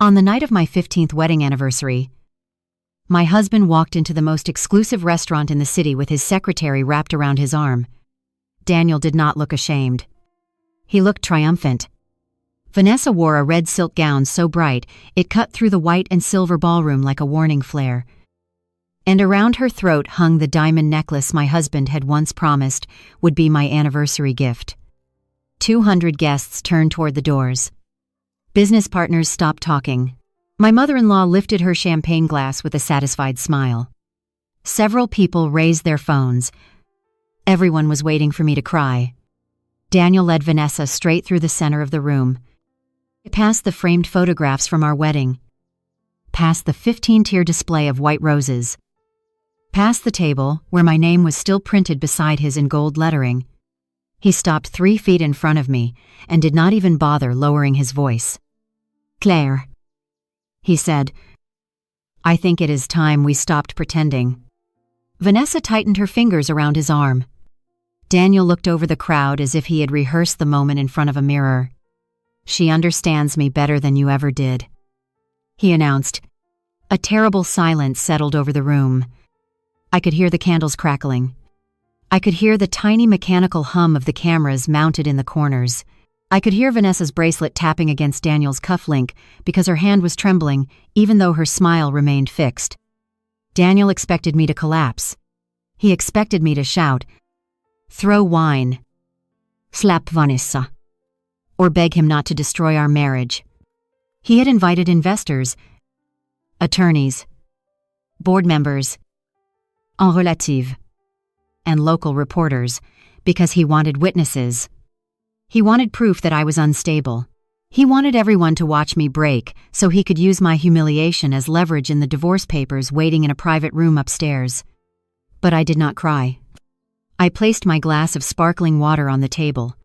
On the night of my 15th wedding anniversary, my husband walked into the most exclusive restaurant in the city with his secretary wrapped around his arm. Daniel did not look ashamed. He looked triumphant. Vanessa wore a red silk gown so bright it cut through the white and silver ballroom like a warning flare. And around her throat hung the diamond necklace my husband had once promised would be my anniversary gift. 200 guests turned toward the doors. Business partners stopped talking. My mother-in-law lifted her champagne glass with a satisfied smile. Several people raised their phones. Everyone was waiting for me to cry. Daniel led Vanessa straight through the center of the room, past the framed photographs from our wedding, past the 15-tier display of white roses, past the table where my name was still printed beside his in gold lettering. He stopped 3 feet in front of me and did not even bother lowering his voice. "Claire," he said, "I think it is time we stopped pretending." Vanessa tightened her fingers around his arm. Daniel looked over the crowd as if he had rehearsed the moment in front of a mirror. "She understands me better than you ever did," he announced. A terrible silence settled over the room. I could hear the candles crackling. I could hear the tiny mechanical hum of the cameras mounted in the corners. I could hear Vanessa's bracelet tapping against Daniel's cufflink because her hand was trembling, even though her smile remained fixed. Daniel expected me to collapse. He expected me to shout, "Throw wine," "Slap Vanessa," or beg him not to destroy our marriage. He had invited investors, attorneys, board members, en relative, and local reporters because he wanted witnesses. He wanted proof that I was unstable. He wanted everyone to watch me break so he could use my humiliation as leverage in the divorce papers waiting in a private room upstairs. But I did not cry. I placed my glass of sparkling water on the table,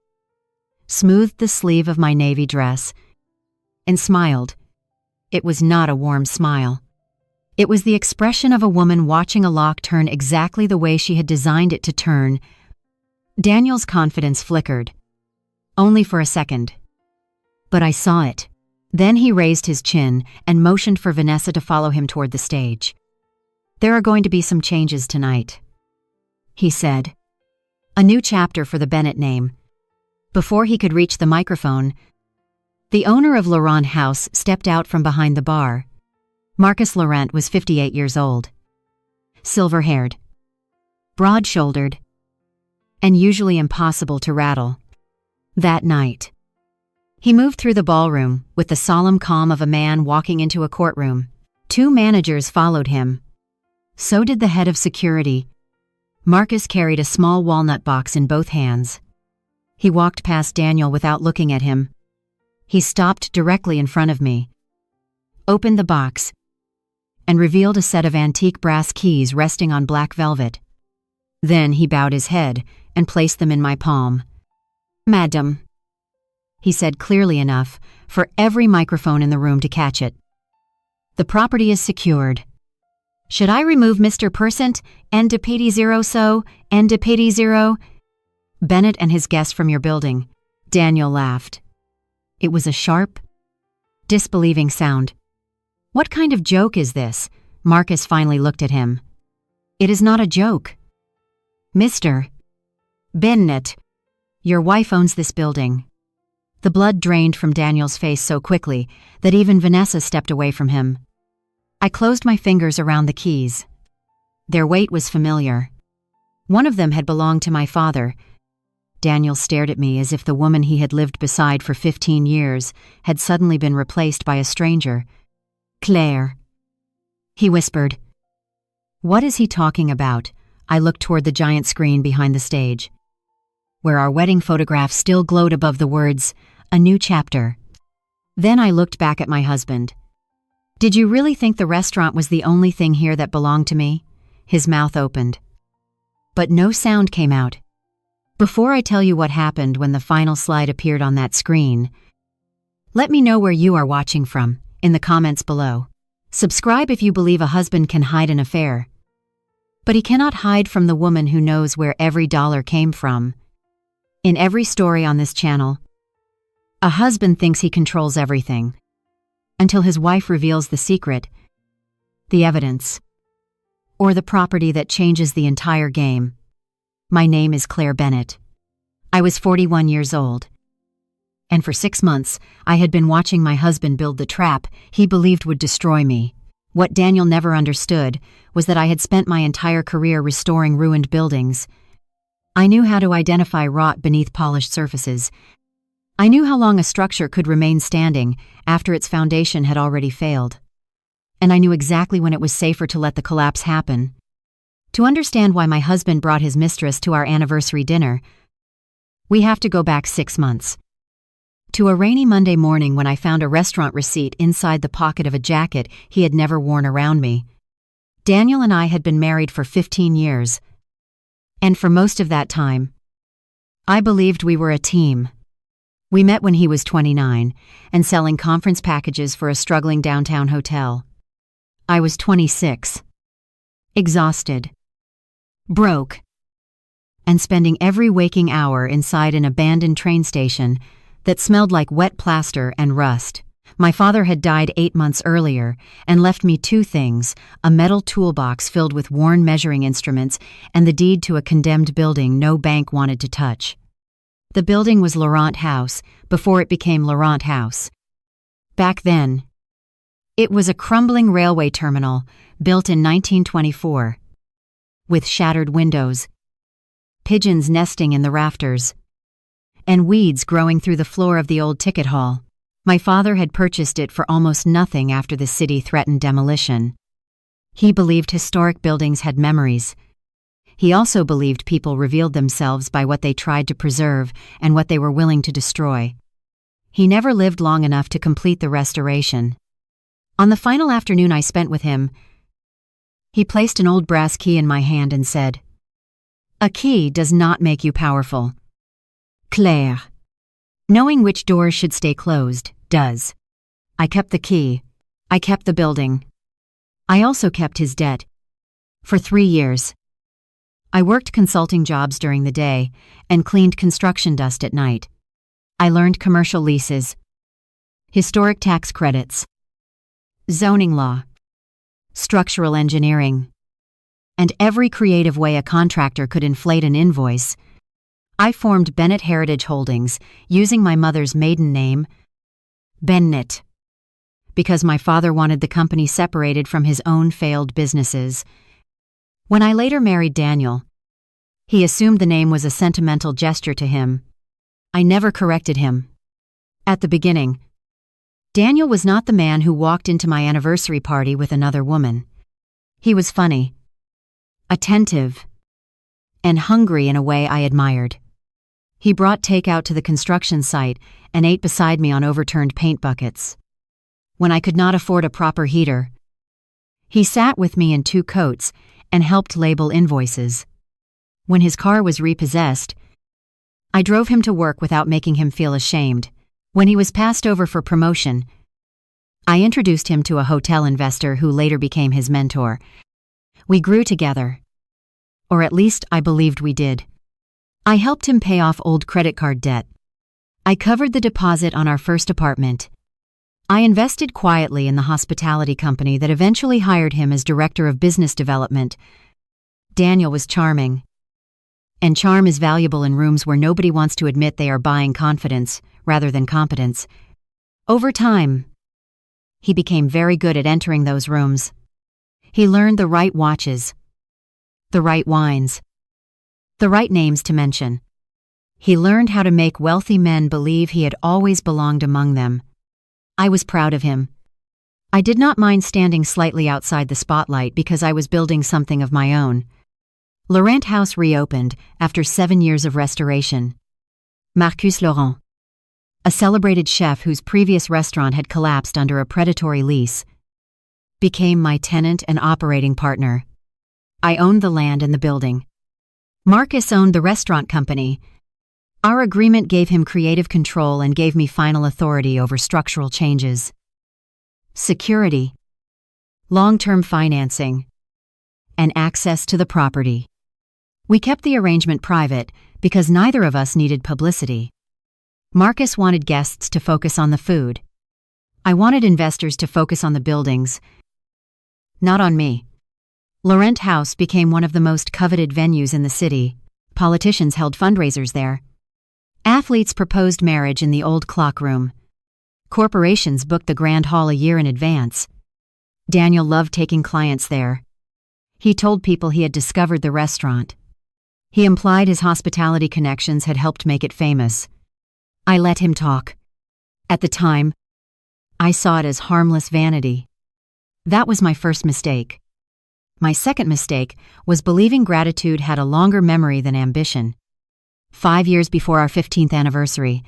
smoothed the sleeve of my navy dress, and smiled. It was not a warm smile. It was the expression of a woman watching a lock turn exactly the way she had designed it to turn. Daniel's confidence flickered. Only for a second. But I saw it. Then he raised his chin and motioned for Vanessa to follow him toward the stage. "There are going to be some changes tonight," he said. "A new chapter for the Bennett name." Before he could reach the microphone, the owner of Laurent House stepped out from behind the bar. Marcus Laurent was 58 years old, silver-haired, broad-shouldered, and usually impossible to rattle. That night, he moved through the ballroom with the solemn calm of a man walking into a courtroom. 2 managers followed him. So did the head of security. Marcus carried a small walnut box in both hands. He walked past Daniel without looking at him. He stopped directly in front of me, opened the box, and revealed a set of antique brass keys resting on black velvet. Then he bowed his head and placed them in my palm. "Madam," he said clearly enough for every microphone in the room to catch it. "The property is secured. Should I remove Mr. Percent and Deputy Zero so and Deputy Zero? Bennett and his guest from your building?" Daniel laughed. It was a sharp, disbelieving sound. "What kind of joke is this?" Marcus finally looked at him. "It is not a joke. Mr. Bennett, your wife owns this building." The blood drained from Daniel's face so quickly that even Vanessa stepped away from him. I closed my fingers around the keys. Their weight was familiar. One of them had belonged to my father. Daniel stared at me as if the woman he had lived beside for 15 years had suddenly been replaced by a stranger. "Claire," he whispered. "What is he talking about?" I looked toward the giant screen behind the stage, where our wedding photograph still glowed above the words, "A new chapter." Then I looked back at my husband. "Did you really think the restaurant was the only thing here that belonged to me?" His mouth opened. But no sound came out. Before I tell you what happened when the final slide appeared on that screen, let me know where you are watching from in the comments below. Subscribe if you believe a husband can hide an affair. But he cannot hide from the woman who knows where every dollar came from. In every story on this channel, a husband thinks he controls everything. until his wife reveals the secret, the evidence, or the property that changes the entire game. My name is Claire Bennett. I was 41 years old. And for 6 months, I had been watching my husband build the trap he believed would destroy me. What Daniel never understood was that I had spent my entire career restoring ruined buildings. I knew how to identify rot beneath polished surfaces. I knew how long a structure could remain standing after its foundation had already failed. And I knew exactly when it was safer to let the collapse happen. To understand why my husband brought his mistress to our anniversary dinner, we have to go back 6 months. To a rainy Monday morning when I found a restaurant receipt inside the pocket of a jacket he had never worn around me. Daniel and I had been married for 15 years. And for most of that time, I believed we were a team. We met when he was 29 and selling conference packages for a struggling downtown hotel. I was 26. Exhausted. Broke. And spending every waking hour inside an abandoned train station that smelled like wet plaster and rust. My father had died 8 months earlier and left me 2 things, a metal toolbox filled with worn measuring instruments and the deed to a condemned building no bank wanted to touch. The building was Laurent House before it became Laurent House. Back then, it was a crumbling railway terminal built in 1924, with shattered windows, pigeons nesting in the rafters, and weeds growing through the floor of the old ticket hall. My father had purchased it for almost nothing after the city threatened demolition. He believed historic buildings had memories. He also believed people revealed themselves by what they tried to preserve and what they were willing to destroy. He never lived long enough to complete the restoration. On the final afternoon I spent with him, he placed an old brass key in my hand and said, "A key does not make you powerful. Claire. Knowing which doors should stay closed does." I kept the key. I kept the building. I also kept his debt. For 3 years. I worked consulting jobs during the day and cleaned construction dust at night. I learned commercial leases, historic tax credits, zoning law, structural engineering, and every creative way a contractor could inflate an invoice. I formed Bennett Heritage Holdings using my mother's maiden name, Bennett, because my father wanted the company separated from his own failed businesses. When I later married Daniel, he assumed the name was a sentimental gesture to him. I never corrected him. At the beginning, Daniel was not the man who walked into my anniversary party with another woman. He was funny, attentive, and hungry in a way I admired. He brought takeout to the construction site and ate beside me on overturned paint buckets. When I could not afford a proper heater, he sat with me in 2 coats and helped label invoices. When his car was repossessed, I drove him to work without making him feel ashamed. When he was passed over for promotion, I introduced him to a hotel investor who later became his mentor. We grew together. Or at least I believed we did. I helped him pay off old credit card debt. I covered the deposit on our first apartment. I invested quietly in the hospitality company that eventually hired him as director of business development. Daniel was charming. And charm is valuable in rooms where nobody wants to admit they are buying confidence rather than competence. Over time, he became very good at entering those rooms. He learned the right watches, the right wines, the right names to mention. He learned how to make wealthy men believe he had always belonged among them. I was proud of him. I did not mind standing slightly outside the spotlight because I was building something of my own. Laurent House reopened after 7 years of restoration. Marcus Laurent, a celebrated chef whose previous restaurant had collapsed under a predatory lease, became my tenant and operating partner. I owned the land and the building. Marcus owned the restaurant company. Our agreement gave him creative control and gave me final authority over structural changes, security, long-term financing, and access to the property. We kept the arrangement private because neither of us needed publicity. Marcus wanted guests to focus on the food. I wanted investors to focus on the buildings, not on me. Laurent House became one of the most coveted venues in the city. Politicians held fundraisers there. Athletes proposed marriage in the old clock room. Corporations booked the Grand Hall a year in advance. Daniel loved taking clients there. He told people he had discovered the restaurant. He implied his hospitality connections had helped make it famous. I let him talk. At the time, I saw it as harmless vanity. That was my first mistake. My second mistake was believing gratitude had a longer memory than ambition. 5 years before our 15th anniversary,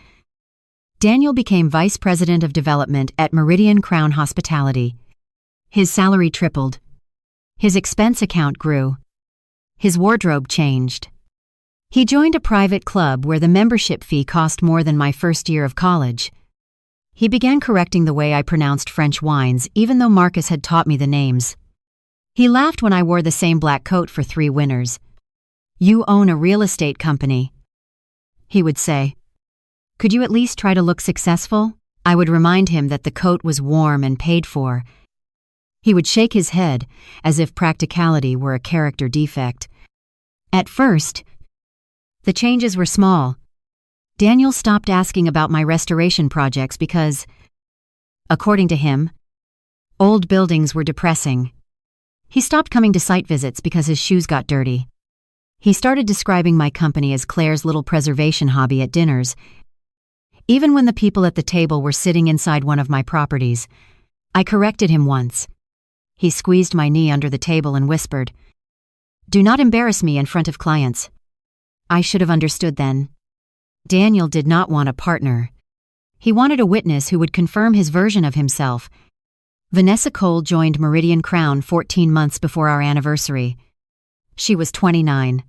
Daniel became Vice President of Development at Meridian Crown Hospitality. His salary tripled. His expense account grew. His wardrobe changed. He joined a private club where the membership fee cost more than my first year of college. He began correcting the way I pronounced French wines, even though Marcus had taught me the names. He laughed when I wore the same black coat for 3 winters. "You own a real estate company," he would say. "Could you at least try to look successful?" I would remind him that the coat was warm and paid for. He would shake his head as if practicality were a character defect. At first, the changes were small. Daniel stopped asking about my restoration projects because, according to him, old buildings were depressing. He stopped coming to site visits because his shoes got dirty. He started describing my company as Claire's little preservation hobby at dinners. Even when the people at the table were sitting inside one of my properties, I corrected him once. He squeezed my knee under the table and whispered, "Do not embarrass me in front of clients." I should have understood then. Daniel did not want a partner. He wanted a witness who would confirm his version of himself. Vanessa Cole joined Meridian Crown 14 months before our anniversary. She was 29.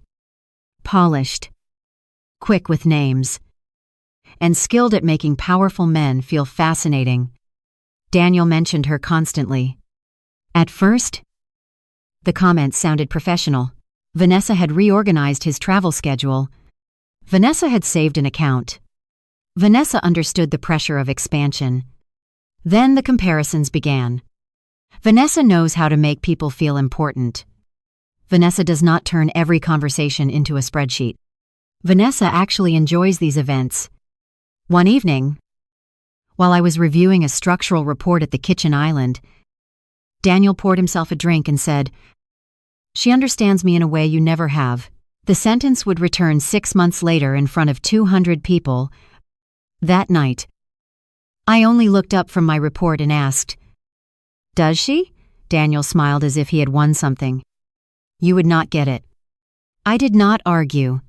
Polished, quick with names, and skilled at making powerful men feel fascinating. Daniel mentioned her constantly. At first, the comments sounded professional. Vanessa had reorganized his travel schedule. Vanessa had saved an account. Vanessa understood the pressure of expansion. Then the comparisons began. Vanessa knows how to make people feel important. Vanessa does not turn every conversation into a spreadsheet. Vanessa actually enjoys these events. One evening, while I was reviewing a structural report at the kitchen island, Daniel poured himself a drink and said, "She understands me in a way you never have." The sentence would return 6 months later in front of 200 people. That night, I only looked up from my report and asked, "Does she?" Daniel smiled as if he had won something. "You would not get it." I did not argue.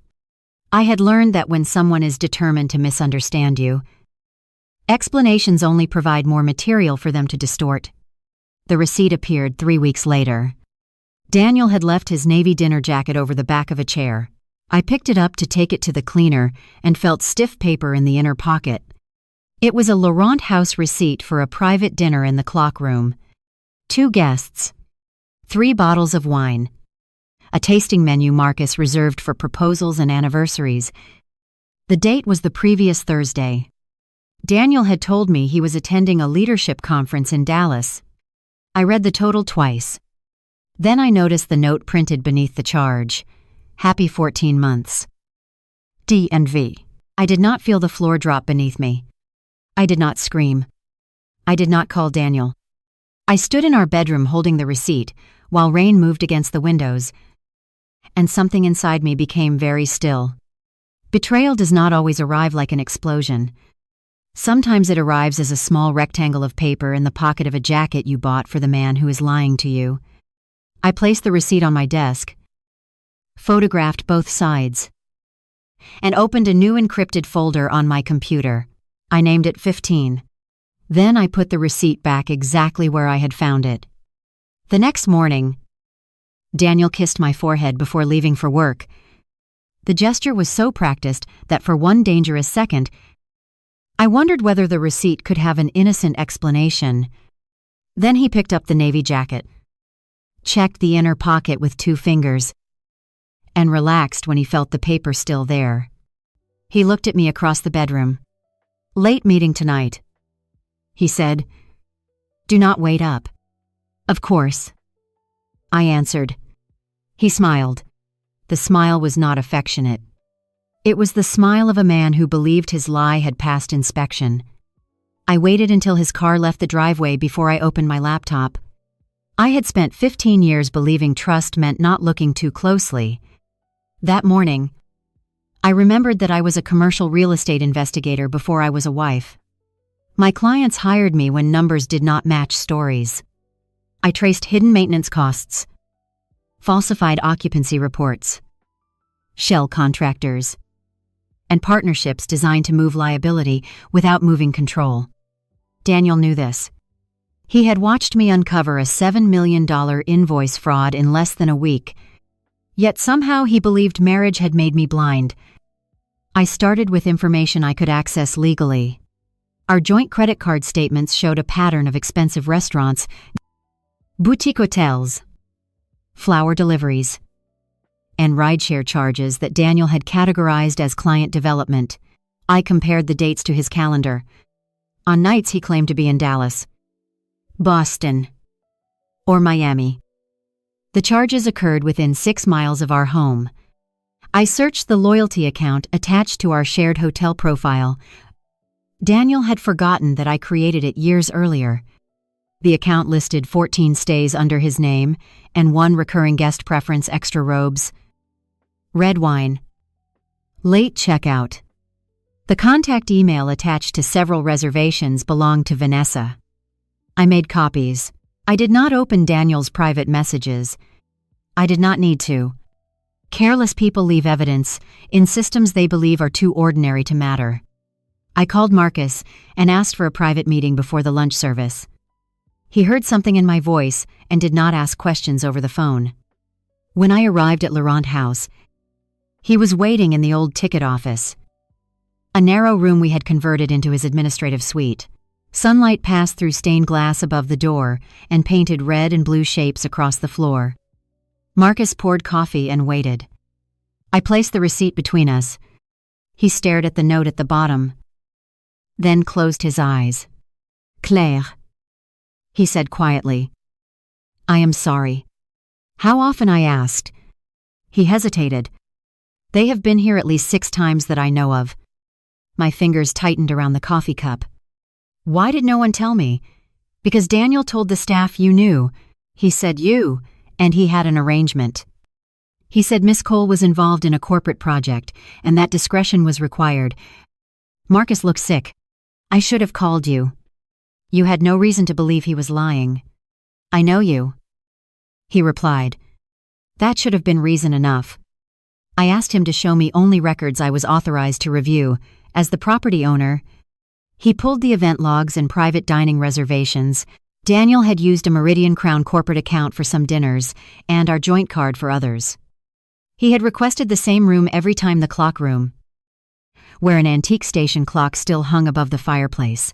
I had learned that when someone is determined to misunderstand you, explanations only provide more material for them to distort. The receipt appeared 3 weeks later. Daniel had left his navy dinner jacket over the back of a chair. I picked it up to take it to the cleaner and felt stiff paper in the inner pocket. It was a Laurent House receipt for a private dinner in the clock room. 2 guests. 3 bottles of wine. A tasting menu Marcus reserved for proposals and anniversaries. The date was the previous Thursday. Daniel had told me he was attending a leadership conference in Dallas. I read the total twice. Then I noticed the note printed beneath the charge. Happy 14 months. D&V. I did not feel the floor drop beneath me. I did not scream. I did not call Daniel. I stood in our bedroom holding the receipt while rain moved against the windows, and something inside me became very still. Betrayal does not always arrive like an explosion. Sometimes it arrives as a small rectangle of paper in the pocket of a jacket you bought for the man who is lying to you. I placed the receipt on my desk, photographed both sides, and opened a new encrypted folder on my computer. I named it 15. Then I put the receipt back exactly where I had found it. The next morning, Daniel kissed my forehead before leaving for work. The gesture was so practiced that for one dangerous second, I wondered whether the receipt could have an innocent explanation. Then he picked up the navy jacket, checked the inner pocket with 2 fingers, and relaxed when he felt the paper still there. He looked at me across the bedroom. "Late meeting tonight," he said. Do not wait up. Of course, I answered. He smiled. The smile was not affectionate. It was the smile of a man who believed his lie had passed inspection. I waited until his car left the driveway before I opened my laptop. I had spent 15 years believing trust meant not looking too closely. That morning, I remembered that I was a commercial real estate investigator before I was a wife. My clients hired me when numbers did not match stories. I traced hidden maintenance costs, falsified occupancy reports, shell contractors, and partnerships designed to move liability without moving control. Daniel knew this. He had watched me uncover a $7 million invoice fraud in less than a week, yet somehow he believed marriage had made me blind. I started with information I could access legally. Our joint credit card statements showed a pattern of expensive restaurants, boutique hotels, flower deliveries, and rideshare charges that Daniel had categorized as client development. I compared the dates to his calendar. On nights he claimed to be in Dallas, Boston, or Miami. The charges occurred within 6 miles of our home. I searched the loyalty account attached to our shared hotel profile. Daniel had forgotten that I created it years earlier. The account listed 14 stays under his name and 1 recurring guest preference extra robes. Red wine. Late checkout. The contact email attached to several reservations belonged to Vanessa. I made copies. I did not open Daniel's private messages. I did not need to. Careless people leave evidence in systems they believe are too ordinary to matter. I called Marcus and asked for a private meeting before the lunch service. He heard something in my voice and did not ask questions over the phone. When I arrived at Laurent House, he was waiting in the old ticket office, a narrow room we had converted into his administrative suite. Sunlight passed through stained glass above the door and painted red and blue shapes across the floor. Marcus poured coffee and waited. I placed the receipt between us. He stared at the note at the bottom, then closed his eyes. Claire, he said quietly. I am sorry. How often, I asked. He hesitated. They have been here at least 6 times that I know of. My fingers tightened around the coffee cup. Why did no one tell me? Because Daniel told the staff you knew. He said you, and he had an arrangement. He said Miss Cole was involved in a corporate project, and that discretion was required. Marcus looked sick. I should have called you. You had no reason to believe he was lying. I know you, he replied. That should have been reason enough. I asked him to show me only records I was authorized to review. As the property owner, he pulled the event logs and private dining reservations. Daniel had used a Meridian Crown corporate account for some dinners and our joint card for others. He had requested the same room every time, the clock room, where an antique station clock still hung above the fireplace.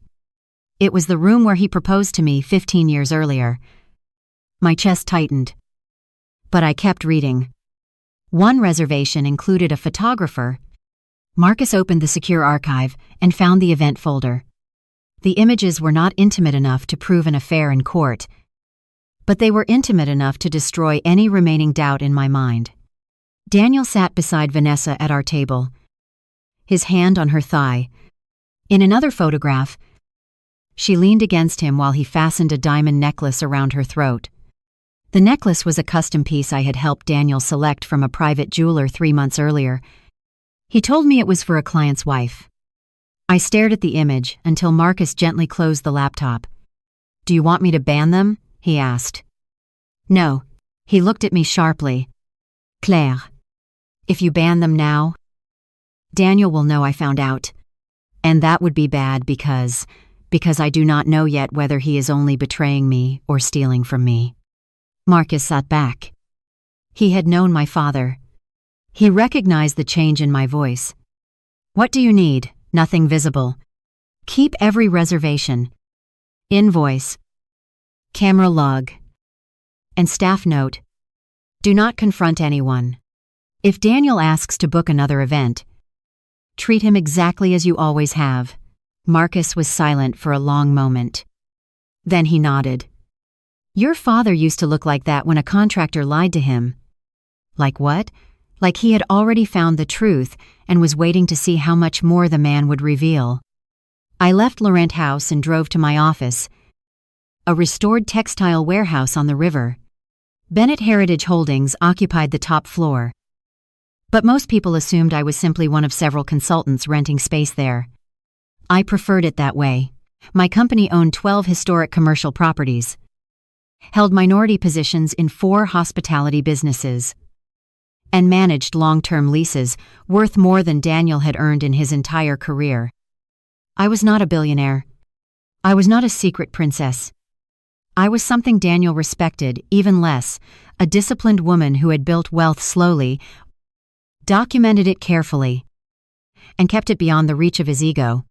It was the room where he proposed to me 15 years earlier. My chest tightened, but I kept reading. One reservation included a photographer. Marcus opened the secure archive and found the event folder. The images were not intimate enough to prove an affair in court, but they were intimate enough to destroy any remaining doubt in my mind. Daniel sat beside Vanessa at our table, his hand on her thigh. In another photograph, she leaned against him while he fastened a diamond necklace around her throat. The necklace was a custom piece I had helped Daniel select from a private jeweler 3 months earlier. He told me it was for a client's wife. I stared at the image until Marcus gently closed the laptop. Do you want me to ban them? He asked. No. He looked at me sharply. Claire, if you ban them now, Daniel will know I found out. And that would be bad because I do not know yet whether he is only betraying me or stealing from me. Marcus sat back. He had known my father. He recognized the change in my voice. What do you need? Nothing visible. Keep every reservation, invoice, camera log, and staff note. Do not confront anyone. If Daniel asks to book another event, treat him exactly as you always have. Marcus was silent for a long moment. Then he nodded. Your father used to look like that when a contractor lied to him. Like what? Like he had already found the truth and was waiting to see how much more the man would reveal. I left Laurent House and drove to my office, a restored textile warehouse on the river. Bennett Heritage Holdings occupied the top floor. But most people assumed I was simply one of several consultants renting space there. I preferred it that way. My company owned 12 historic commercial properties, held minority positions in 4 hospitality businesses, and managed long-term leases worth more than Daniel had earned in his entire career. I was not a billionaire. I was not a secret princess. I was something Daniel respected, even less, a disciplined woman who had built wealth slowly, documented it carefully, and kept it beyond the reach of his ego.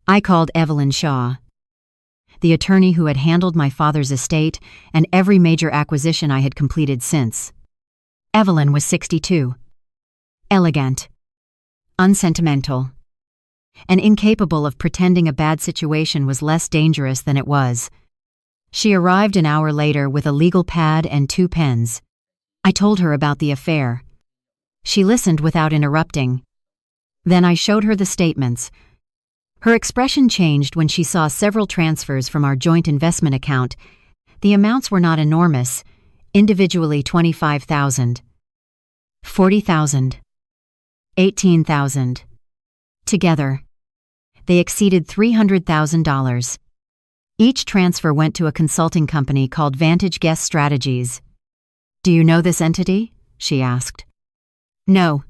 I called Evelyn Shaw, the attorney who had handled my father's estate and every major acquisition I had completed since. Evelyn was 62, elegant, unsentimental, and incapable of pretending a bad situation was less dangerous than it was. She arrived an hour later with a legal pad and 2 pens. I told her about the affair. She listened without interrupting. Then I showed her the statements. Her expression changed when she saw several transfers from our joint investment account. The amounts were not enormous, individually $25,000, $40,000, $18,000. Together, they exceeded $300,000. Each transfer went to a consulting company called Vantage Guest Strategies. Do you know this entity? She asked. No.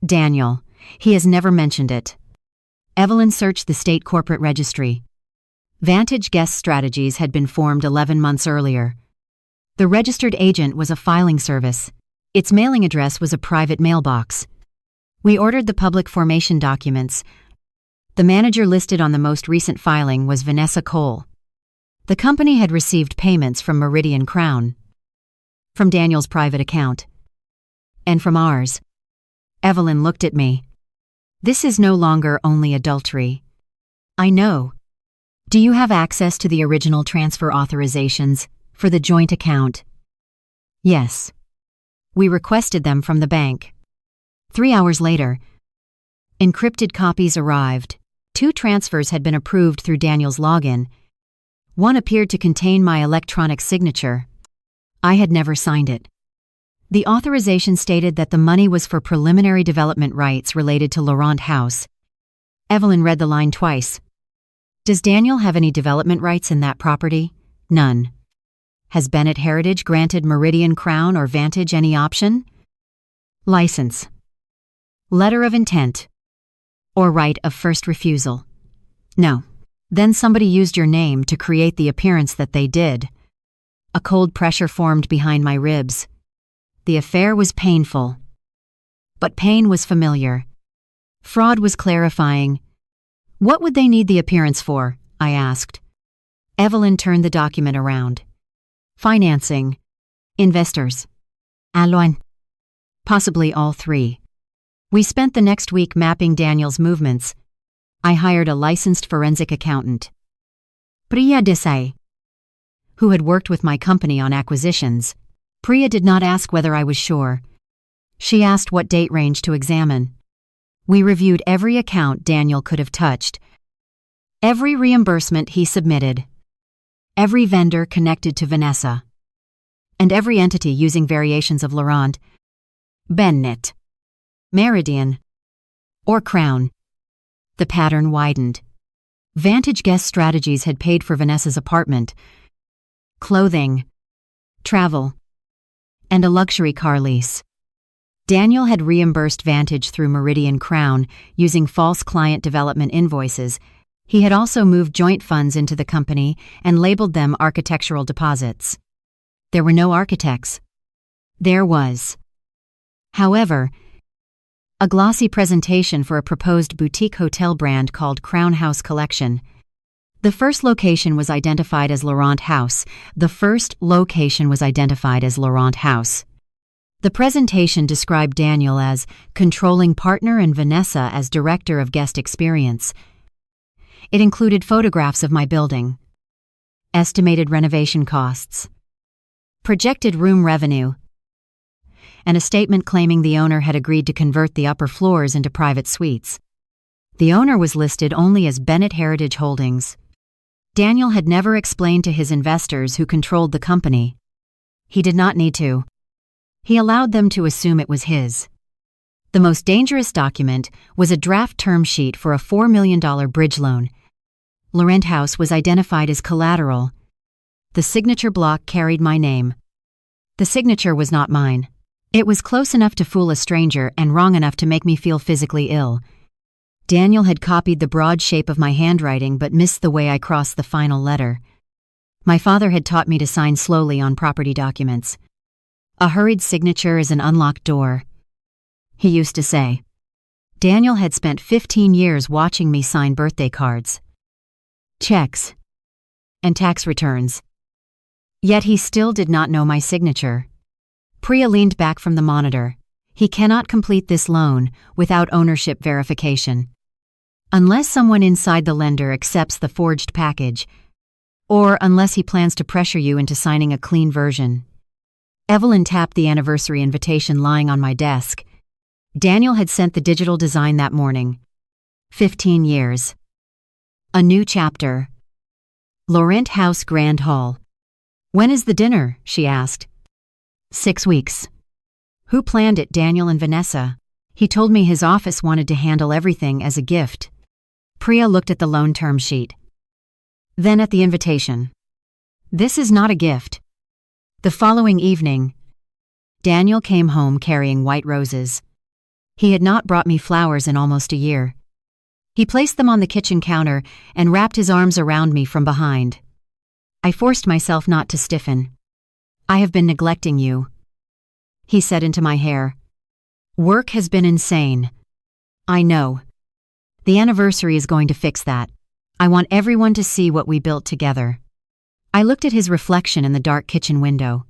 Daniel. He has never mentioned it. Evelyn searched the state corporate registry. Vantage Guest Strategies had been formed 11 months earlier. The registered agent was a filing service. Its mailing address was a private mailbox. We ordered the public formation documents. The manager listed on the most recent filing was Vanessa Cole. The company had received payments from Meridian Crown, from Daniel's private account, and from ours. Evelyn looked at me. This is no longer only adultery. I know. Do you have access to the original transfer authorizations for the joint account? Yes. We requested them from the bank. 3 hours later, encrypted copies arrived. 2 transfers had been approved through Daniel's login. One appeared to contain my electronic signature. I had never signed it. The authorization stated that the money was for preliminary development rights related to Laurent House. Evelyn read the line twice. Does Daniel have any development rights in that property? None. Has Bennett Heritage granted Meridian Crown or Vantage any option? License. Letter of intent. Or right of first refusal? No. Then somebody used your name to create the appearance that they did. A cold pressure formed behind my ribs. The affair was painful. But pain was familiar. Fraud was clarifying. What would they need the appearance for? I asked. Evelyn turned the document around. Financing. Investors. Aloin. Possibly all 3. We spent the next week mapping Daniel's movements. I hired a licensed forensic accountant, Priya Desai, who had worked with my company on acquisitions. Priya did not ask whether I was sure. She asked what date range to examine. We reviewed every account Daniel could have touched, every reimbursement he submitted, every vendor connected to Vanessa, and every entity using variations of Laurent, Bennett, Meridian, or Crown. The pattern widened. Vantage Guest Strategies had paid for Vanessa's apartment, clothing, travel, and a luxury car lease. Daniel had reimbursed Vantage through Meridian Crown using false client development invoices. He had also moved joint funds into the company and labeled them architectural deposits. There were no architects. There was, however, a glossy presentation for a proposed boutique hotel brand called Crown House Collection. The first location was identified as Laurent House. The presentation described Daniel as controlling partner and Vanessa as director of guest experience. It included photographs of my building estimated renovation costs, projected room revenue, and a statement claiming the owner had agreed to convert the upper floors into private suites. The owner was listed only as Bennett Heritage Holdings. Daniel had never explained to his investors who controlled the company. He did not need to. He allowed them to assume it was his. The most dangerous document was a draft term sheet for a $4 million bridge loan. Laurent House was identified as collateral. The signature block carried my name. The signature was not mine. It was close enough to fool a stranger and wrong enough to make me feel physically ill. Daniel had copied the broad shape of my handwriting but missed the way I crossed the final letter. My father had taught me to sign slowly on property documents. A hurried signature is an unlocked door, he used to say. Daniel had spent 15 years watching me sign birthday cards, checks, and tax returns. Yet he still did not know my signature. Priya leaned back from the monitor. He cannot complete this loan without ownership verification. Unless someone inside the lender accepts the forged package, or unless he plans to pressure you into signing a clean version. Evelyn tapped the anniversary invitation lying on my desk. Daniel had sent the digital design that morning. 15 years. A new chapter. Laurent House Grand Hall. When is the dinner? She asked. 6 weeks. Who planned it? Daniel and Vanessa. He told me his office wanted to handle everything as a gift. Priya looked at the loan term sheet. Then at the invitation. This is not a gift. The following evening, Daniel came home carrying white roses. He had not brought me flowers in almost a year. He placed them on the kitchen counter and wrapped his arms around me from behind. I forced myself not to stiffen. I have been neglecting you, he said into my hair. Work has been insane. I know. The anniversary is going to fix that. I want everyone to see what we built together. I looked at his reflection in the dark kitchen window.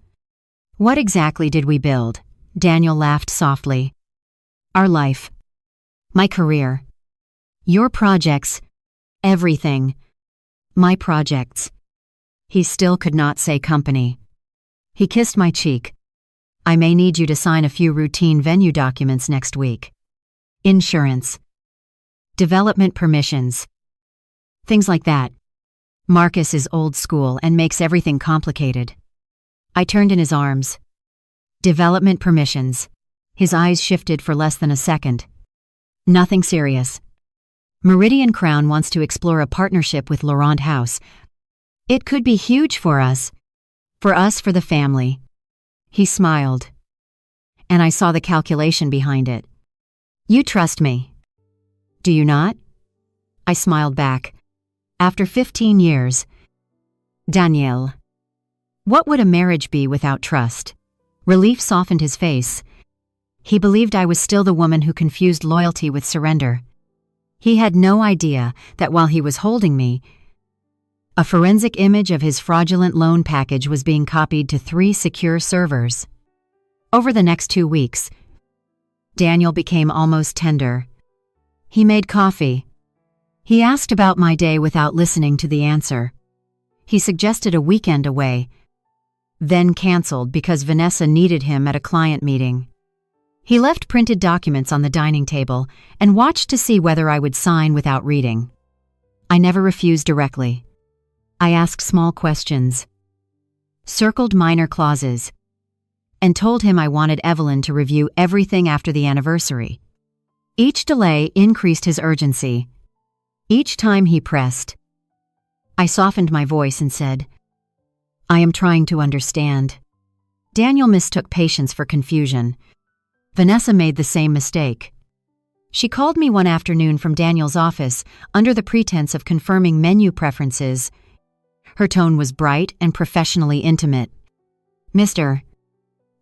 What exactly did we build? Daniel laughed softly. Our life. My career. Your projects. Everything. My projects. He still could not say company. He kissed my cheek. I may need you to sign a few routine venue documents next week. Insurance. Development permissions. Things like that. Marcus is old school and makes everything complicated. I turned in his arms. Development permissions. His eyes shifted for less than a second. Nothing serious. Meridian Crown wants to explore a partnership with Laurent House. It could be huge for us. For us, for the family. He smiled. And I saw the calculation behind it. You trust me. Do you not? I smiled back. After 15 years. Daniel. What would a marriage be without trust? Relief softened his face. He believed I was still the woman who confused loyalty with surrender. He had no idea that while he was holding me, a forensic image of his fraudulent loan package was being copied to 3 secure servers. Over the next 2 weeks, Daniel became almost tender. He made coffee. He asked about my day without listening to the answer. He suggested a weekend away, then canceled because Vanessa needed him at a client meeting. He left printed documents on the dining table and watched to see whether I would sign without reading. I never refused directly. I asked small questions, circled minor clauses, and told him I wanted Evelyn to review everything after the anniversary. Each delay increased his urgency. Each time he pressed, I softened my voice and said, I am trying to understand. Daniel mistook patience for confusion. Vanessa made the same mistake. She called me one afternoon from Daniel's office under the pretense of confirming menu preferences. Her tone was bright and professionally intimate. Mr.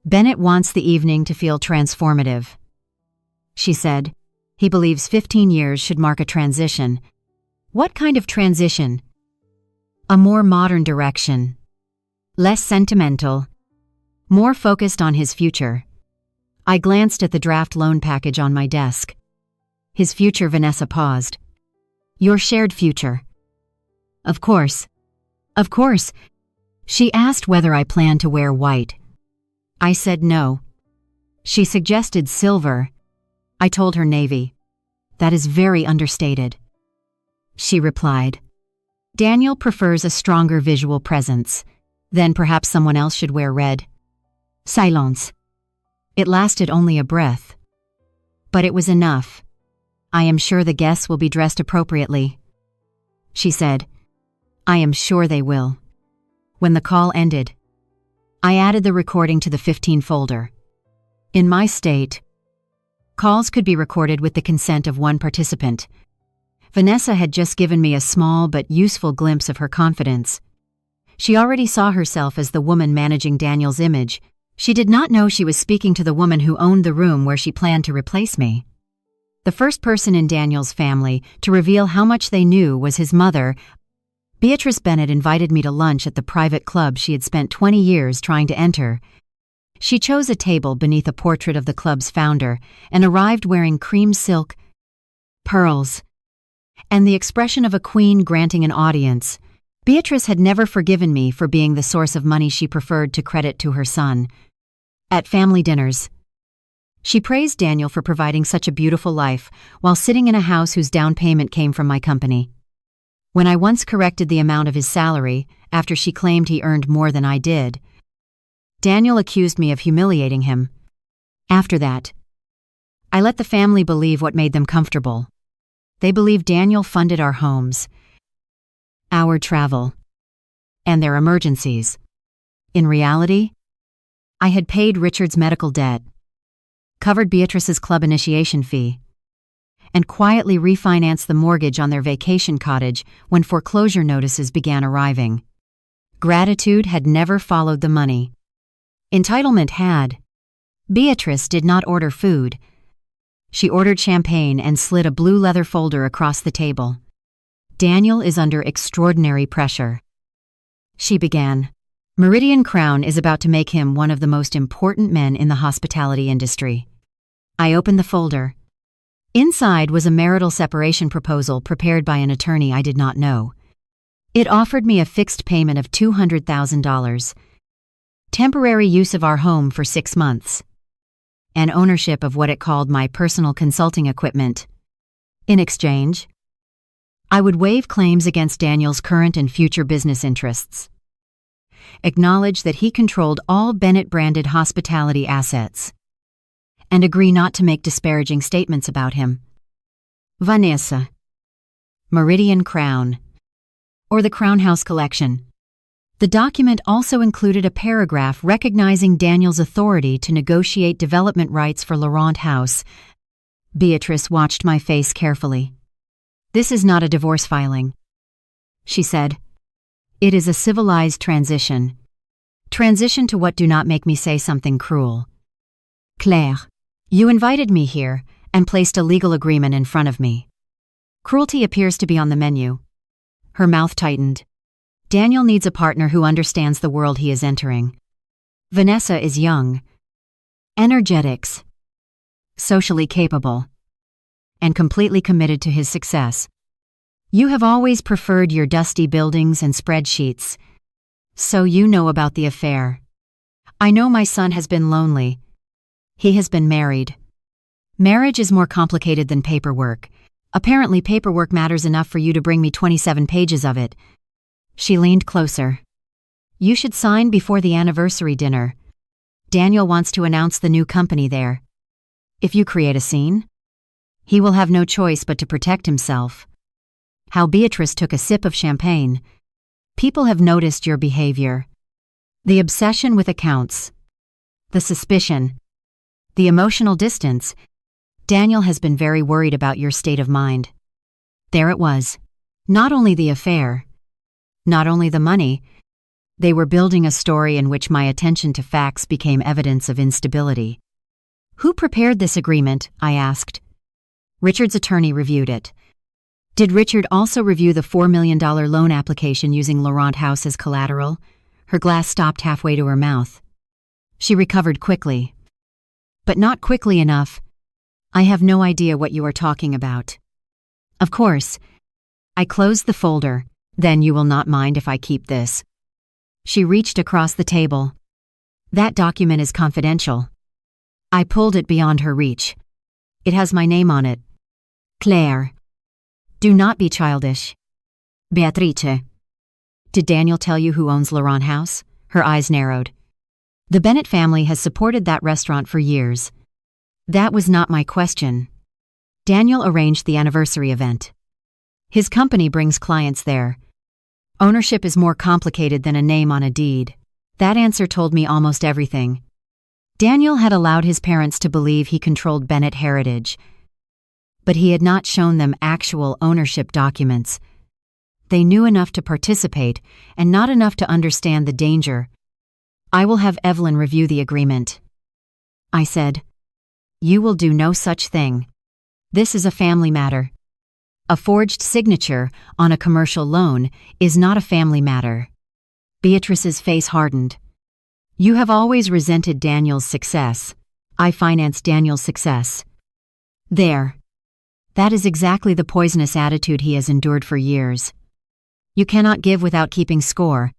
Bennett wants the evening to feel transformative. She said, he believes 15 years should mark a transition. What kind of transition? A more modern direction. Less sentimental. More focused on his future. I glanced at the draft loan package on my desk. His future. Vanessa paused. Your shared future. Of course. Of course. She asked whether I planned to wear white. I said no. She suggested silver. I told her navy. That is very understated. She replied, Daniel prefers a stronger visual presence. Then perhaps someone else should wear red. Silence. It lasted only a breath. But it was enough. I am sure the guests will be dressed appropriately. She said, I am sure they will. When the call ended, I added the recording to the 15 folder. In my state, calls could be recorded with the consent of one participant. Vanessa had just given me a small but useful glimpse of her confidence. She already saw herself as the woman managing Daniel's image. She did not know she was speaking to the woman who owned the room where she planned to replace me. The first person in Daniel's family to reveal how much they knew was his mother. Beatrice Bennett invited me to lunch at the private club she had spent 20 years trying to enter. She chose a table beneath a portrait of the club's founder and arrived wearing cream silk, pearls, and the expression of a queen granting an audience. Beatrice had never forgiven me for being the source of money she preferred to credit to her son. At family dinners, she praised Daniel for providing such a beautiful life while sitting in a house whose down payment came from my company. When I once corrected the amount of his salary after she claimed he earned more than I did, Daniel accused me of humiliating him. After that, I let the family believe what made them comfortable. They believed Daniel funded our homes, our travel, and their emergencies. In reality, I had paid Richard's medical debt, covered Beatrice's club initiation fee, and quietly refinanced the mortgage on their vacation cottage when foreclosure notices began arriving. Gratitude had never followed the money. Entitlement had. Beatrice did not order food. She ordered champagne and slid a blue leather folder across the table. Daniel is under extraordinary pressure. She began. Meridian Crown is about to make him one of the most important men in the hospitality industry. I opened the folder. Inside was a marital separation proposal prepared by an attorney I did not know. It offered me a fixed payment of $200,000, temporary use of our home for 6 months, and ownership of what it called my personal consulting equipment. In exchange, I would waive claims against Daniel's current and future business interests, acknowledge that he controlled all Bennett-branded hospitality assets, and agree not to make disparaging statements about him. Vanessa. Meridian Crown, or the Crown House Collection. The document also included a paragraph recognizing Daniel's authority to negotiate development rights for Laurent House. Beatrice watched my face carefully. This is not a divorce filing, she said. It is a civilized transition. Transition to what? Do not make me say something cruel. Claire, you invited me here and placed a legal agreement in front of me. Cruelty appears to be on the menu. Her mouth tightened. Daniel needs a partner who understands the world he is entering. Vanessa is young, energetic, socially capable, and completely committed to his success. You have always preferred your dusty buildings and spreadsheets, so you know about the affair. I know my son has been lonely. He has been married. Marriage is more complicated than paperwork. Apparently, paperwork matters enough for you to bring me 27 pages of it. She leaned closer. You should sign before the anniversary dinner. Daniel wants to announce the new company there. If you create a scene, he will have no choice but to protect himself. How Beatrice took a sip of champagne. People have noticed your behavior. The obsession with accounts. The suspicion. The emotional distance. Daniel has been very worried about your state of mind. There it was. Not only the affair, not only the money, they were building a story in which my attention to facts became evidence of instability. Who prepared this agreement? I asked. Richard's attorney reviewed it. Did Richard also review the $4 million loan application using Laurent House as collateral? Her glass stopped halfway to her mouth. She recovered quickly. But not quickly enough. I have no idea what you are talking about. Of course. I closed the folder, Then you will not mind if I keep this. She reached across the table. That document is confidential. I pulled it beyond her reach. It has my name on it. Claire. Do not be childish. Beatrice. Did Daniel tell you who owns Laurent House? Her eyes narrowed. The Bennett family has supported that restaurant for years. That was not my question. Daniel arranged the anniversary event. His company brings clients there. Ownership is more complicated than a name on a deed. That answer told me almost everything. Daniel had allowed his parents to believe he controlled Bennett Heritage, but he had not shown them actual ownership documents. They knew enough to participate and not enough to understand the danger. I will have Evelyn review the agreement. I said. You will do no such thing. This is a family matter. A forged signature on a commercial loan is not a family matter. Beatrice's face hardened. You have always resented Daniel's success. I financed Daniel's success. There. That is exactly the poisonous attitude he has endured for years. You cannot give without keeping score.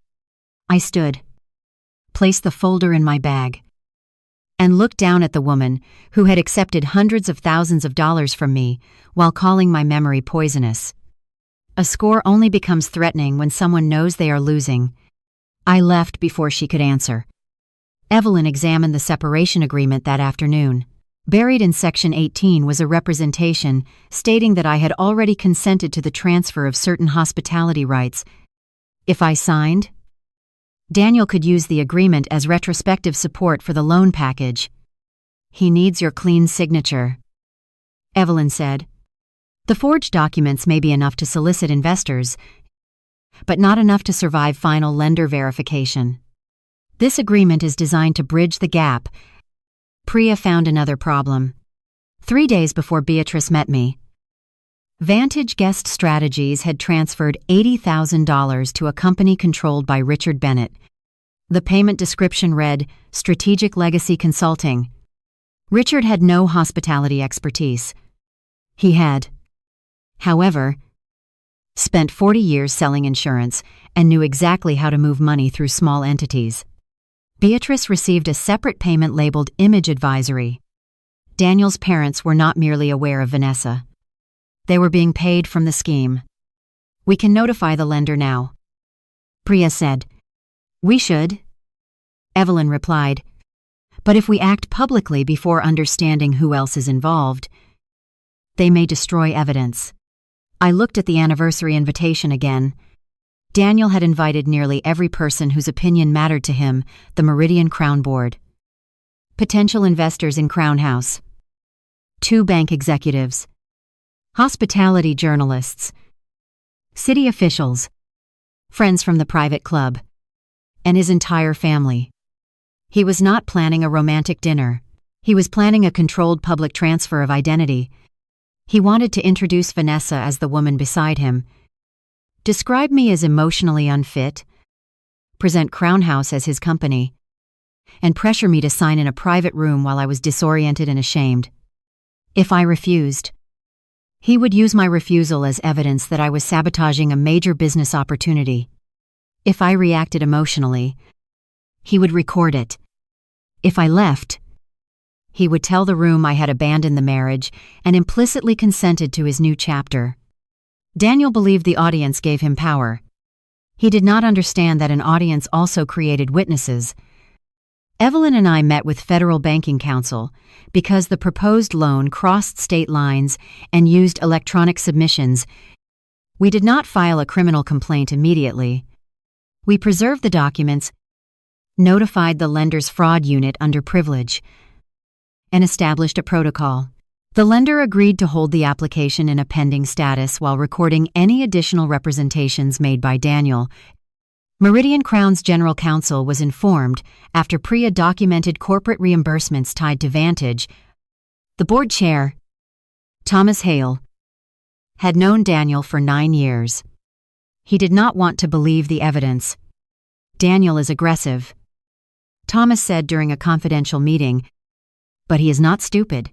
I stood, placed the folder in my bag, and looked down at the woman who had accepted hundreds of thousands of dollars from me while calling my memory poisonous. A score only becomes threatening when someone knows they are losing. I left before she could answer. Evelyn examined the separation agreement that afternoon. Buried in Section 18 was a representation stating that I had already consented to the transfer of certain hospitality rights. If I signed, Daniel could use the agreement as retrospective support for the loan package. He needs your clean signature, Evelyn said. The forged documents may be enough to solicit investors, but not enough to survive final lender verification. This agreement is designed to bridge the gap. Priya found another problem. 3 days before Beatrice met me, Vantage Guest Strategies had transferred $80,000 to a company controlled by Richard Bennett. The payment description read, Strategic Legacy Consulting. Richard had no hospitality expertise. He had, however, spent 40 years selling insurance and knew exactly how to move money through small entities. Beatrice received a separate payment labeled Image Advisory. Daniel's parents were not merely aware of Vanessa. They were being paid from the scheme. We can notify the lender now, Priya said. We should, Evelyn replied. But if we act publicly before understanding who else is involved, they may destroy evidence. I looked at the anniversary invitation again. Daniel had invited nearly every person whose opinion mattered to him, the Meridian Crown Board. Potential investors in Crown House. 2 bank executives. Hospitality journalists. City officials. Friends from the private club. And his entire family. He was not planning a romantic dinner. He was planning a controlled public transfer of identity. He wanted to introduce Vanessa as the woman beside him, describe me as emotionally unfit, present Crown House as his company, and pressure me to sign in a private room while I was disoriented and ashamed. If I refused, he would use my refusal as evidence that I was sabotaging a major business opportunity. If I reacted emotionally, he would record it. If I left, he would tell the room I had abandoned the marriage and implicitly consented to his new chapter. Daniel believed the audience gave him power. He did not understand that an audience also created witnesses. Evelyn and I met with Federal Banking Counsel because the proposed loan crossed state lines and used electronic submissions. We did not file a criminal complaint immediately. We preserved the documents, notified the lender's fraud unit under privilege, and established a protocol. The lender agreed to hold the application in a pending status while recording any additional representations made by Daniel. Meridian Crown's general counsel was informed after Priya documented corporate reimbursements tied to Vantage. The board chair, Thomas Hale, had known Daniel for 9 years. He did not want to believe the evidence. Daniel is aggressive, Thomas said during a confidential meeting, but he is not stupid.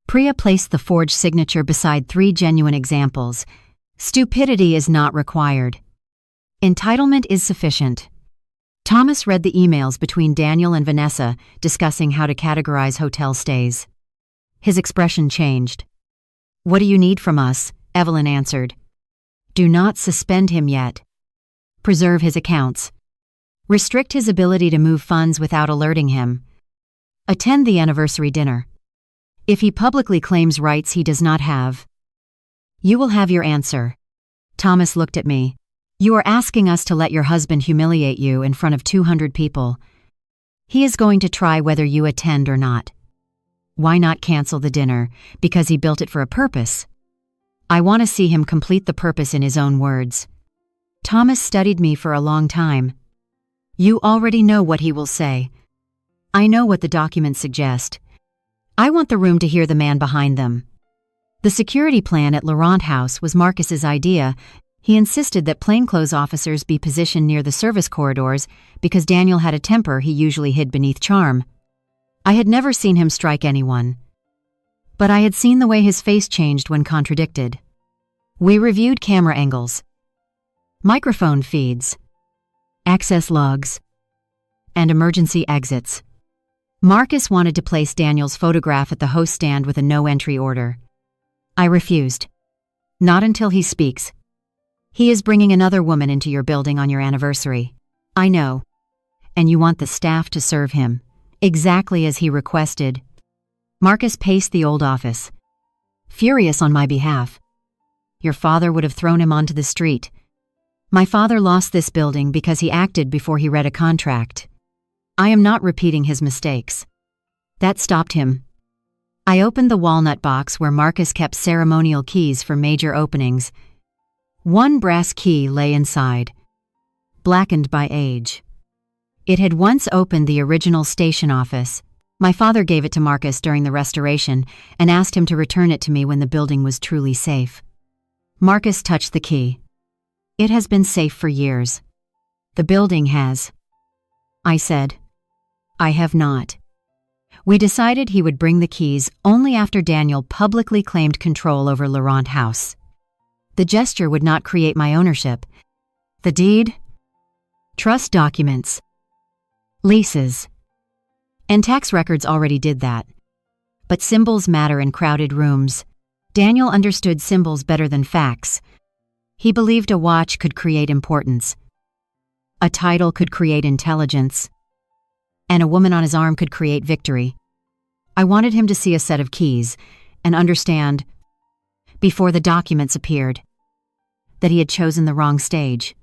Priya placed the forged signature beside 3 genuine examples. Stupidity is not required. Entitlement is sufficient. Thomas read the emails between Daniel and Vanessa discussing how to categorize hotel stays. His expression changed. "What do you need from us?" Evelyn answered. "Do not suspend him yet. Preserve his accounts. Restrict his ability to move funds without alerting him. Attend the anniversary dinner. If he publicly claims rights he does not have, you will have your answer." Thomas looked at me. "You are asking us to let your husband humiliate you in front of 200 people. He is going to try whether you attend or not. Why not cancel the dinner? Because he built it for a purpose. I want to see him complete the purpose in his own words." Thomas studied me for a long time. "You already know what he will say. I know what the documents suggest. I want the room to hear the man behind them. The security plan at Laurent House was Marcus's idea. He insisted that plainclothes officers be positioned near the service corridors because Daniel had a temper he usually hid beneath charm. I had never seen him strike anyone, but I had seen the way his face changed when contradicted. We reviewed camera angles, microphone feeds, access logs, and emergency exits. Marcus wanted to place Daniel's photograph at the host stand with a no-entry order. I refused. "Not until he speaks. He is bringing another woman into your building on your anniversary. I know. And you want the staff to serve him, exactly as he requested." Marcus paced the old office, furious on my behalf. "Your father would have thrown him onto the street. My father lost this building because he acted before he read a contract. I am not repeating his mistakes." That stopped him. I opened the walnut box where Marcus kept ceremonial keys for major openings. One brass key lay inside, blackened by age. It had once opened the original station office. My father gave it to Marcus during the restoration and asked him to return it to me when the building was truly safe. Marcus touched the key. "It has been safe for years. The building has." I said, "I have not." We decided he would bring the keys only after Daniel publicly claimed control over Laurent House. The gesture would not create my ownership. The deed, trust documents, leases, and tax records already did that. But symbols matter in crowded rooms. Daniel understood symbols better than facts. He believed a watch could create importance. A title could create intelligence. And a woman on his arm could create victory. I wanted him to see a set of keys and understand, before the documents appeared, that he had chosen the wrong stage.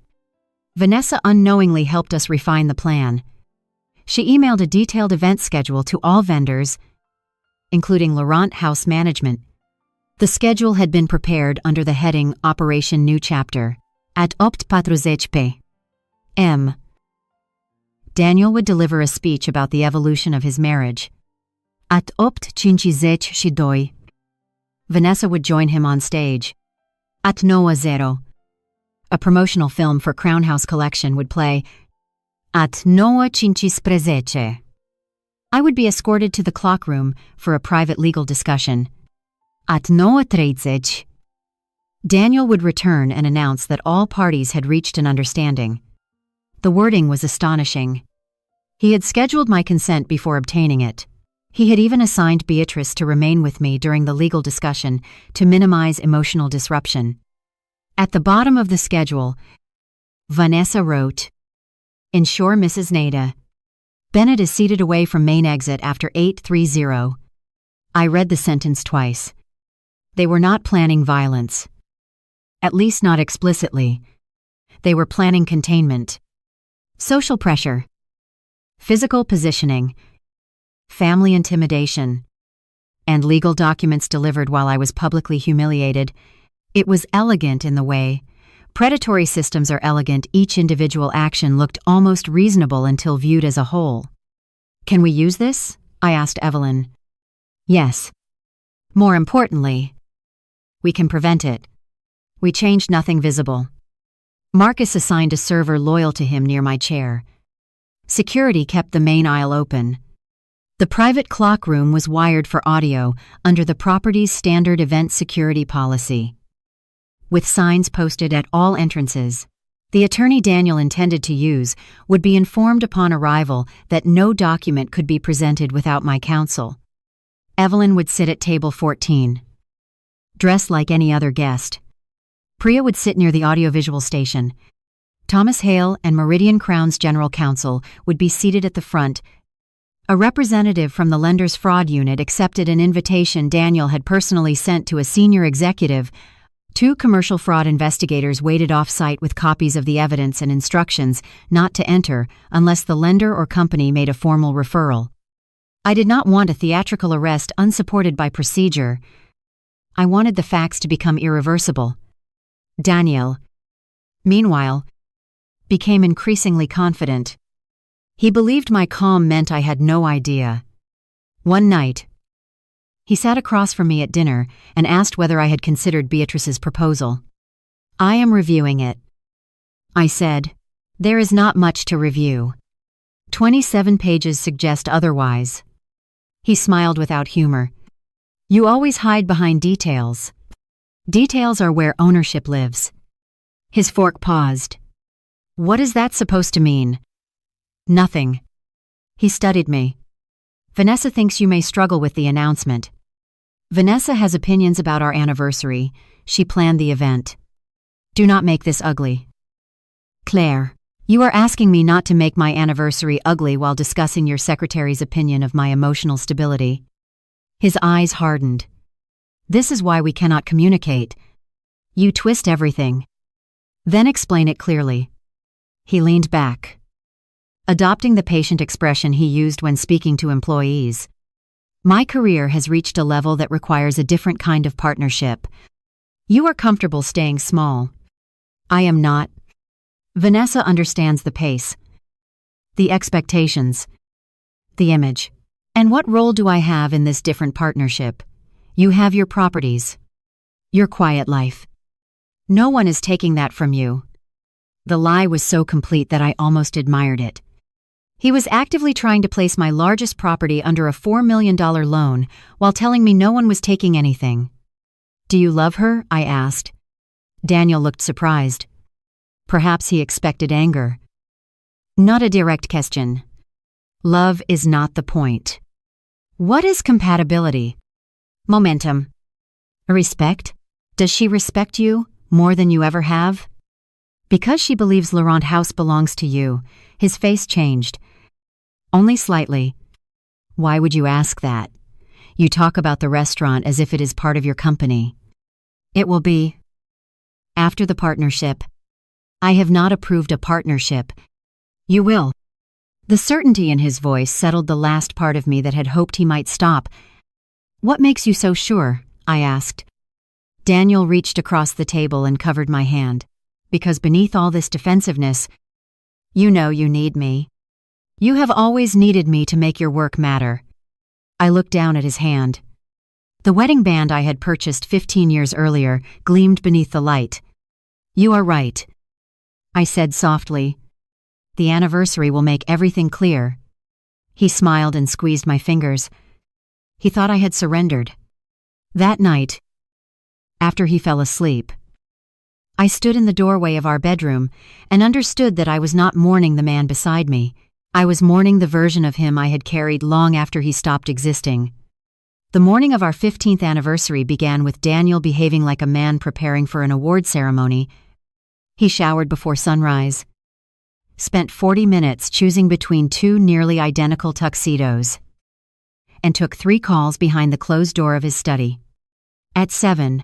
Vanessa unknowingly helped us refine the plan. She emailed a detailed event schedule to all vendors, including Laurent House Management. The schedule had been prepared under the heading Operation New Chapter at 8:40 p.m. Daniel would deliver a speech about the evolution of his marriage. At 8:52, Vanessa would join him on stage. At 9:00, a promotional film for Crown House Collection would play. At 9:53, I would be escorted to the clock room for a private legal discussion. At 9:30, Daniel would return and announce that all parties had reached an understanding. The wording was astonishing. He had scheduled my consent before obtaining it. He had even assigned Beatrice to remain with me during the legal discussion to minimize emotional disruption. At the bottom of the schedule, Vanessa wrote, "Ensure Mrs. Nada. Bennett is seated away from main exit after 8:30. I read the sentence twice. They were not planning violence. At least not explicitly. They were planning containment. Social pressure. Physical positioning. Family intimidation. And legal documents delivered while I was publicly humiliated. It was elegant in the way. Predatory systems are elegant. Each individual action looked almost reasonable until viewed as a whole. Can we use this? I asked Evelyn. Yes. More importantly, we can prevent it. We changed nothing visible. Marcus assigned a server loyal to him near my chair. Security kept the main aisle open. The private clock room was wired for audio under the property's standard event security policy. With signs posted at all entrances, The attorney Daniel intended to use would be informed upon arrival that no document could be presented without my counsel. Evelyn would sit at table 14, dressed like any other guest. Priya would sit near the audiovisual station. Thomas Hale and Meridian Crown's general counsel would be seated at the front. A representative from the lender's fraud unit accepted an invitation Daniel had personally sent to a senior executive. 2 commercial fraud investigators waited off-site with copies of the evidence and instructions not to enter unless the lender or company made a formal referral. I did not want a theatrical arrest unsupported by procedure. I wanted the facts to become irreversible. Daniel, meanwhile, became increasingly confident. He believed my calm meant I had no idea. One night, he sat across from me at dinner and asked whether I had considered Beatrice's proposal. "I am reviewing it," I said. "There is not much to review. 27 pages suggest otherwise." He smiled without humor. "You always hide behind details. Details are where ownership lives." His fork paused. "What is that supposed to mean?" "Nothing." He studied me. "Vanessa thinks you may struggle with the announcement. Vanessa has opinions about our anniversary. She planned the event. Do not make this ugly." "Claire, you are asking me not to make my anniversary ugly while discussing your secretary's opinion of my emotional stability." His eyes hardened. "This is why we cannot communicate. You twist everything. Then explain it clearly." He leaned back, adopting the patient expression he used when speaking to employees. "My career has reached a level that requires a different kind of partnership. You are comfortable staying small. I am not. Vanessa understands the pace, the expectations, the image. And what role do I have in this different partnership? You have your properties, your quiet life. No one is taking that from you." The lie was so complete that I almost admired it. He was actively trying to place my largest property under a $4 million loan while telling me no one was taking anything. "Do you love her?" I asked. Daniel looked surprised. Perhaps he expected anger. "Not a direct question. Love is not the point. What is compatibility? Momentum. Respect? Does she respect you more than you ever have?" "Because she believes Laurent House belongs to you." His face changed. "Only slightly." "Why would you ask that? You talk about the restaurant as if it is part of your company." "It will be. After the partnership." "I have not approved a partnership." "You will." The certainty in his voice settled the last part of me that had hoped he might stop. "What makes you so sure?" I asked. Daniel reached across the table and covered my hand. "Because beneath all this defensiveness, you know you need me. You have always needed me to make your work matter." I looked down at his hand. The wedding band I had purchased 15 years earlier gleamed beneath the light. "You are right," I said softly. "The anniversary will make everything clear." He smiled and squeezed my fingers. He thought I had surrendered. That night, after he fell asleep, I stood in the doorway of our bedroom and understood that I was not mourning the man beside me. I was mourning the version of him I had carried long after he stopped existing. The morning of our 15th anniversary began with Daniel behaving like a man preparing for an award ceremony. He showered before sunrise, spent 40 minutes choosing between 2 nearly identical tuxedos, and took 3 calls behind the closed door of his study. At 7,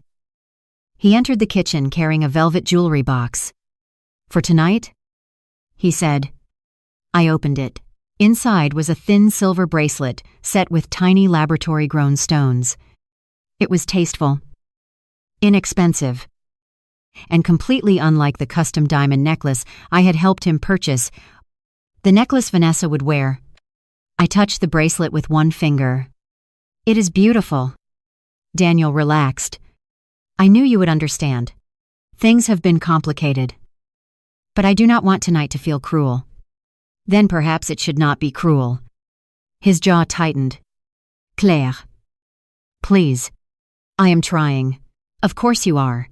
he entered the kitchen carrying a velvet jewelry box. "For tonight?" he said. I opened it. Inside was a thin silver bracelet set with tiny laboratory-grown stones. It was tasteful, inexpensive, and completely unlike the custom diamond necklace I had helped him purchase, the necklace Vanessa would wear. I touched the bracelet with one finger. "It is beautiful." Daniel relaxed. "I knew you would understand. Things have been complicated. But I do not want tonight to feel cruel." "Then perhaps it should not be cruel." His jaw tightened. "Claire, please." "I am trying." "Of course you are."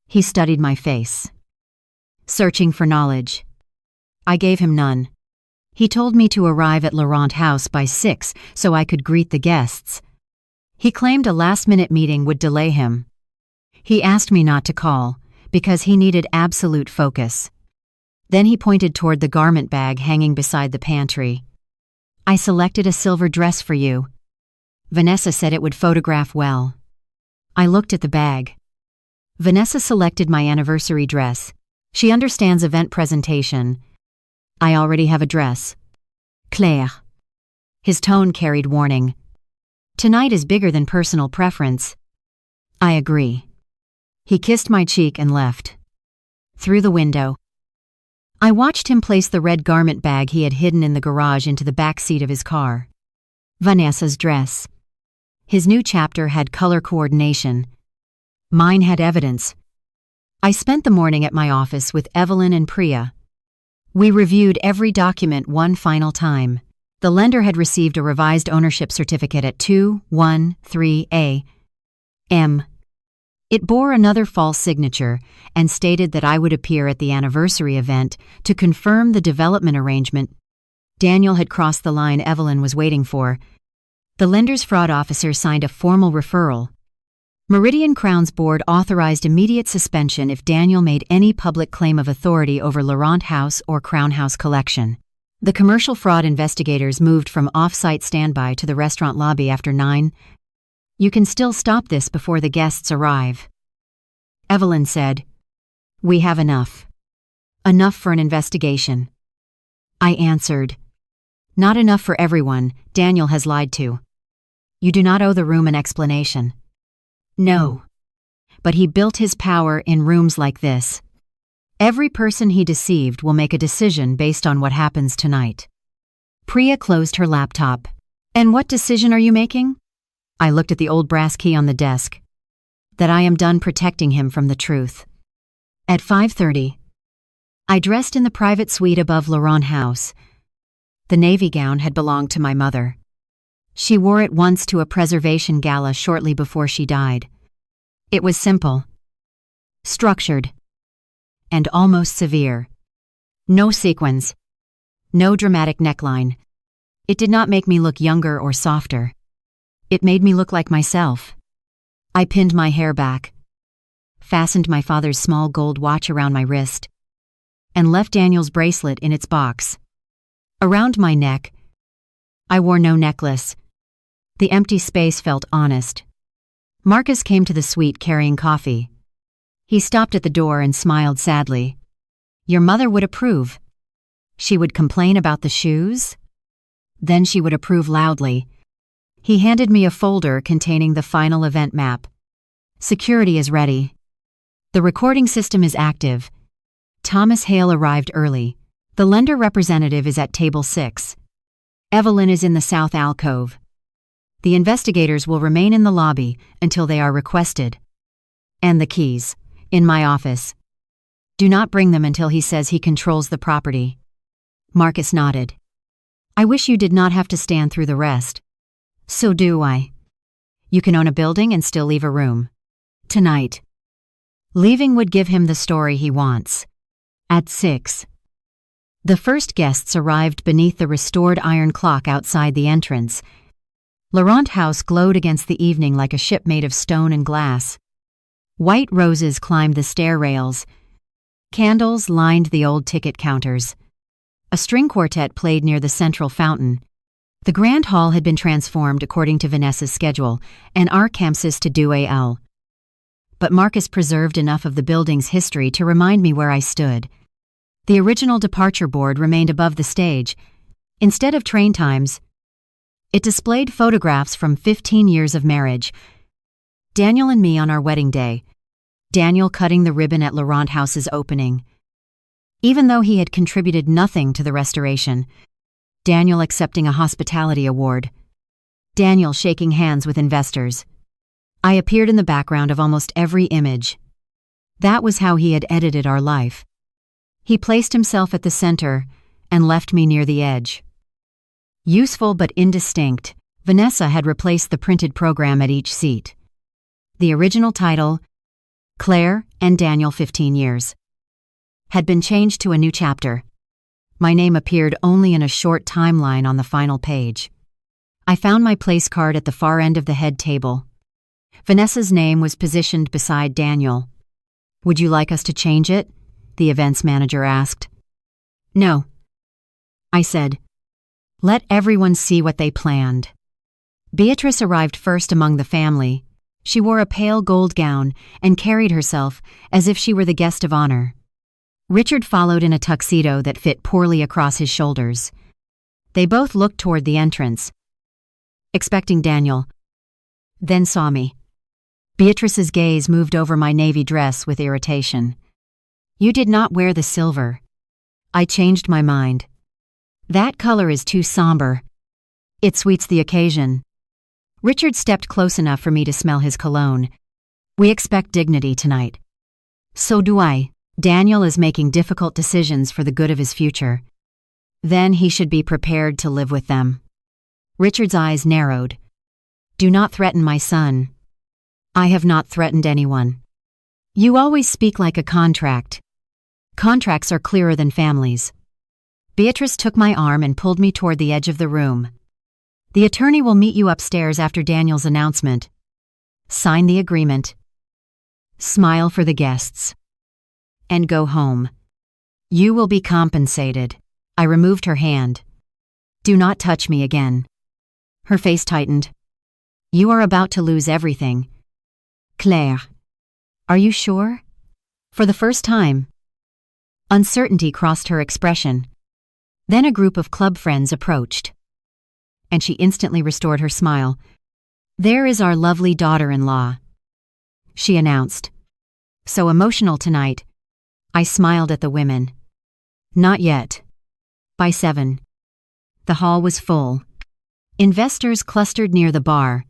He studied my face. searching for knowledge. I gave him none. He told me to arrive at Laurent House by 6 so I could greet the guests. He claimed a last-minute meeting would delay him. He asked me not to call, because he needed absolute focus. Then he pointed toward the garment bag hanging beside the pantry. I selected a silver dress for you. Vanessa said it would photograph well. I looked at the bag. Vanessa selected my anniversary dress. She understands event presentation. I already have a dress. Claire. His tone carried warning. Tonight is bigger than personal preference. I agree. He kissed my cheek and left. Through the window. I watched him place the red garment bag he had hidden in the garage into the back seat of his car. Vanessa's dress. His new chapter had color coordination. Mine had evidence. I spent the morning at my office with Evelyn and Priya. We reviewed every document one final time. The lender had received a revised ownership certificate at 213 A.M. It bore another false signature and stated that I would appear at the anniversary event to confirm the development arrangement. Daniel had crossed the line Evelyn was waiting for. The lender's fraud officer signed a formal referral. Meridian Crown's board authorized immediate suspension if Daniel made any public claim of authority over Laurent House or Crown House collection. The commercial fraud investigators moved from off-site standby to the restaurant lobby after 9. You can still stop this before the guests arrive. Evelyn said, We have enough. Enough for an investigation. I answered, Not enough for everyone. Daniel has lied to. You do not owe the room an explanation. No. But he built his power in rooms like this. Every person he deceived will make a decision based on what happens tonight. Priya closed her laptop. And what decision are you making? I looked at the old brass key on the desk. That I am done protecting him from the truth. At 5:30, I dressed in the private suite above Laurent House. The navy gown had belonged to my mother. She wore it once to a preservation gala shortly before she died. It was simple, structured, and almost severe. No sequins, no dramatic neckline. It did not make me look younger or softer. It made me look like myself. I pinned my hair back, fastened my father's small gold watch around my wrist, and left Daniel's bracelet in its box. Around my neck, I wore no necklace. The empty space felt honest. Marcus came to the suite carrying coffee. He stopped at the door and smiled sadly. Your mother would approve. She would complain about the shoes. Then she would approve loudly. He handed me a folder containing the final event map. Security is ready. The recording system is active. Thomas Hale arrived early. The lender representative is at table 6. Evelyn is in the south alcove. The investigators will remain in the lobby until they are requested. And the keys, in my office. Do not bring them until he says he controls the property. Marcus nodded. I wish you did not have to stand through the rest. So do I. You can own a building and still leave a room. Tonight. Leaving would give him the story he wants. At 6. The first guests arrived beneath the restored iron clock outside the entrance. Laurent House glowed against the evening like a ship made of stone and glass. White roses climbed the stair rails. Candles lined the old ticket counters. A string quartet played near the central fountain. The grand hall had been transformed according to Vanessa's schedule, and Arkansas to Betrayal. But Marcus preserved enough of the building's history to remind me where I stood. The original departure board remained above the stage. Instead of train times, it displayed photographs from 15 years of marriage. Daniel and me on our wedding day. Daniel cutting the ribbon at Laurent House's opening. Even though he had contributed nothing to the restoration, Daniel accepting a hospitality award. Daniel shaking hands with investors. I appeared in the background of almost every image. That was how he had edited our life. He placed himself at the center and left me near the edge. Useful but indistinct, Vanessa had replaced the printed program at each seat. The original title, Claire and Daniel 15 Years. had been changed to a new chapter. My name appeared only in a short timeline on the final page. I found my place card at the far end of the head table. Vanessa's name was positioned beside Daniel. "Would you like us to change it?" the events manager asked. "No," I said. "Let everyone see what they planned." Beatrice arrived first among the family. She wore a pale gold gown and carried herself as if she were the guest of honor. Richard followed in a tuxedo that fit poorly across his shoulders. They both looked toward the entrance, expecting Daniel, then saw me. Beatrice's gaze moved over my navy dress with irritation. "You did not wear the silver." I changed my mind. "That color is too somber. It sweets the occasion." Richard stepped close enough for me to smell his cologne. "We expect dignity tonight." "So do I. Daniel is making difficult decisions for the good of his future. Then he should be prepared to live with them." Richard's eyes narrowed. "Do not threaten my son." "I have not threatened anyone." "You always speak like a contract. Contracts are clearer than families." Beatrice took my arm and pulled me toward the edge of the room. "The attorney will meet you upstairs after Daniel's announcement. Sign the agreement. Smile for the guests. And go home. You will be compensated." I removed her hand. "Do not touch me again." Her face tightened. "You are about to lose everything. Claire, are you sure?" For the first time, uncertainty crossed her expression. Then a group of club friends approached, and she instantly restored her smile. "There is our lovely daughter-in-law," she announced. "So emotional tonight." I smiled at the women. "Not yet." By 7, the hall was full. Investors clustered near the bar.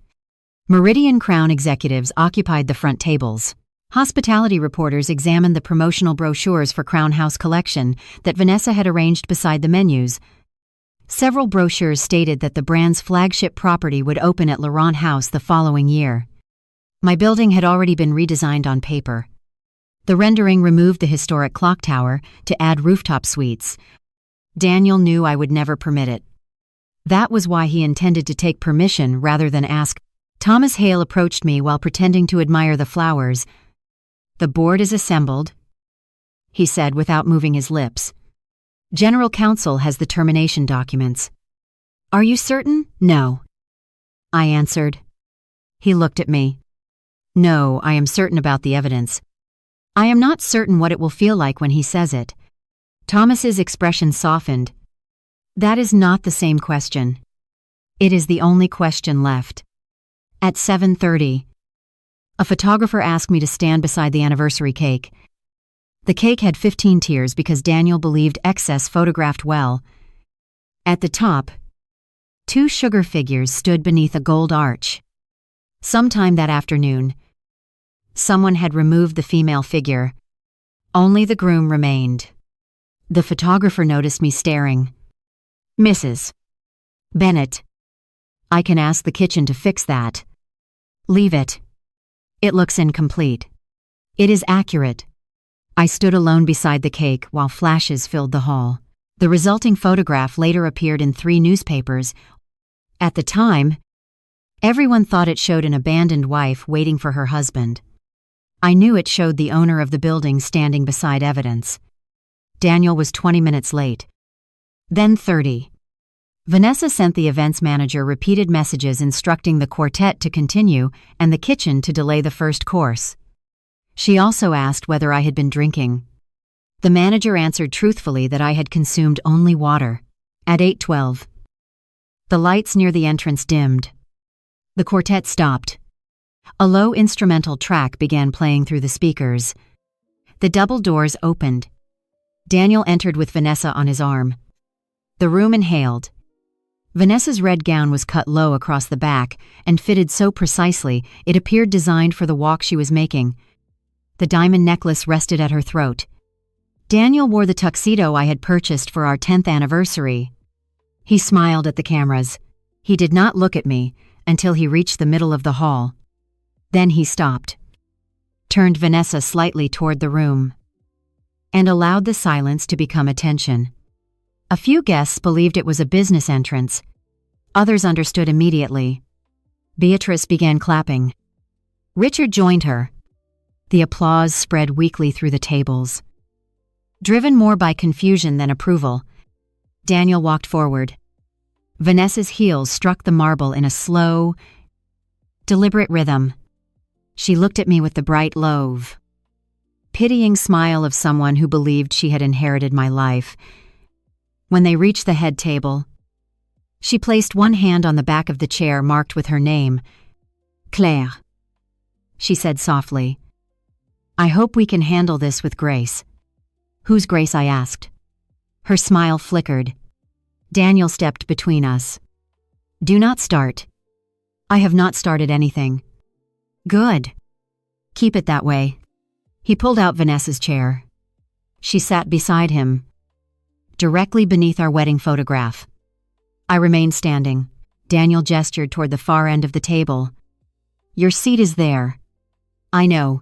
Meridian Crown executives occupied the front tables. Hospitality reporters examined the promotional brochures for Crown House Collection that Vanessa had arranged beside the menus. Several brochures stated that the brand's flagship property would open at Laurent House the following year. My building had already been redesigned on paper. The rendering removed the historic clock tower to add rooftop suites. Daniel knew I would never permit it. That was why he intended to take permission rather than ask. Thomas Hale approached me while pretending to admire the flowers. "The board is assembled," he said without moving his lips. "General Counsel has the termination documents." "Are you certain?" "No," I answered. He looked at me. "No, I am certain about the evidence. I am not certain what it will feel like when he says it." Thomas's expression softened. "That is not the same question. It is the only question left." At 7:30, a photographer asked me to stand beside the anniversary cake. The cake had 15 tiers because Daniel believed excess photographed well. At the top, 2 sugar figures stood beneath a gold arch. Sometime that afternoon, someone had removed the female figure. Only the groom remained. The photographer noticed me staring. "Mrs. Bennett, I can ask the kitchen to fix that." "Leave it. It looks incomplete." "It is accurate." I stood alone beside the cake while flashes filled the hall. The resulting photograph later appeared in 3 newspapers. At the time, everyone thought it showed an abandoned wife waiting for her husband. I knew it showed the owner of the building standing beside evidence. Daniel was 20 minutes late. Then 30. Vanessa sent the events manager repeated messages instructing the quartet to continue and the kitchen to delay the first course. She also asked whether I had been drinking. The manager answered truthfully that I had consumed only water. At 8:12, the lights near the entrance dimmed. The quartet stopped. A low instrumental track began playing through the speakers. The double doors opened. Daniel entered with Vanessa on his arm. The room inhaled. Vanessa's red gown was cut low across the back and fitted so precisely it appeared designed for the walk she was making. The diamond necklace rested at her throat. Daniel wore the tuxedo I had purchased for our 10th anniversary. He smiled at the cameras. He did not look at me until he reached the middle of the hall. Then he stopped, turned Vanessa slightly toward the room. and allowed the silence to become attention. A few guests believed it was a business entrance. Others understood immediately. Beatrice began clapping. Richard joined her. The applause spread weakly through the tables. Driven more by confusion than approval, Daniel walked forward. Vanessa's heels struck the marble in a slow, deliberate rhythm. She looked at me with the bright, pitying smile of someone who believed she had inherited my life. When they reached the head table, she placed one hand on the back of the chair marked with her name. Claire, she said softly. I hope we can handle this with grace. Whose grace? I asked. Her smile flickered. Daniel stepped between us. Do not start. I have not started anything. Good. Keep it that way. He pulled out Vanessa's chair. She sat beside him, directly beneath our wedding photograph. I remained standing. Daniel gestured toward the far end of the table. Your seat is there. I know.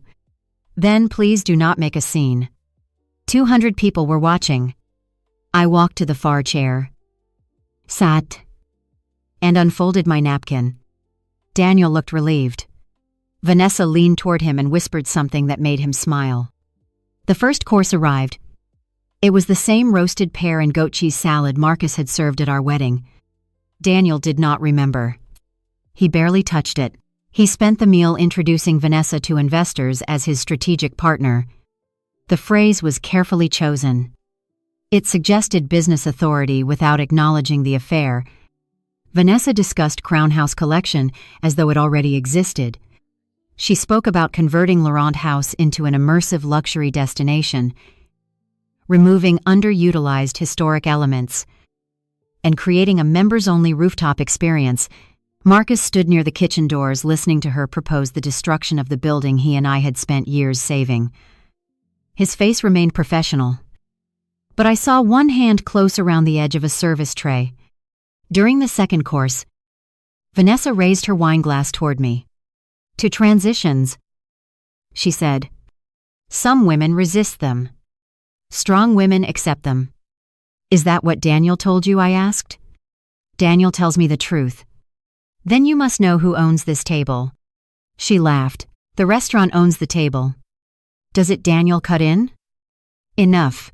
Then please do not make a scene. 200 people were watching. I walked to the far chair, sat, and unfolded my napkin. Daniel looked relieved. Vanessa leaned toward him and whispered something that made him smile. The first course arrived. It was the same roasted pear and goat cheese salad Marcus had served at our wedding. Daniel did not remember. He barely touched it. He spent the meal introducing Vanessa to investors as his strategic partner. The phrase was carefully chosen. It suggested business authority without acknowledging the affair. Vanessa discussed Crown House Collection as though it already existed. She spoke about converting Laurent House into an immersive luxury destination, removing underutilized historic elements, and creating a members-only rooftop experience. Marcus stood near the kitchen doors listening to her propose the destruction of the building he and I had spent years saving. His face remained professional, but I saw one hand close around the edge of a service tray. During the second course, Vanessa raised her wine glass toward me. To transitions, she said. Some women resist them. Strong women accept them. Is that what Daniel told you? I asked. Daniel tells me the truth. Then you must know who owns this table. She laughed. The restaurant owns the table. Does it? Daniel cut in. Enough.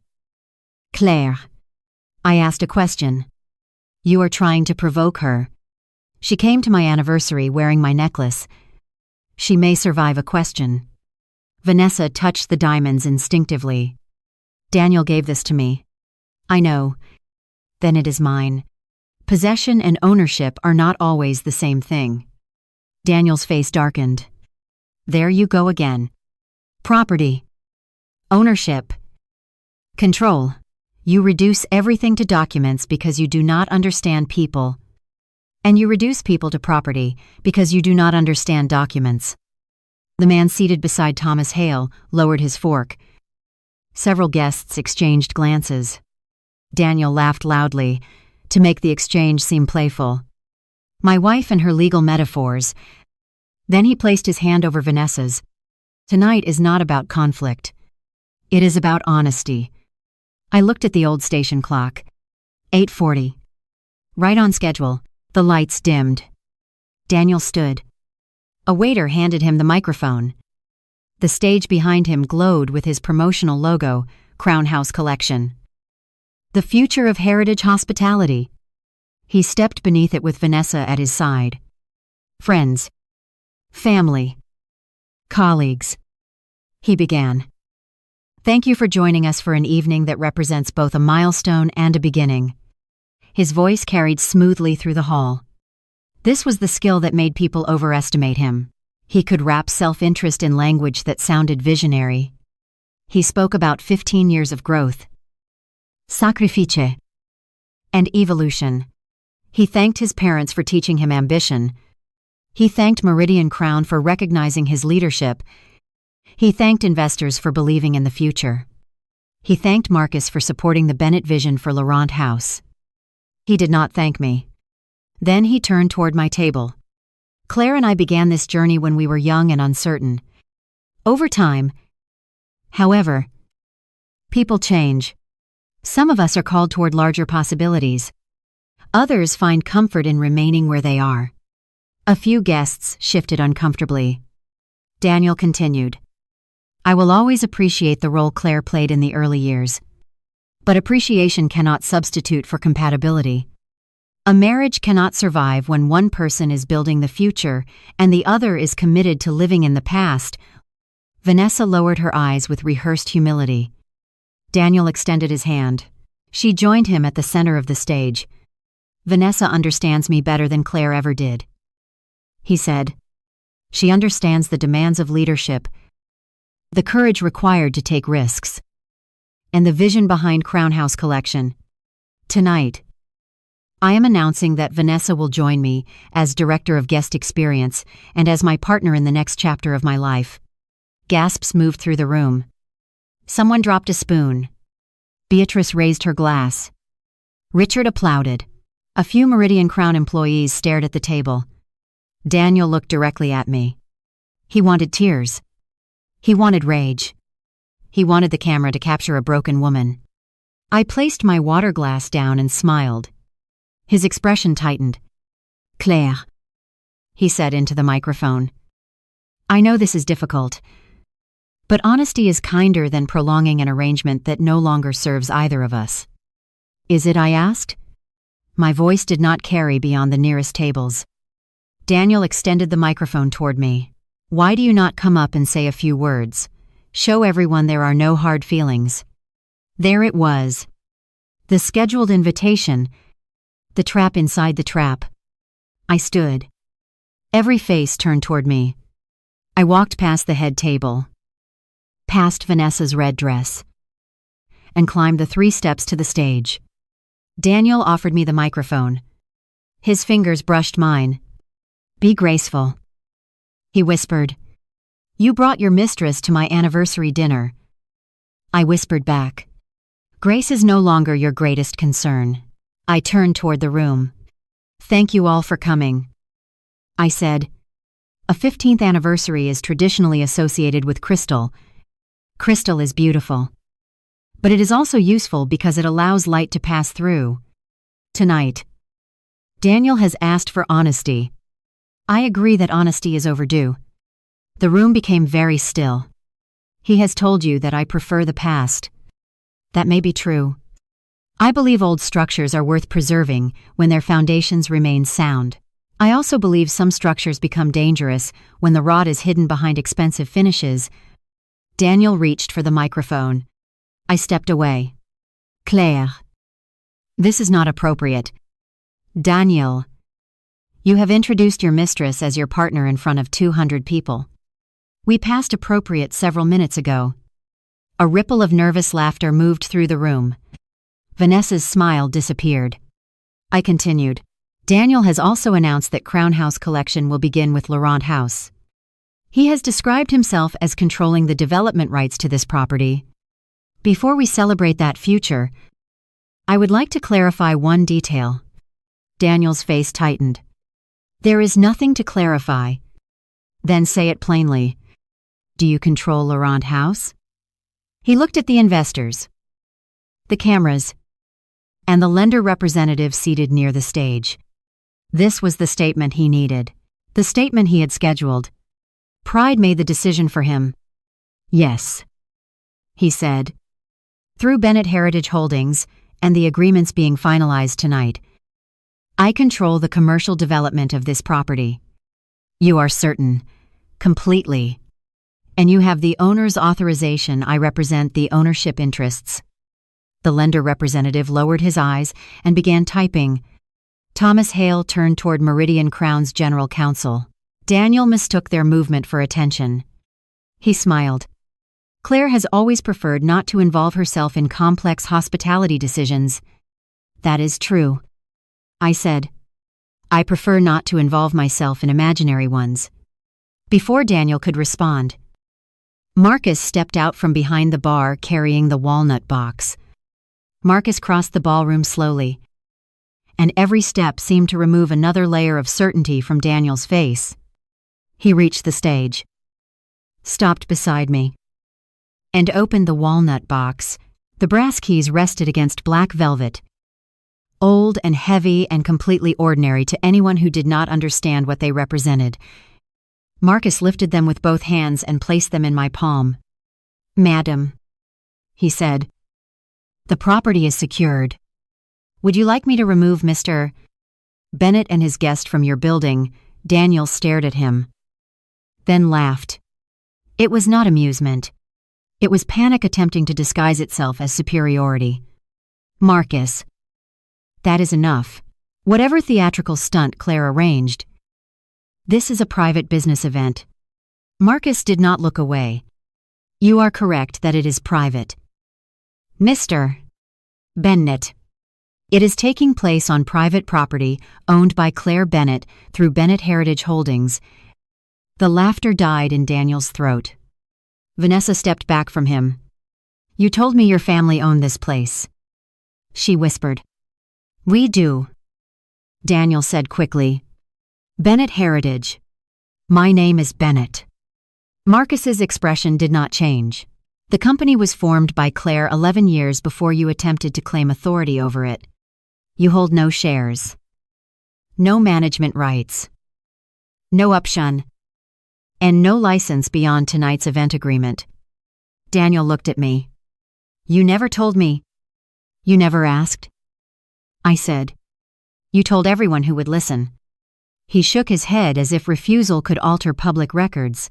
Claire, I asked a question. You are trying to provoke her. She came to my anniversary wearing my necklace. She may survive a question. Vanessa touched the diamonds instinctively. Daniel gave this to me. I know. Then it is mine. Possession and ownership are not always the same thing. Daniel's face darkened. There you go again. Property. Ownership. Control. You reduce everything to documents because you do not understand people. And you reduce people to property because you do not understand documents. The man seated beside Thomas Hale lowered his fork. Several guests exchanged glances. Daniel laughed loudly, to make the exchange seem playful. My wife and her legal metaphors. Then he placed his hand over Vanessa's. Tonight is not about conflict. It is about honesty. I looked at the old station clock. 8:40. Right on schedule. The lights dimmed. Daniel stood. A waiter handed him the microphone. The stage behind him glowed with his promotional logo, Crown House Collection. The future of heritage hospitality. He stepped beneath it with Vanessa at his side. Friends. Family. Colleagues. He began. Thank you for joining us for an evening that represents both a milestone and a beginning. His voice carried smoothly through the hall. This was the skill that made people overestimate him. He could wrap self-interest in language that sounded visionary. He spoke about 15 years of growth, sacrifice, and evolution. He thanked his parents for teaching him ambition. He thanked Meridian Crown for recognizing his leadership. He thanked investors for believing in the future. He thanked Marcus for supporting the Bennett vision for Laurent House. He did not thank me. Then he turned toward my table. Claire and I began this journey when we were young and uncertain. Over time, however, People change. Some of us are called toward larger possibilities. Others find comfort in remaining where they are. A few guests shifted uncomfortably. Daniel continued. I will always appreciate the role Claire played in the early years. But appreciation cannot substitute for compatibility. A marriage cannot survive when one person is building the future and the other is committed to living in the past. Vanessa lowered her eyes with rehearsed humility. Daniel extended his hand. She joined him at the center of the stage. Vanessa understands me better than Claire ever did, he said. She understands the demands of leadership, the courage required to take risks, and the vision behind Crown House Collection. Tonight, I am announcing that Vanessa will join me as Director of Guest Experience and as my partner in the next chapter of my life. Gasps moved through the room. Someone dropped a spoon. Beatrice raised her glass. Richard applauded. A few Meridian Crown employees stared at the table. Daniel looked directly at me. He wanted tears. He wanted rage. He wanted the camera to capture a broken woman. I placed my water glass down and smiled. His expression tightened. Claire, he said into the microphone. I know this is difficult, but honesty is kinder than prolonging an arrangement that no longer serves either of us. Is it? I asked. My voice did not carry beyond the nearest tables. Daniel extended the microphone toward me. Why do you not come up and say a few words? Show everyone there are no hard feelings. There it was. The scheduled invitation. The trap inside the trap. I stood. Every face turned toward me. I walked past the head table, past Vanessa's red dress, and climbed the 3 steps to the stage. Daniel offered me the microphone. His fingers brushed mine. Be graceful, he whispered. You brought your mistress to my anniversary dinner. I whispered back. Grace is no longer your greatest concern. I turned toward the room. Thank you all for coming, I said. A 15th anniversary is traditionally associated with crystal. Crystal is beautiful. But it is also useful because it allows light to pass through. Tonight, Daniel has asked for honesty. I agree that honesty is overdue. The room became very still. He has told you that I prefer the past. That may be true. I believe old structures are worth preserving when their foundations remain sound. I also believe some structures become dangerous when the rot is hidden behind expensive finishes. Daniel reached for the microphone. I stepped away. Claire. This is not appropriate. Daniel. You have introduced your mistress as your partner in front of 200 people. We passed appropriate several minutes ago. A ripple of nervous laughter moved through the room. Vanessa's smile disappeared. I continued. Daniel has also announced that Crown House Collection will begin with Laurent House. He has described himself as controlling the development rights to this property. Before we celebrate that future, I would like to clarify one detail. Daniel's face tightened. There is nothing to clarify. Then say it plainly. Do you control Laurent House? He looked at the investors, the cameras, and the lender representative seated near the stage. This was the statement he needed, the statement he had scheduled. Pride made the decision for him. Yes, he said. Through Bennett Heritage Holdings and the agreements being finalized tonight, I control the commercial development of this property. You are certain, completely. And you have the owner's authorization. I represent the ownership interests. The lender representative lowered his eyes and began typing. Thomas Hale turned toward Meridian Crown's general counsel. Daniel mistook their movement for attention. He smiled. Claire has always preferred not to involve herself in complex hospitality decisions. That is true, I said. I prefer not to involve myself in imaginary ones. Before Daniel could respond, Marcus stepped out from behind the bar carrying the walnut box. Marcus crossed the ballroom slowly, and every step seemed to remove another layer of certainty from Daniel's face. He reached the stage, stopped beside me, and opened the walnut box. The brass keys rested against black velvet, old and heavy and completely ordinary to anyone who did not understand what they represented. Marcus lifted them with both hands and placed them in my palm. "Madam," he said, "the property is secured. Would you like me to remove Mr. Bennett and his guest from your building?" Daniel stared at him, then laughed. It was not amusement. It was panic attempting to disguise itself as superiority. "Marcus, that is enough. Whatever theatrical stunt Claire arranged, this is a private business event." Marcus did not look away. "You are correct that it is private. Mr. Bennett. It is taking place on private property owned by Claire Bennett through Bennett Heritage Holdings." The laughter died in Daniel's throat. Vanessa stepped back from him. "You told me your family owned this place," she whispered. "We do," Daniel said quickly. "Bennett Heritage. My name is Bennett." Marcus's expression did not change. "The company was formed by Claire 11 years before you attempted to claim authority over it. You hold no shares, no management rights, no option, and no license beyond tonight's event agreement." Daniel looked at me. "You never told me. You never asked?" I said. "You told everyone who would listen." He shook his head as if refusal could alter public records.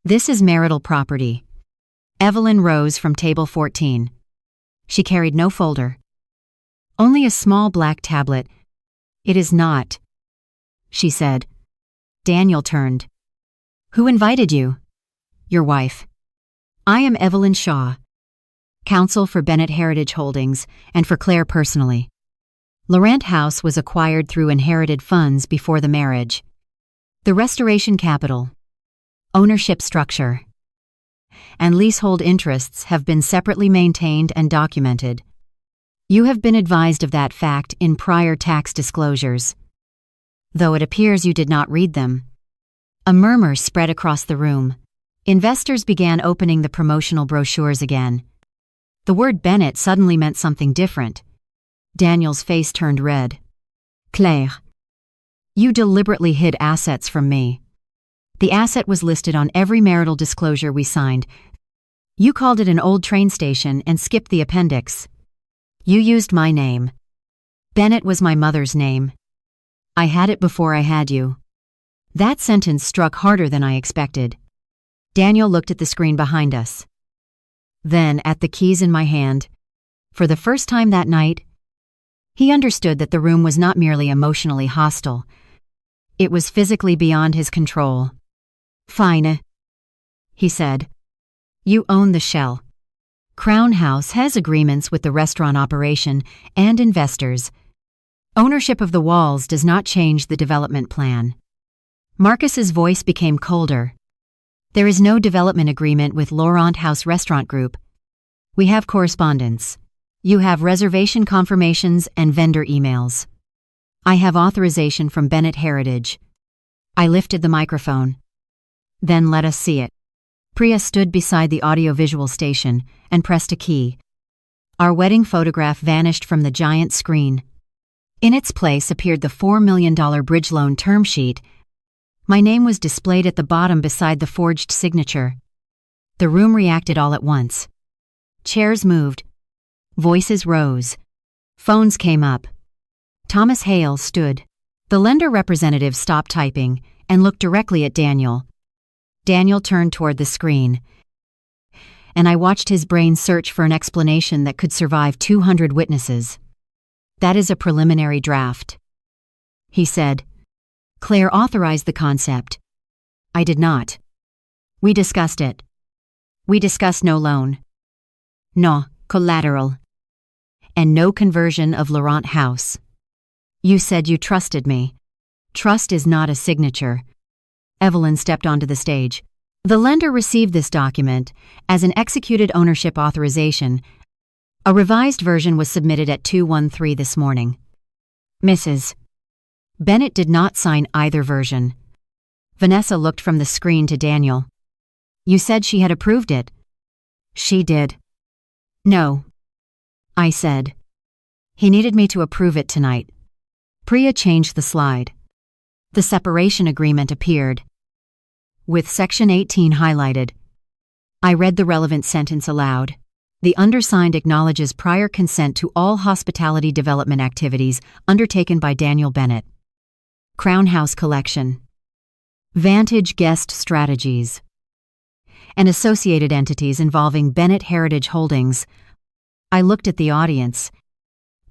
"This is marital property." Evelyn rose from table 14. She carried no folder, only a small black tablet. "It is not," she said. Daniel turned. "Who invited you?" "Your wife." "I am Evelyn Shaw, counsel for Bennett Heritage Holdings and for Claire personally. Laurent House was acquired through inherited funds before the marriage. The restoration capital, ownership structure, and leasehold interests have been separately maintained and documented. You have been advised of that fact in prior tax disclosures, though it appears you did not read them." A murmur spread across the room. Investors began opening the promotional brochures again. The word Bennett suddenly meant something different. Daniel's face turned red. "Claire, you deliberately hid assets from me. The asset was listed on every marital disclosure we signed. You called it an old train station and skipped the appendix. You used my name. Bennett was my mother's name. I had it before I had you." That sentence struck harder than I expected. Daniel looked at the screen behind us, then at the keys in my hand. For the first time that night, he understood that the room was not merely emotionally hostile. It was physically beyond his control. "Fine," he said. "You own the shell. Crown House has agreements with the restaurant operation and investors. Ownership of the walls does not change the development plan." Marcus's voice became colder. "There is no development agreement with Laurent House Restaurant Group. We have correspondence. You have reservation confirmations and vendor emails. I have authorization from Bennett Heritage." I lifted the microphone. "Then let us see it." Priya stood beside the audiovisual station and pressed a key. Our wedding photograph vanished from the giant screen. In its place appeared the $4 million bridge loan term sheet. My name was displayed at the bottom beside the forged signature. The room reacted all at once. Chairs moved. Voices rose. Phones came up. Thomas Hale stood. The lender representative stopped typing and looked directly at Daniel. Daniel turned toward the screen, and I watched his brain search for an explanation that could survive 200 witnesses. "That is a preliminary draft," he said. "Claire authorized the concept. I did not. We discussed it. We discussed no loan, no collateral, and no conversion of Laurent House. You said you trusted me. Trust is not a signature." Evelyn stepped onto the stage. "The lender received this document as an executed ownership authorization. A revised version was submitted at 2:13 this morning. Mrs. Bennett did not sign either version." Vanessa looked from the screen to Daniel. "You said she had approved it." "She did." "No, I said. He needed me to approve it tonight. Priya changed the slide. The separation agreement appeared, with Section 18 highlighted. I read the relevant sentence aloud. The undersigned acknowledges prior consent to all hospitality development activities undertaken by Daniel Bennett. Crown House Collection, Vantage Guest Strategies, and associated entities involving Bennett Heritage Holdings. I looked at the audience.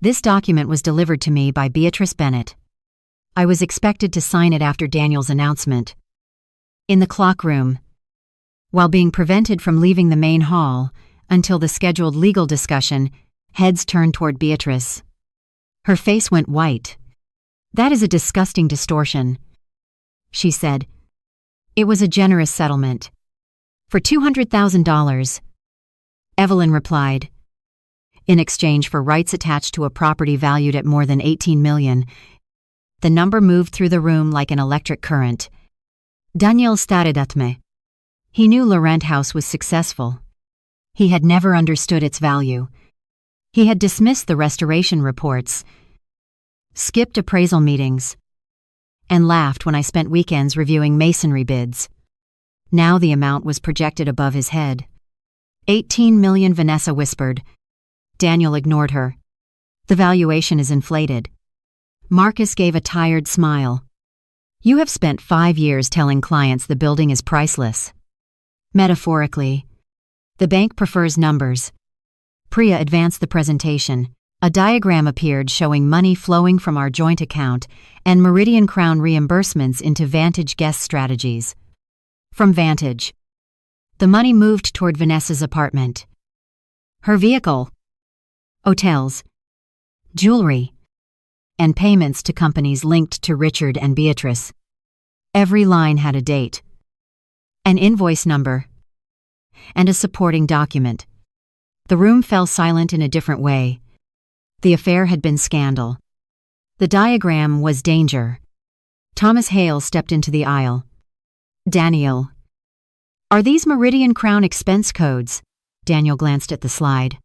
This document was delivered to me by Beatrice Bennett. I was expected to sign it after Daniel's announcement. In the clock room, while being prevented from leaving the main hall until the scheduled legal discussion, heads turned toward Beatrice. Her face went white. "That is a disgusting distortion," she said. "It was a generous settlement. For $200,000. Evelyn replied. In exchange for rights attached to a property valued at more than $18 million. The number moved through the room like an electric current. Daniel stared at me. He knew Laurent House was successful. He had never understood its value. He had dismissed the restoration reports, skipped appraisal meetings, and laughed when I spent weekends reviewing masonry bids. Now the amount was projected above his head. 18 million, Vanessa whispered. Daniel ignored her. The valuation is inflated. Marcus gave a tired smile. You have spent 5 years telling clients the building is priceless. Metaphorically, the bank prefers numbers. Priya advanced the presentation. A diagram appeared showing money flowing from our joint account and Meridian Crown reimbursements into Vantage Guest Strategies. From Vantage, the money moved toward Vanessa's apartment, her vehicle, hotels, jewelry, and payments to companies linked to Richard and Beatrice. Every line had a date, an invoice number, and a supporting document. The room fell silent in a different way. The affair had been scandal. The diagram was danger. Thomas Hale stepped into the aisle. Daniel. Are these Meridian Crown expense codes? Daniel glanced at the slide.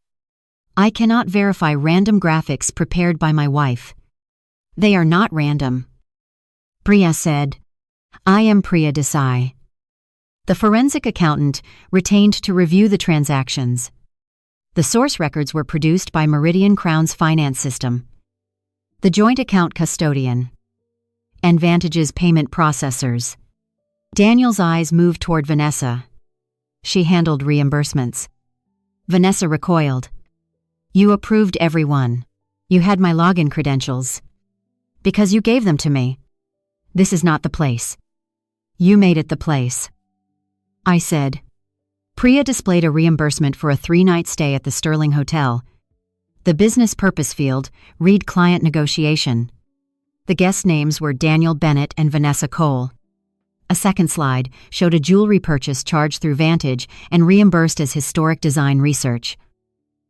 I cannot verify random graphics prepared by my wife. They are not random. Priya said. I am Priya Desai. The forensic accountant retained to review the transactions. The source records were produced by Meridian Crown's finance system, the joint account custodian, and Vantage's payment processors. Daniel's eyes moved toward Vanessa. She handled reimbursements. Vanessa recoiled. You approved every one. You had my login credentials. Because you gave them to me. This is not the place. You made it the place. I said. Priya displayed a reimbursement for a 3-night stay at the Sterling Hotel. The business purpose field, read client negotiation. The guest names were Daniel Bennett and Vanessa Cole. A second slide showed a jewelry purchase charged through Vantage and reimbursed as historic design research.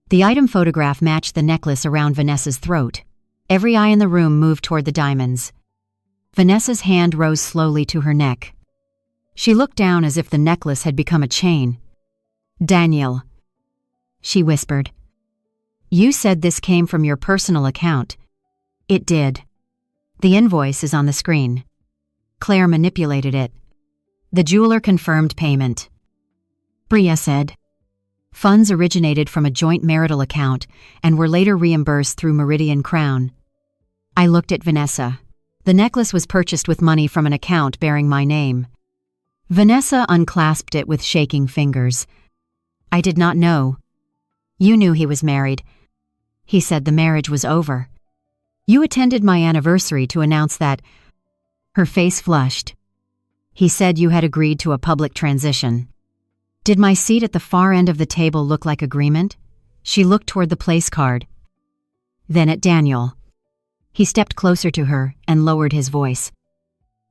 The item photograph matched the necklace around Vanessa's throat. Every eye in the room moved toward the diamonds. Vanessa's hand rose slowly to her neck. She looked down as if the necklace had become a chain. Daniel, she whispered. You said this came from your personal account. It did. The invoice is on the screen. Claire manipulated it. The jeweler confirmed payment. Priya said. Funds originated from a joint marital account and were later reimbursed through Meridian Crown. I looked at Vanessa. The necklace was purchased with money from an account bearing my name. Vanessa unclasped it with shaking fingers. I did not know. You knew he was married. He said the marriage was over. You attended my anniversary to announce that. Her face flushed. He said you had agreed to a public transition. Did my seat at the far end of the table look like agreement? She looked toward the place card. Then at Daniel. He stepped closer to her and lowered his voice.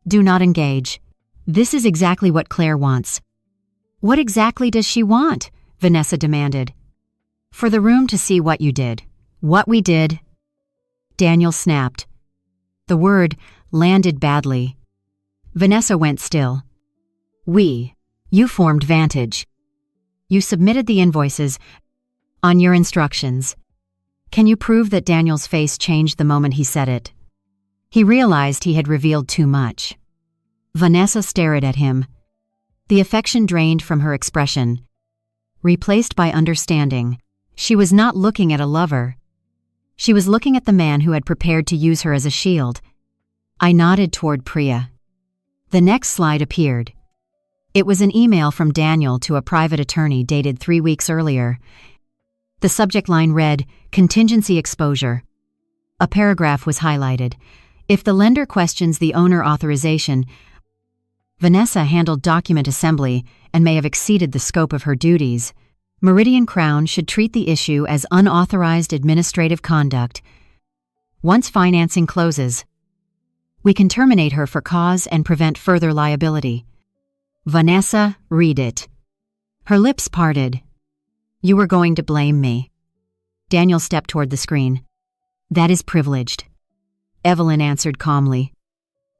Do not engage. This is exactly what Claire wants. What exactly does she want? Vanessa demanded. For the room to see what you did. What we did. Daniel snapped. The word landed badly. Vanessa went still. You formed Vantage. You submitted the invoices on your instructions. Can you prove that Daniel's face changed the moment he said it? He realized he had revealed too much. Vanessa stared at him. The affection drained from her expression, replaced by understanding. She was not looking at a lover. She was looking at the man who had prepared to use her as a shield. I nodded toward Priya. The next slide appeared. It was an email from Daniel to a private attorney dated 3 weeks earlier. The subject line read, "Contingency exposure." A paragraph was highlighted. If the lender questions the owner authorization, Vanessa handled document assembly and may have exceeded the scope of her duties. Meridian Crown should treat the issue as unauthorized administrative conduct. Once financing closes, we can terminate her for cause and prevent further liability. Vanessa, read it. Her lips parted. You were going to blame me. Daniel stepped toward the screen. That is privileged. Evelyn answered calmly.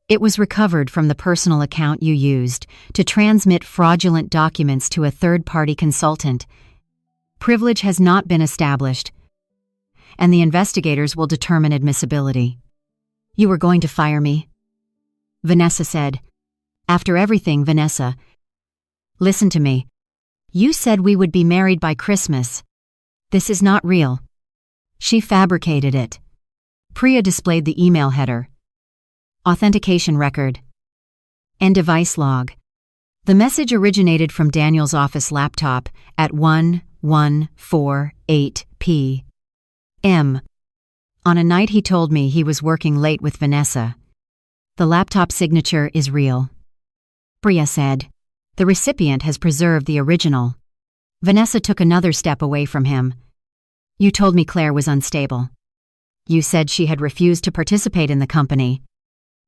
It was recovered from the personal account you used to transmit fraudulent documents to a third-party consultant. Privilege has not been established, and the investigators will determine admissibility. You were going to fire me? Vanessa said. After everything, Vanessa. Listen to me. You said we would be married by Christmas. This is not real. She fabricated it. Priya displayed the email header. Authentication record. And device log. The message originated from Daniel's office laptop at 11:48 p.m. on a night he told me he was working late with Vanessa. The laptop signature is real. Priya said. The recipient has preserved the original. Vanessa took another step away from him. You told me Claire was unstable. You said she had refused to participate in the company.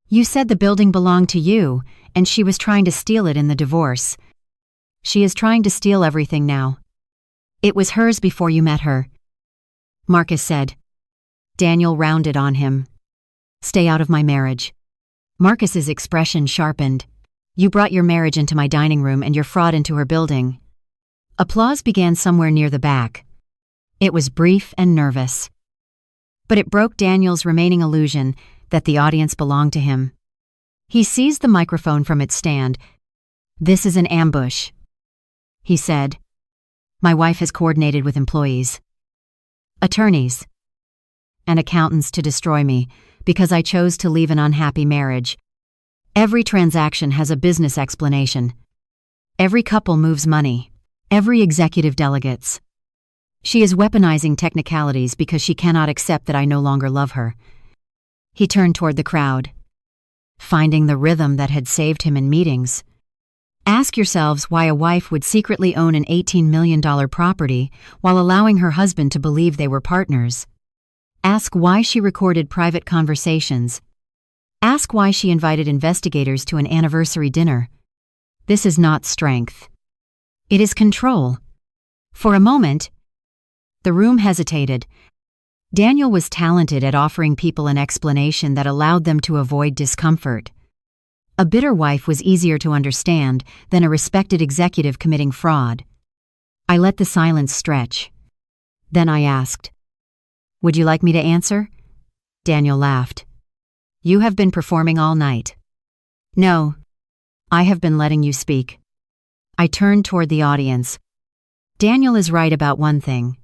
You said the building belonged to you, and she was trying to steal it in the divorce. She is trying to steal everything now. It was hers before you met her. Marcus said. Daniel rounded on him. Stay out of my marriage. Marcus's expression sharpened. You brought your marriage into my dining room and your fraud into her building. Applause began somewhere near the back. It was brief and nervous. But it broke Daniel's remaining illusion that the audience belonged to him. He seized the microphone from its stand. This is an ambush, he said. My wife has coordinated with employees, attorneys, and accountants to destroy me because I chose to leave an unhappy marriage. Every transaction has a business explanation. Every couple moves money. Every executive delegates. She is weaponizing technicalities because she cannot accept that I no longer love her. He turned toward the crowd, finding the rhythm that had saved him in meetings. Ask yourselves why a wife would secretly own an $18 million property while allowing her husband to believe they were partners. Ask why she recorded private conversations. Ask why she invited investigators to an anniversary dinner. This is not strength. It is control. For a moment, the room hesitated. Daniel was talented at offering people an explanation that allowed them to avoid discomfort. A bitter wife was easier to understand than a respected executive committing fraud. I let the silence stretch. Then I asked, Would you like me to answer? Daniel laughed. You have been performing all night. No, I have been letting you speak. I turned toward the audience. Daniel is right about one thing.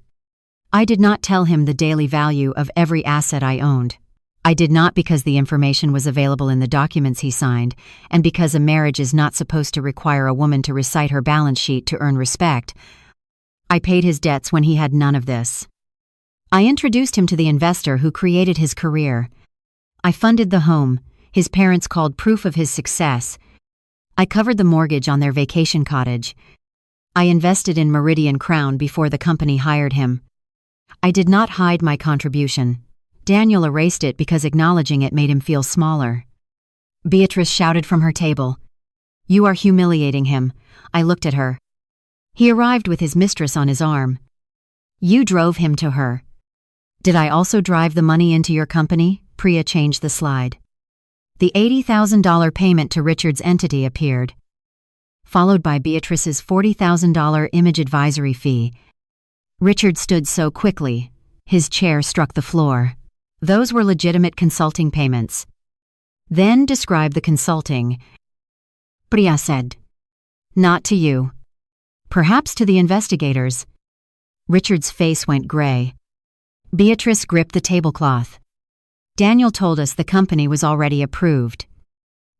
I did not tell him the daily value of every asset I owned. I did not because the information was available in the documents he signed, and because a marriage is not supposed to require a woman to recite her balance sheet to earn respect. I paid his debts when he had none of this. I introduced him to the investor who created his career. I funded the home his parents called proof of his success. I covered the mortgage on their vacation cottage. I invested in Meridian Crown before the company hired him. I did not hide my contribution. Daniel erased it because acknowledging it made him feel smaller. Beatrice shouted from her table. You are humiliating him. I looked at her. He arrived with his mistress on his arm. You drove him to her. Did I also drive the money into your company? Priya changed the slide. The $80,000 payment to Richard's entity appeared, followed by Beatrice's $40,000 image advisory fee. Richard stood so quickly, His chair struck the floor. Those were legitimate consulting payments. Then describe the consulting. Priya said. Not to you. Perhaps to the investigators. Richard's face went gray. Beatrice gripped the tablecloth. Daniel told us the company was already approved.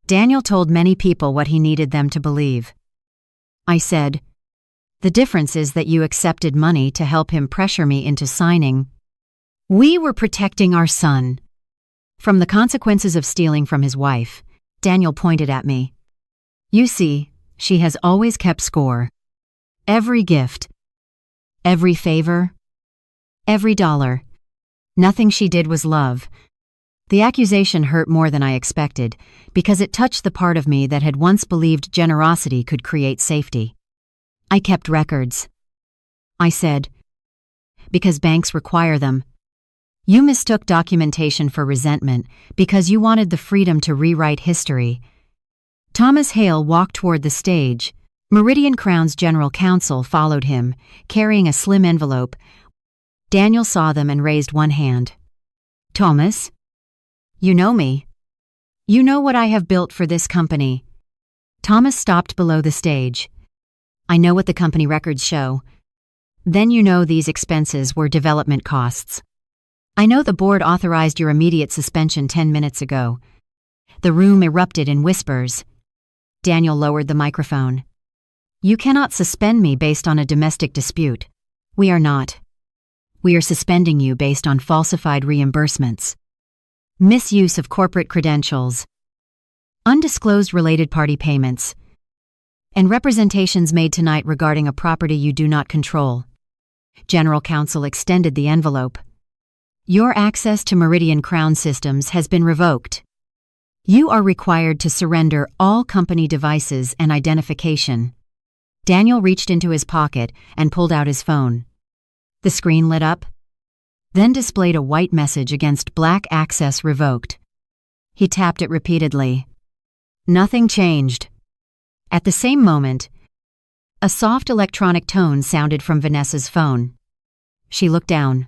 Daniel told many people what he needed them to believe. I said, the difference is that you accepted money to help him pressure me into signing. We were protecting our son. From the consequences of stealing from his wife, Daniel pointed at me. You see, she has always kept score. Every gift, every favor, every dollar. Nothing she did was love. The accusation hurt more than I expected, because it touched the part of me that had once believed generosity could create safety. I kept records. I said, because banks require them. You mistook documentation for resentment because you wanted the freedom to rewrite history. Thomas Hale walked toward the stage. Meridian Crown's general counsel followed him, carrying a slim envelope. Daniel saw them and raised one hand. Thomas? You know me. You know what I have built for this company. Thomas stopped below the stage. I know what the company records show. Then you know these expenses were development costs. I know the board authorized your immediate suspension 10 minutes ago. The room erupted in whispers. Daniel lowered the microphone. You cannot suspend me based on a domestic dispute. We are not. We are suspending you based on falsified reimbursements, misuse of corporate credentials, undisclosed related party payments, and representations made tonight regarding a property you do not control. General Counsel extended the envelope. Your access to Meridian Crown systems has been revoked. You are required to surrender all company devices and identification. Daniel reached into his pocket and pulled out his phone. The screen lit up, then displayed a white message against black access revoked. He tapped it repeatedly. Nothing changed. At the same moment, a soft electronic tone sounded from Vanessa's phone. She looked down.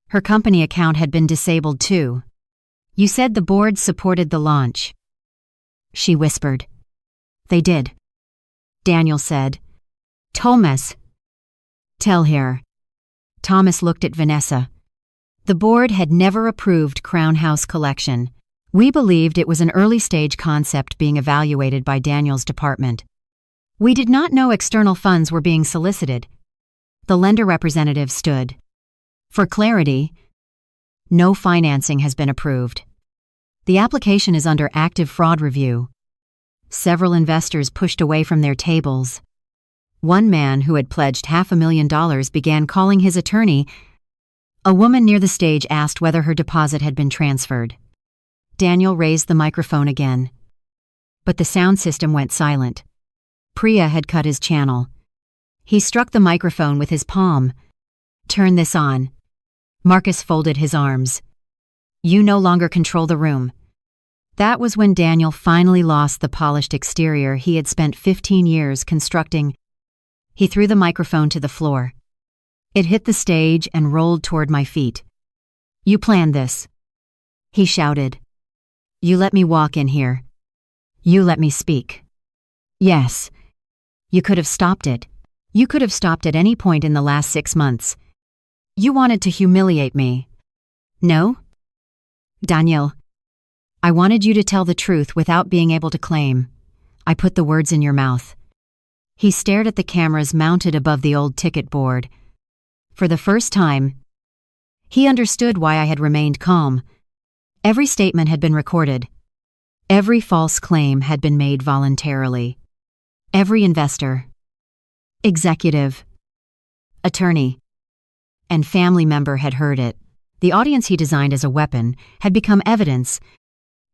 Her company account had been disabled too. You said the board supported the launch. She whispered. They did. Daniel said. Thomas. Tell her. Thomas looked at Vanessa. The board had never approved Crown House collection. We believed it was an early-stage concept being evaluated by Daniel's department. We did not know external funds were being solicited. The lender representative stood. For clarity, no financing has been approved. The application is under active fraud review. Several investors pushed away from their tables. One man who had pledged $500,000 began calling his attorney. A woman near the stage asked whether her deposit had been transferred. Daniel raised the microphone again. But the sound system went silent. Priya had cut his channel. He struck the microphone with his palm. Turn this on. Marcus folded his arms. You no longer control the room. That was when Daniel finally lost the polished exterior he had spent 15 years constructing. He threw the microphone to the floor. It hit the stage and rolled toward my feet. You planned this. He shouted. You let me walk in here. You let me speak. Yes. You could have stopped it. You could have stopped at any point in the last 6 months. You wanted to humiliate me. No? Daniel, I wanted you to tell the truth without being able to claim. I put the words in your mouth. He stared at the cameras mounted above the old ticket board. For the first time, he understood why I had remained calm. Every statement had been recorded. Every false claim had been made voluntarily. Every investor, executive, attorney, and family member had heard it. The audience he designed as a weapon had become evidence.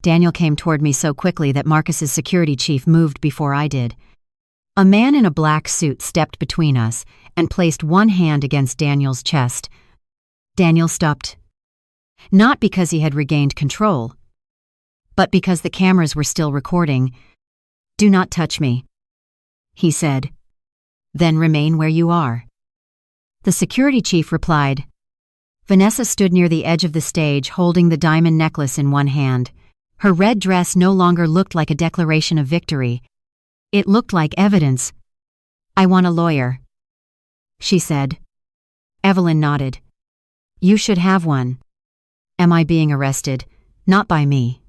Daniel came toward me so quickly that Marcus's security chief moved before I did. A man in a black suit stepped between us and placed one hand against Daniel's chest. Daniel stopped. Not because he had regained control, but because the cameras were still recording. Do not touch me, he said. Then remain where you are. The security chief replied, Vanessa stood near the edge of the stage holding the diamond necklace in one hand. Her red dress no longer looked like a declaration of victory. It looked like evidence. "I want a lawyer," she said. Evelyn nodded. "You should have one." "Am I being arrested?" "Not by me."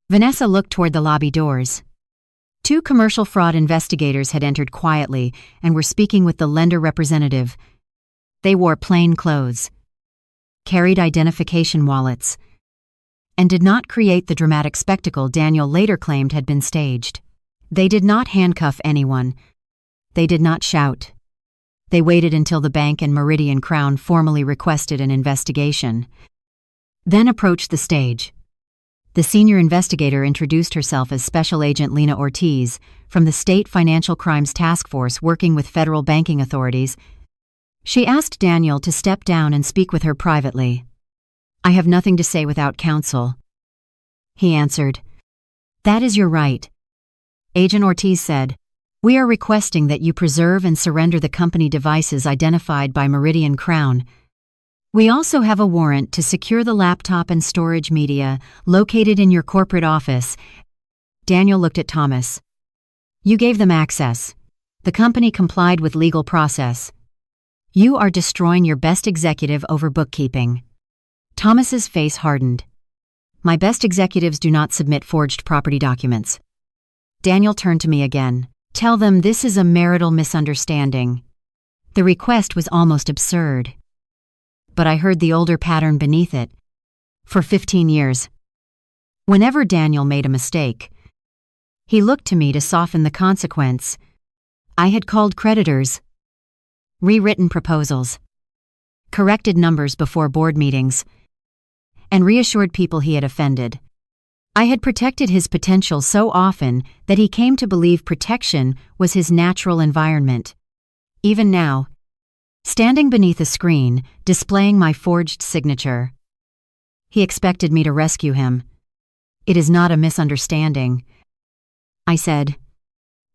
Vanessa looked toward the lobby doors. 2 commercial fraud investigators had entered quietly and were speaking with the lender representative. They wore plain clothes, carried identification wallets, and did not create the dramatic spectacle Daniel later claimed had been staged. They did not handcuff anyone. They did not shout. They waited until the bank and Meridian Crown formally requested an investigation, then approached the stage. The senior investigator introduced herself as Special Agent Lena Ortiz from the State Financial Crimes Task Force working with federal banking authorities. She asked Daniel to step down and speak with her privately. "I have nothing to say without counsel," he answered. "That is your right," Agent Ortiz said. "We are requesting that you preserve and surrender the company devices identified by Meridian Crown. We also have a warrant to secure the laptop and storage media located in your corporate office." Daniel looked at Thomas. "You gave them access. The company complied with legal process. You are destroying your best executive over bookkeeping." Thomas's face hardened. "My best executives do not submit forged property documents." Daniel turned to me again. "Tell them this is a marital misunderstanding." The request was almost absurd. But I heard the older pattern beneath it. For 15 years, whenever Daniel made a mistake, he looked to me to soften the consequence. I had called creditors, rewritten proposals, corrected numbers before board meetings, and reassured people he had offended. I had protected his potential so often that he came to believe protection was his natural environment. Even now, standing beneath a screen, displaying my forged signature, he expected me to rescue him. "It is not a misunderstanding," I said.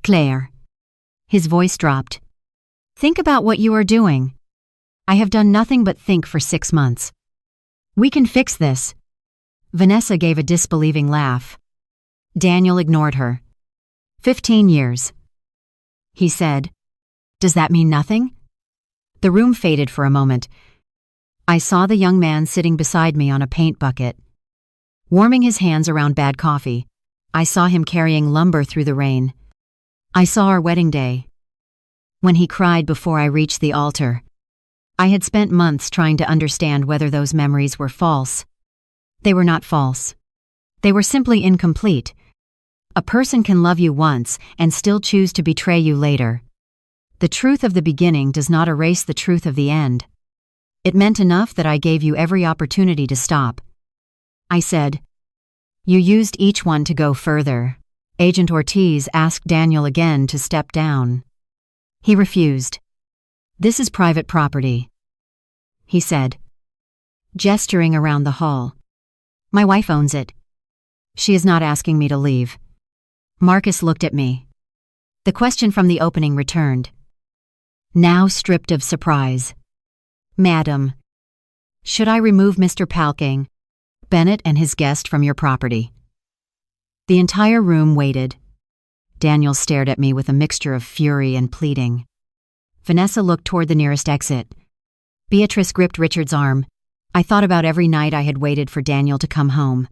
"Claire." His voice dropped. "Think about what you are doing." "I have done nothing but think for 6 months. We can fix this." Vanessa gave a disbelieving laugh. Daniel ignored her. 15 years. He said, "Does that mean nothing?" The room faded for a moment. I saw the young man sitting beside me on a paint bucket, warming his hands around bad coffee. I saw him carrying lumber through the rain. I saw our wedding day, when he cried before I reached the altar. I had spent months trying to understand whether those memories were false. They were not false. They were simply incomplete. A person can love you once and still choose to betray you later. The truth of the beginning does not erase the truth of the end. It meant enough that I gave you every opportunity to stop. I said, "You used each one to go further." Agent Ortiz asked Daniel again to step down. He refused. "This is private property," he said, gesturing around the hall. "My wife owns it. She is not asking me to leave." Marcus looked at me. The question from the opening returned, now stripped of surprise. "Madam, should I remove Mr. Palking, Bennett and his guest from your property?" The entire room waited. Daniel stared at me with a mixture of fury and pleading. Vanessa looked toward the nearest exit. Beatrice gripped Richard's arm. I thought about every night I had waited for Daniel to come home.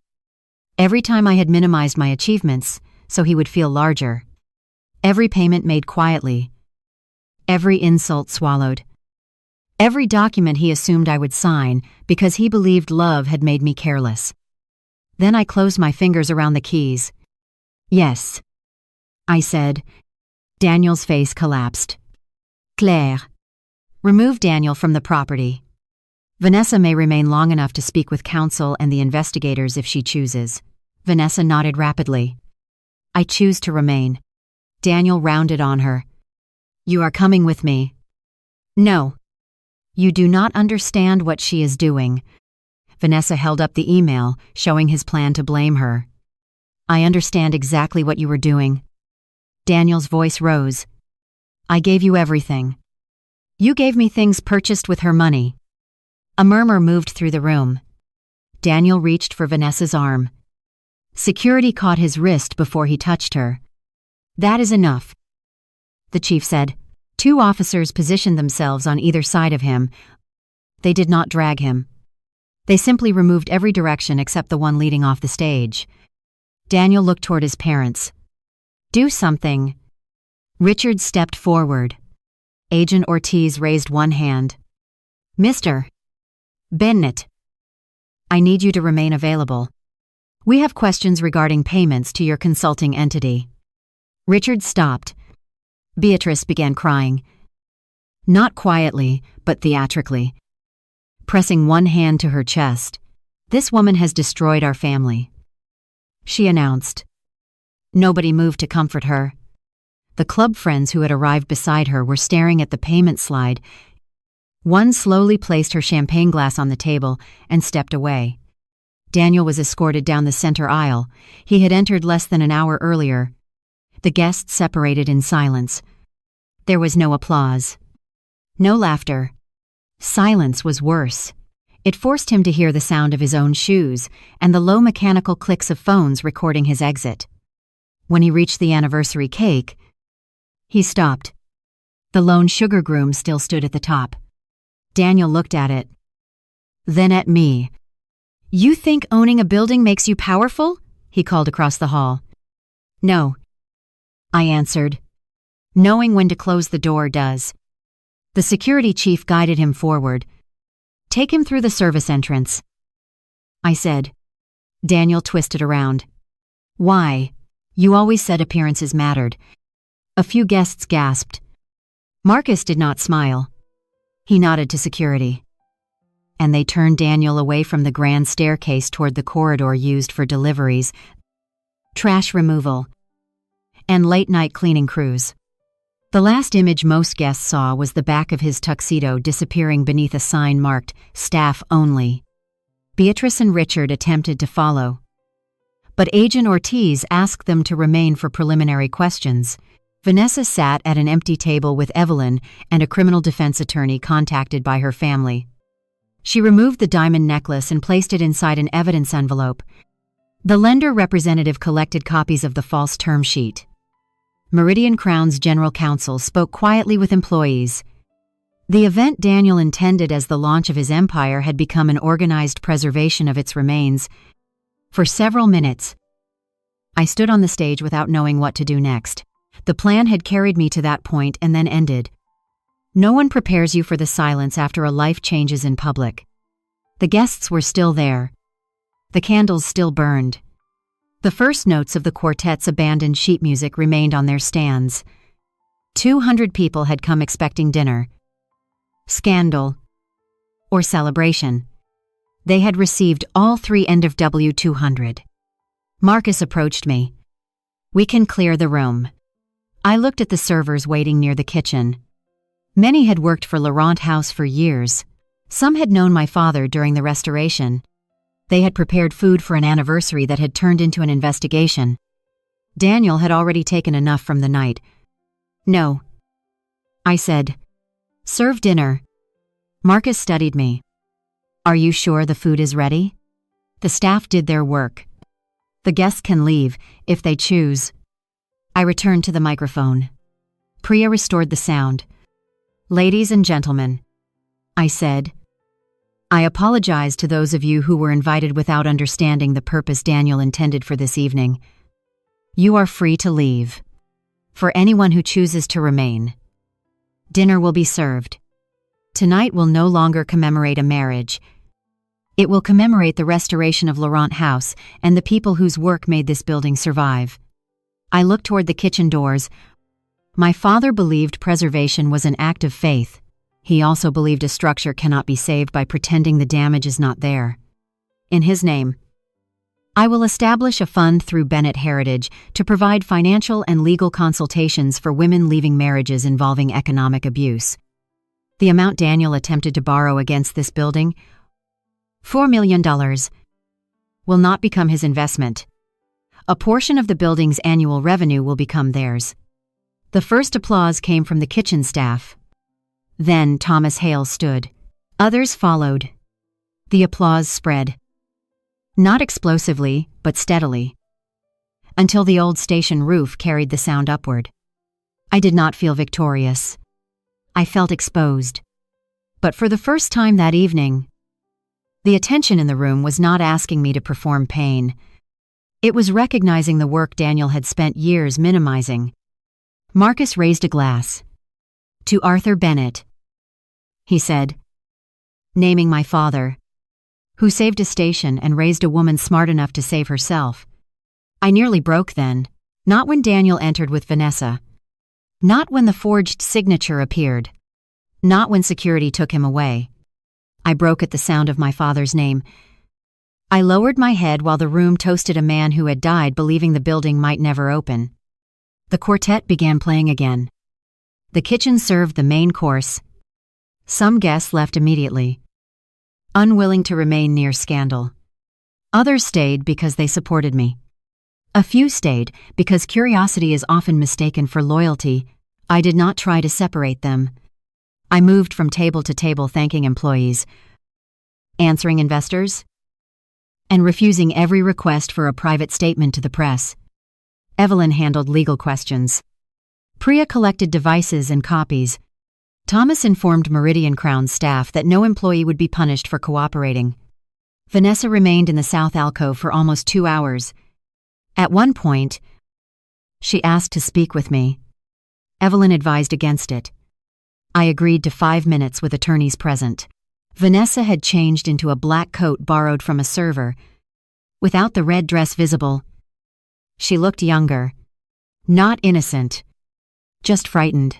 Every time I had minimized my achievements so he would feel larger. Every payment made quietly. Every insult swallowed. Every document he assumed I would sign because he believed love had made me careless. Then I closed my fingers around the keys. "Yes," I said. Daniel's face collapsed. "Claire, remove Daniel from the property. Vanessa may remain long enough to speak with counsel and the investigators if she chooses." Vanessa nodded rapidly. "I choose to remain." Daniel rounded on her. "You are coming with me." "No. You do not understand what she is doing." Vanessa held up the email, showing his plan to blame her. "I understand exactly what you were doing." Daniel's voice rose. "I gave you everything. You gave me things purchased with her money. A murmur moved through the room. Daniel reached for Vanessa's arm. Security caught his wrist before he touched her. "That is enough," the chief said. 2 officers positioned themselves on either side of him. They did not drag him. They simply removed every direction except the one leading off the stage. Daniel looked toward his parents. "Do something." Richard stepped forward. Agent Ortiz raised one hand. "Mr. Bennett, I need you to remain available. We have questions regarding payments to your consulting entity." Richard stopped. Beatrice began crying. Not quietly, but theatrically. Pressing one hand to her chest. "This woman has destroyed our family," she announced. Nobody moved to comfort her. The club friends who had arrived beside her were staring at the payment slide. One slowly placed her champagne glass on the table and stepped away. Daniel was escorted down the center aisle. He had entered less than an hour earlier. The guests separated in silence. There was no applause. No laughter. Silence was worse. It forced him to hear the sound of his own shoes and the low mechanical clicks of phones recording his exit. When he reached the anniversary cake, he stopped. The lone sugar groom still stood at the top. Daniel looked at it. Then at me. "You think owning a building makes you powerful?" he called across the hall. "No," I answered. "Knowing when to close the door does." The security chief guided him forward. "Take him through the service entrance," I said. Daniel twisted around. "Why? You always said appearances mattered." A few guests gasped. Marcus did not smile. He nodded to security. And they turned Daniel away from the grand staircase toward the corridor used for deliveries, trash removal, and late-night cleaning crews. The last image most guests saw was the back of his tuxedo disappearing beneath a sign marked "Staff Only." Beatrice and Richard attempted to follow, but Agent Ortiz asked them to remain for preliminary questions. Vanessa sat at an empty table with Evelyn and a criminal defense attorney contacted by her family. She removed the diamond necklace and placed it inside an evidence envelope. The lender representative collected copies of the false term sheet. Meridian Crown's general counsel spoke quietly with employees. The event Daniel intended as the launch of his empire had become an organized preservation of its remains. For several minutes, I stood on the stage without knowing what to do next. The plan had carried me to that point and then ended. No one prepares you for the silence after a life changes in public. The guests were still there. The candles still burned. The first notes of the quartet's abandoned sheet music remained on their stands. 200 people had come expecting dinner, scandal, or celebration. They had received all 3 end of W200. Marcus approached me. "We can clear the room." I looked at the servers waiting near the kitchen. Many had worked for Laurent House for years. Some had known my father during the restoration. They had prepared food for an anniversary that had turned into an investigation. Daniel had already taken enough from the night. "No," I said. "Serve dinner." Marcus studied me. "Are you sure the food is ready?" "The staff did their work. The guests can leave, if they choose." I returned to the microphone. Priya restored the sound. "Ladies and gentlemen," I said, "I apologize to those of you who were invited without understanding the purpose Daniel intended for this evening. You are free to leave. For anyone who chooses to remain, dinner will be served. Tonight will no longer commemorate a marriage. It will commemorate the restoration of Laurent House and the people whose work made this building survive." I looked toward the kitchen doors. My father believed preservation was an act of faith. He also believed a structure cannot be saved by pretending the damage is not there. In his name, I will establish a fund through Bennett Heritage to provide financial and legal consultations for women leaving marriages involving economic abuse. The amount Daniel attempted to borrow against this building, $4 million, will not become his investment. A portion of the building's annual revenue will become theirs. The first applause came from the kitchen staff. Then Thomas Hale stood. Others followed. The applause spread. Not explosively, but steadily. Until the old station roof carried the sound upward. I did not feel victorious. I felt exposed. But for the first time that evening, the attention in the room was not asking me to perform pain. It was recognizing the work Daniel had spent years minimizing. Marcus raised a glass. "To Arthur Bennett," he said, naming my father, who saved a station and raised a woman smart enough to save herself. I nearly broke then, not when Daniel entered with Vanessa, not when the forged signature appeared, not when security took him away. I broke at the sound of my father's name. I lowered my head while the room toasted a man who had died believing the building might never open. The quartet began playing again. The kitchen served the main course. Some guests left immediately, unwilling to remain near scandal. Others stayed because they supported me. A few stayed because curiosity is often mistaken for loyalty. I did not try to separate them. I moved from table to table thanking employees, answering investors, and refusing every request for a private statement to the press. Evelyn handled legal questions. Priya collected devices and copies. Thomas informed Meridian Crown staff that no employee would be punished for cooperating. Vanessa remained in the south alcove for almost 2 hours. At one point, she asked to speak with me. Evelyn advised against it. I agreed to 5 minutes with attorneys present. Vanessa had changed into a black coat borrowed from a server. Without the red dress visible, she looked younger. Not innocent, just frightened.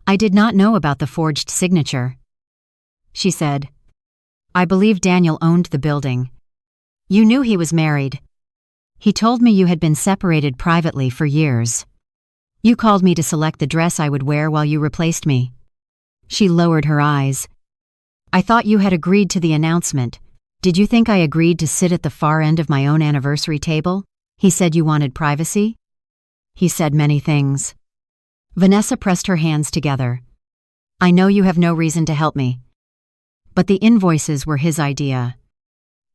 I did not know about the forged signature. She said, "I believe Daniel owned the building. You knew he was married. He told me you had been separated privately for years. You called me to select the dress I would wear while you replaced me." She lowered her eyes. "I thought you had agreed to the announcement. Did you think I agreed to sit at the far end of my own anniversary table? He said you wanted privacy?" He said many things. Vanessa pressed her hands together. "I know you have no reason to help me. But the invoices were his idea.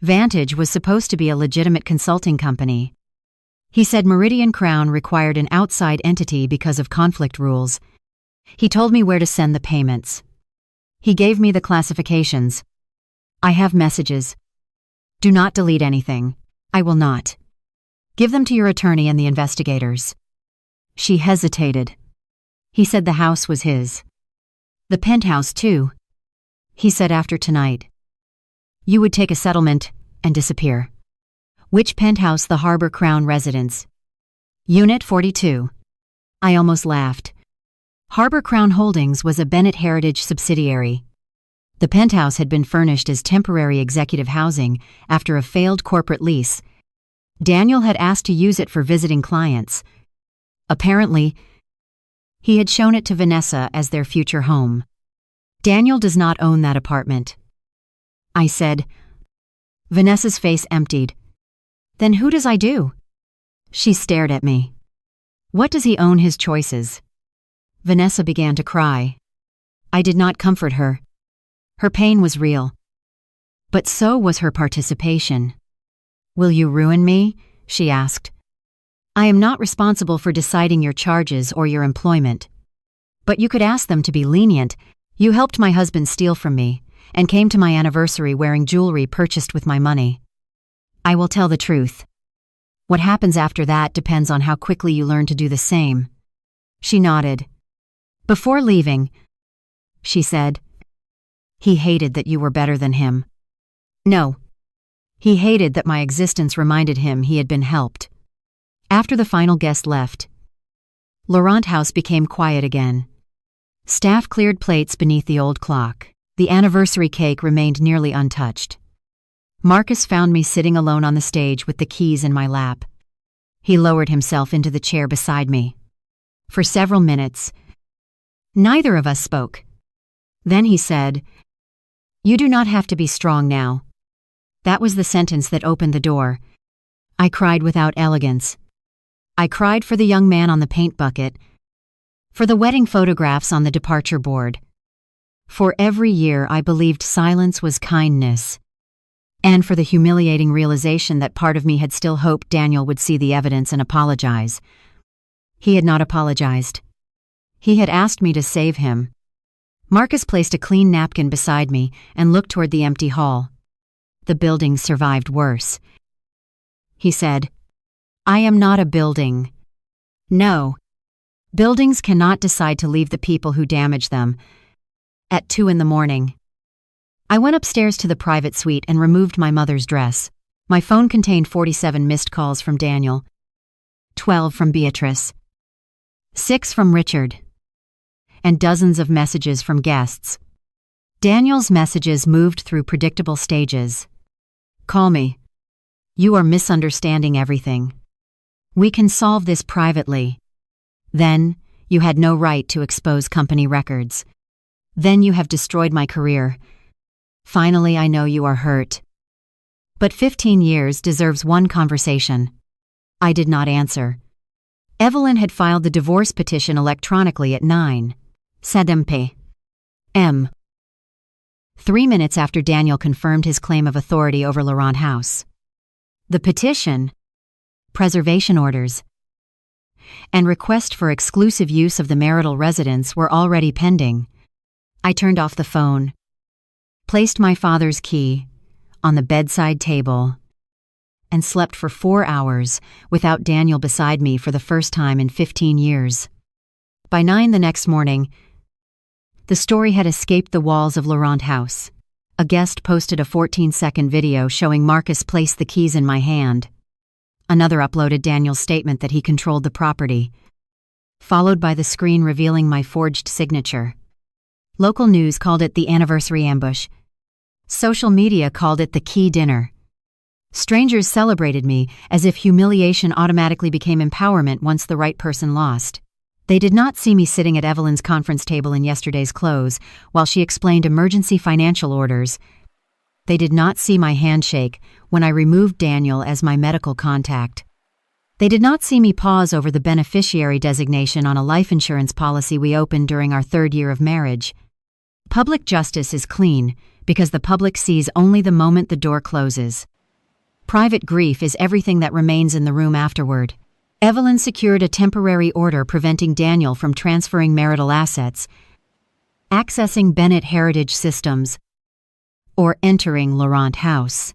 Vantage was supposed to be a legitimate consulting company. He said Meridian Crown required an outside entity because of conflict rules. He told me where to send the payments. He gave me the classifications. I have messages. Do not delete anything. I will not. Give them to your attorney and the investigators." She hesitated. He said the house was his. The penthouse, too. He said after tonight, you would take a settlement and disappear. Which penthouse? The Harbor Crown residence. Unit 42. I almost laughed. Harbor Crown Holdings was a Bennett Heritage subsidiary. The penthouse had been furnished as temporary executive housing after a failed corporate lease. Daniel had asked to use it for visiting clients. Apparently, he had shown it to Vanessa as their future home. Daniel does not own that apartment, I said. Vanessa's face emptied. Then who does I do? She stared at me. What does he own his choices? Vanessa began to cry. I did not comfort her. Her pain was real. But so was her participation. Will you ruin me? She asked. I am not responsible for deciding your charges or your employment. But you could ask them to be lenient. You helped my husband steal from me and came to my anniversary wearing jewelry purchased with my money. I will tell the truth. What happens after that depends on how quickly you learn to do the same. She nodded. Before leaving, she said, he hated that you were better than him. No. He hated that my existence reminded him he had been helped. After the final guest left, Laurent House became quiet again. Staff cleared plates beneath the old clock. The anniversary cake remained nearly untouched. Marcus found me sitting alone on the stage with the keys in my lap. He lowered himself into the chair beside me. For several minutes, neither of us spoke. Then he said, You do not have to be strong now. That was the sentence that opened the door. I cried without elegance. I cried for the young man on the paint bucket, for the wedding photographs on the departure board. For every year I believed silence was kindness. and for the humiliating realization that part of me had still hoped Daniel would see the evidence and apologize. He had not apologized. He had asked me to save him. Marcus placed a clean napkin beside me and looked toward the empty hall. The building survived worse. He said, "I am not a building. No. Buildings cannot decide to leave the people who damage them." At 2 a.m. I went upstairs to the private suite and removed my mother's dress. My phone contained 47 missed calls from Daniel, 12 from Beatrice, 6 from Richard, and dozens of messages from guests. Daniel's messages moved through predictable stages. "Call me. You are misunderstanding everything. We can solve this privately. Then, you had no right to expose company records. Then you have destroyed my career. Finally, I know you are hurt. But 15 years deserves one conversation." I did not answer. Evelyn had filed the divorce petition electronically at 9:07 p.m. 3 minutes after Daniel confirmed his claim of authority over Laurent House. The petition, preservation orders, and request for exclusive use of the marital residence were already pending. I turned off the phone, placed my father's key on the bedside table, and slept for 4 hours without Daniel beside me for the first time in 15 years. By 9 the next morning, the story had escaped the walls of Laurent House. A guest posted a 14-second video showing Marcus place the keys in my hand. Another uploaded Daniel's statement that he controlled the property, followed by the screen revealing my forged signature. Local news called it the anniversary ambush. Social media called it the key dinner. Strangers celebrated me as if humiliation automatically became empowerment once the right person lost. They did not see me sitting at Evelyn's conference table in yesterday's clothes while she explained emergency financial orders. They did not see my handshake when I removed Daniel as my medical contact. They did not see me pause over the beneficiary designation on a life insurance policy we opened during our 3rd year of marriage. Public justice is clean because the public sees only the moment the door closes. Private grief is everything that remains in the room afterward. Evelyn secured a temporary order preventing Daniel from transferring marital assets, accessing Bennett Heritage Systems, or entering Laurent House.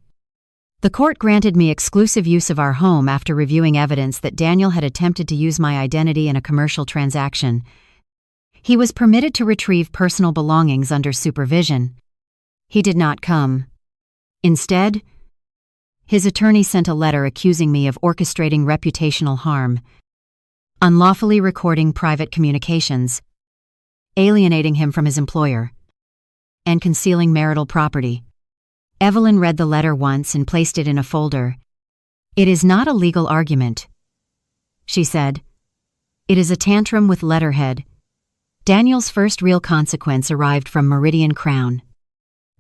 The court granted me exclusive use of our home after reviewing evidence that Daniel had attempted to use my identity in a commercial transaction. He was permitted to retrieve personal belongings under supervision. He did not come. Instead, his attorney sent a letter accusing me of orchestrating reputational harm, unlawfully recording private communications, alienating him from his employer, and concealing marital property. Evelyn read the letter once and placed it in a folder. "It is not a legal argument," she said. "It is a tantrum with letterhead." Daniel's first real consequence arrived from Meridian Crown.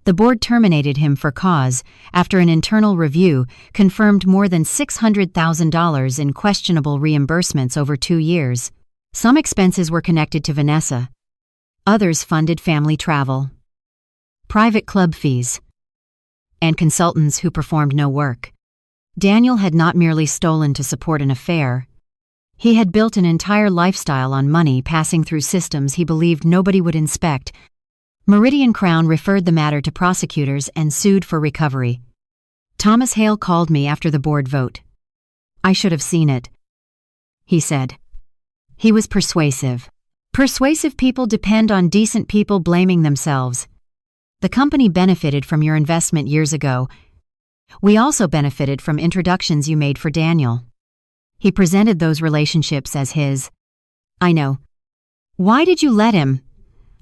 The board terminated him for cause after an internal review confirmed more than $600,000 in questionable reimbursements over 2 years. Some expenses were connected to Vanessa. Others funded family travel, private club fees, and consultants who performed no work. Daniel had not merely stolen to support an affair. He had built an entire lifestyle on money passing through systems he believed nobody would inspect. Meridian Crown referred the matter to prosecutors and sued for recovery. Thomas Hale called me after the board vote. "I should have seen it," he said. He was persuasive. "Persuasive people depend on decent people blaming themselves. The company benefited from your investment years ago. We also benefited from introductions you made for Daniel." He presented those relationships as his. "I know. Why did you let him?"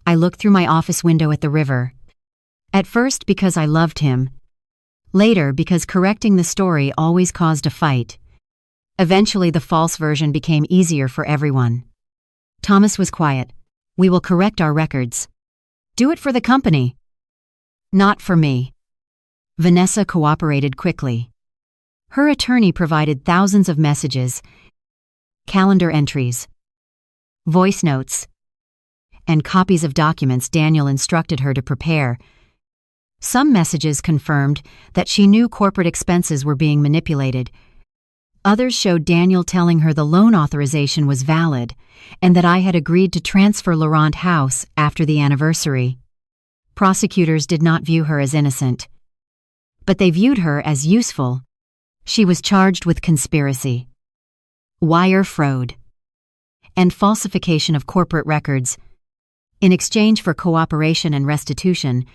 I looked through my office window at the river. At first because I loved him. Later because correcting the story always caused a fight. Eventually the false version became easier for everyone. Thomas was quiet. "We will correct our records. Do it for the company. Not for me." Vanessa cooperated quickly. Her attorney provided thousands of messages, calendar entries, voice notes, and copies of documents Daniel instructed her to prepare. Some messages confirmed that she knew corporate expenses were being manipulated. Others showed Daniel telling her the loan authorization was valid and that I had agreed to transfer Laurent House after the anniversary. Prosecutors did not view her as innocent, but they viewed her as useful. She was charged with conspiracy, wire fraud, and falsification of corporate records. In exchange for cooperation and restitution,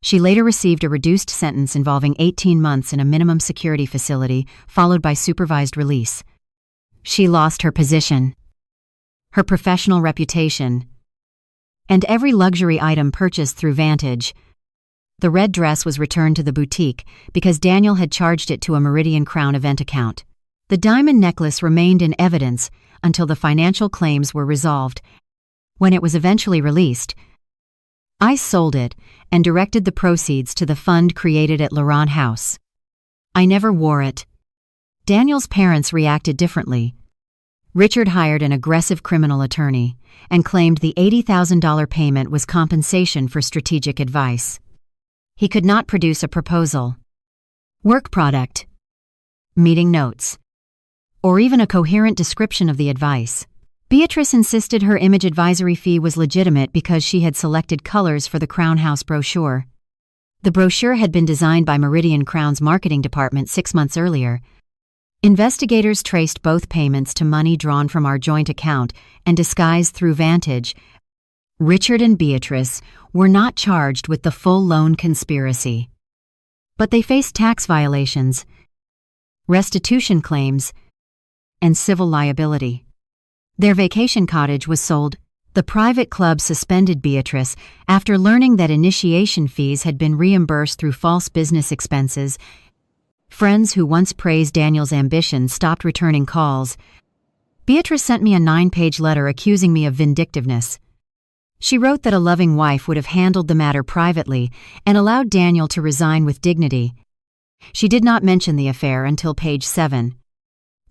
she later received a reduced sentence involving 18 months in a minimum security facility, followed by supervised release. She lost her position, her professional reputation, and every luxury item purchased through Vantage. The red dress was returned to the boutique because Daniel had charged it to a Meridian Crown event account. The diamond necklace remained in evidence until the financial claims were resolved. When it was eventually released, I sold it and directed the proceeds to the fund created at Laurent House. I never wore it. Daniel's parents reacted differently. Richard hired an aggressive criminal attorney and claimed the $80,000 payment was compensation for strategic advice. He could not produce a proposal, work product, meeting notes, or even a coherent description of the advice. Beatrice insisted her image advisory fee was legitimate because she had selected colors for the Crown House brochure. The brochure had been designed by Meridian Crown's marketing department 6 months earlier. Investigators traced both payments to money drawn from our joint account and disguised through Vantage. Richard and Beatrice were not charged with the full loan conspiracy, but they faced tax violations, restitution claims, and civil liability. Their vacation cottage was sold. The private club suspended Beatrice after learning that initiation fees had been reimbursed through false business expenses. Friends who once praised Daniel's ambition stopped returning calls. Beatrice sent me a 9-page letter accusing me of vindictiveness. She wrote that a loving wife would have handled the matter privately and allowed Daniel to resign with dignity. She did not mention the affair until page 7.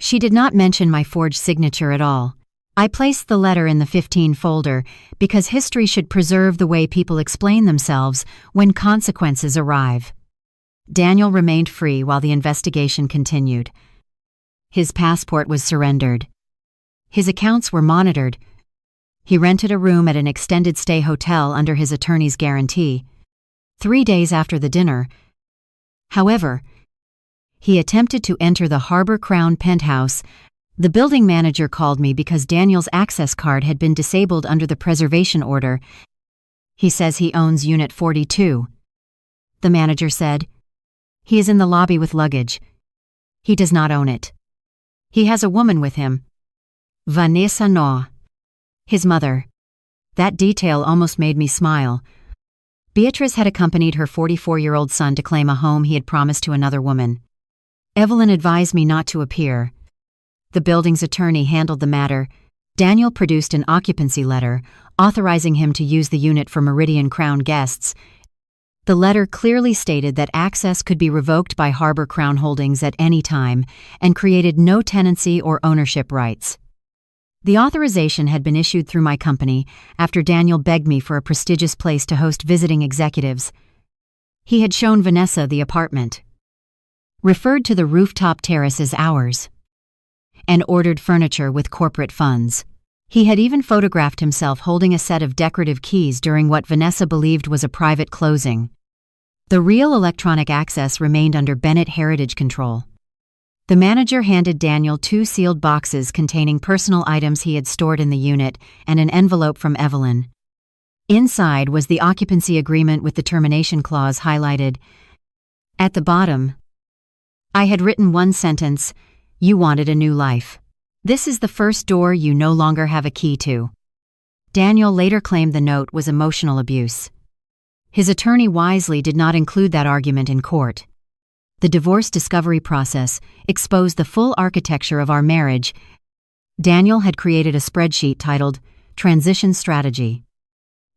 She did not mention my forged signature at all. I placed the letter in the 15 folder because history should preserve the way people explain themselves when consequences arrive. Daniel remained free while the investigation continued. His passport was surrendered. His accounts were monitored. He rented a room at an extended stay hotel under his attorney's guarantee. 3 days after the dinner, however, he attempted to enter the Harbor Crown penthouse. The building manager called me because Daniel's access card had been disabled under the preservation order. He says he owns Unit 42. The manager said, "He is in the lobby with luggage. He does not own it. He has a woman with him. Vanessa Naw, his mother." That detail almost made me smile. Beatrice had accompanied her 44-year-old son to claim a home he had promised to another woman. Evelyn advised me not to appear. The building's attorney handled the matter. Daniel produced an occupancy letter authorizing him to use the unit for Meridian Crown guests. The letter clearly stated that access could be revoked by Harbor Crown Holdings at any time and created no tenancy or ownership rights. The authorization had been issued through my company after Daniel begged me for a prestigious place to host visiting executives. He had shown Vanessa the apartment, referred to the rooftop terrace as ours, and ordered furniture with corporate funds. He had even photographed himself holding a set of decorative keys during what Vanessa believed was a private closing. The real electronic access remained under Bennett Heritage control. The manager handed Daniel 2 sealed boxes containing personal items he had stored in the unit and an envelope from Evelyn. Inside was the occupancy agreement with the termination clause highlighted. At the bottom, I had written one sentence: "You wanted a new life. This is the first door you no longer have a key to." Daniel later claimed the note was emotional abuse. His attorney wisely did not include that argument in court. The divorce discovery process exposed the full architecture of our marriage. Daniel had created a spreadsheet titled Transition Strategy.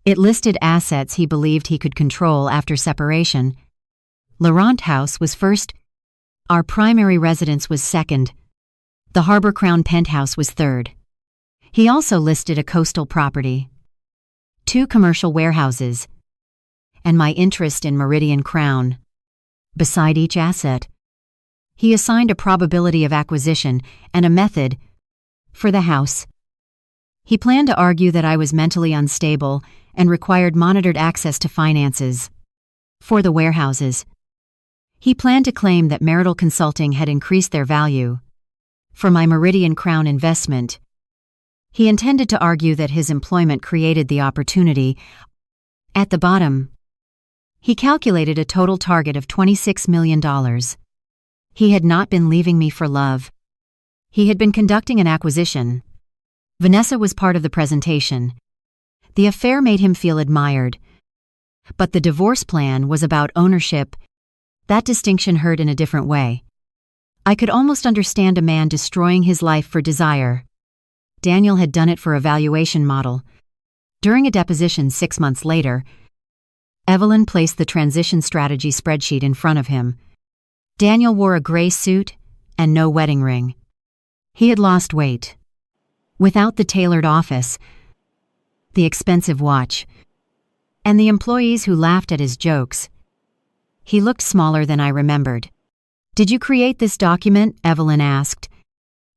It listed assets he believed he could control after separation. Laurent House was first. Our primary residence was second. The Harbor Crown penthouse was third. He also listed a coastal property, 2 commercial warehouses, and my interest in Meridian Crown. Beside each asset, he assigned a probability of acquisition and a method for the house. He planned to argue that I was mentally unstable and required monitored access to finances. For the warehouses, he planned to claim that marital consulting had increased their value. For my Meridian Crown investment, he intended to argue that his employment created the opportunity. At the bottom, he calculated a total target of $26 million. He had not been leaving me for love. He had been conducting an acquisition. Vanessa was part of the presentation. The affair made him feel admired. But the divorce plan was about ownership. That distinction hurt in a different way. I could almost understand a man destroying his life for desire. Daniel had done it for a valuation model. During a deposition 6 months later, Evelyn placed the transition strategy spreadsheet in front of him. Daniel wore a gray suit and no wedding ring. He had lost weight. Without the tailored office, the expensive watch, and the employees who laughed at his jokes, he looked smaller than I remembered. "Did you create this document?" Evelyn asked.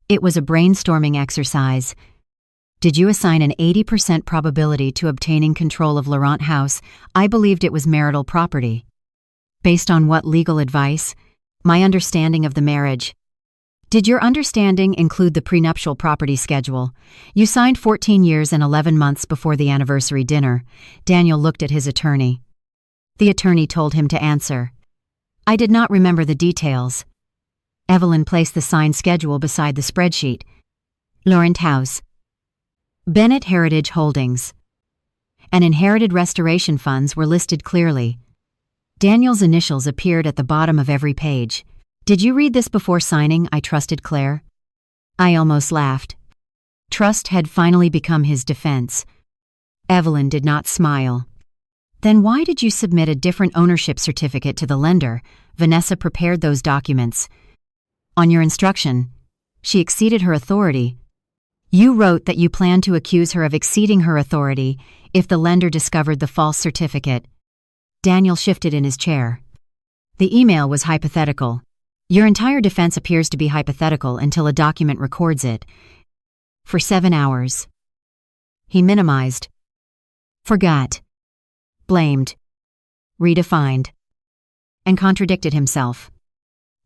It was a brainstorming exercise. "Did you assign an 80% probability to obtaining control of Laurent House?" I believed it was marital property. Based on what legal advice? My understanding of the marriage. "Did your understanding include the prenuptial property schedule? You signed 14 years and 11 months before the anniversary dinner." Daniel looked at his attorney. The attorney told him to answer. I did not remember the details. Evelyn placed the signed schedule beside the spreadsheet. Laurent House, Bennett Heritage Holdings, and inherited restoration funds were listed clearly. Daniel's initials appeared at the bottom of every page. "Did you read this before signing?" I trusted Claire. I almost laughed. Trust had finally become his defense. Evelyn did not smile. "Then why did you submit a different ownership certificate to the lender?" Vanessa prepared those documents. "On your instruction." She exceeded her authority. "You wrote that you planned to accuse her of exceeding her authority if the lender discovered the false certificate." Daniel shifted in his chair. "The email was hypothetical. Your entire defense appears to be hypothetical until a document records it. For 7 hours. He minimized. Forgot. Blamed. Redefined. And contradicted himself.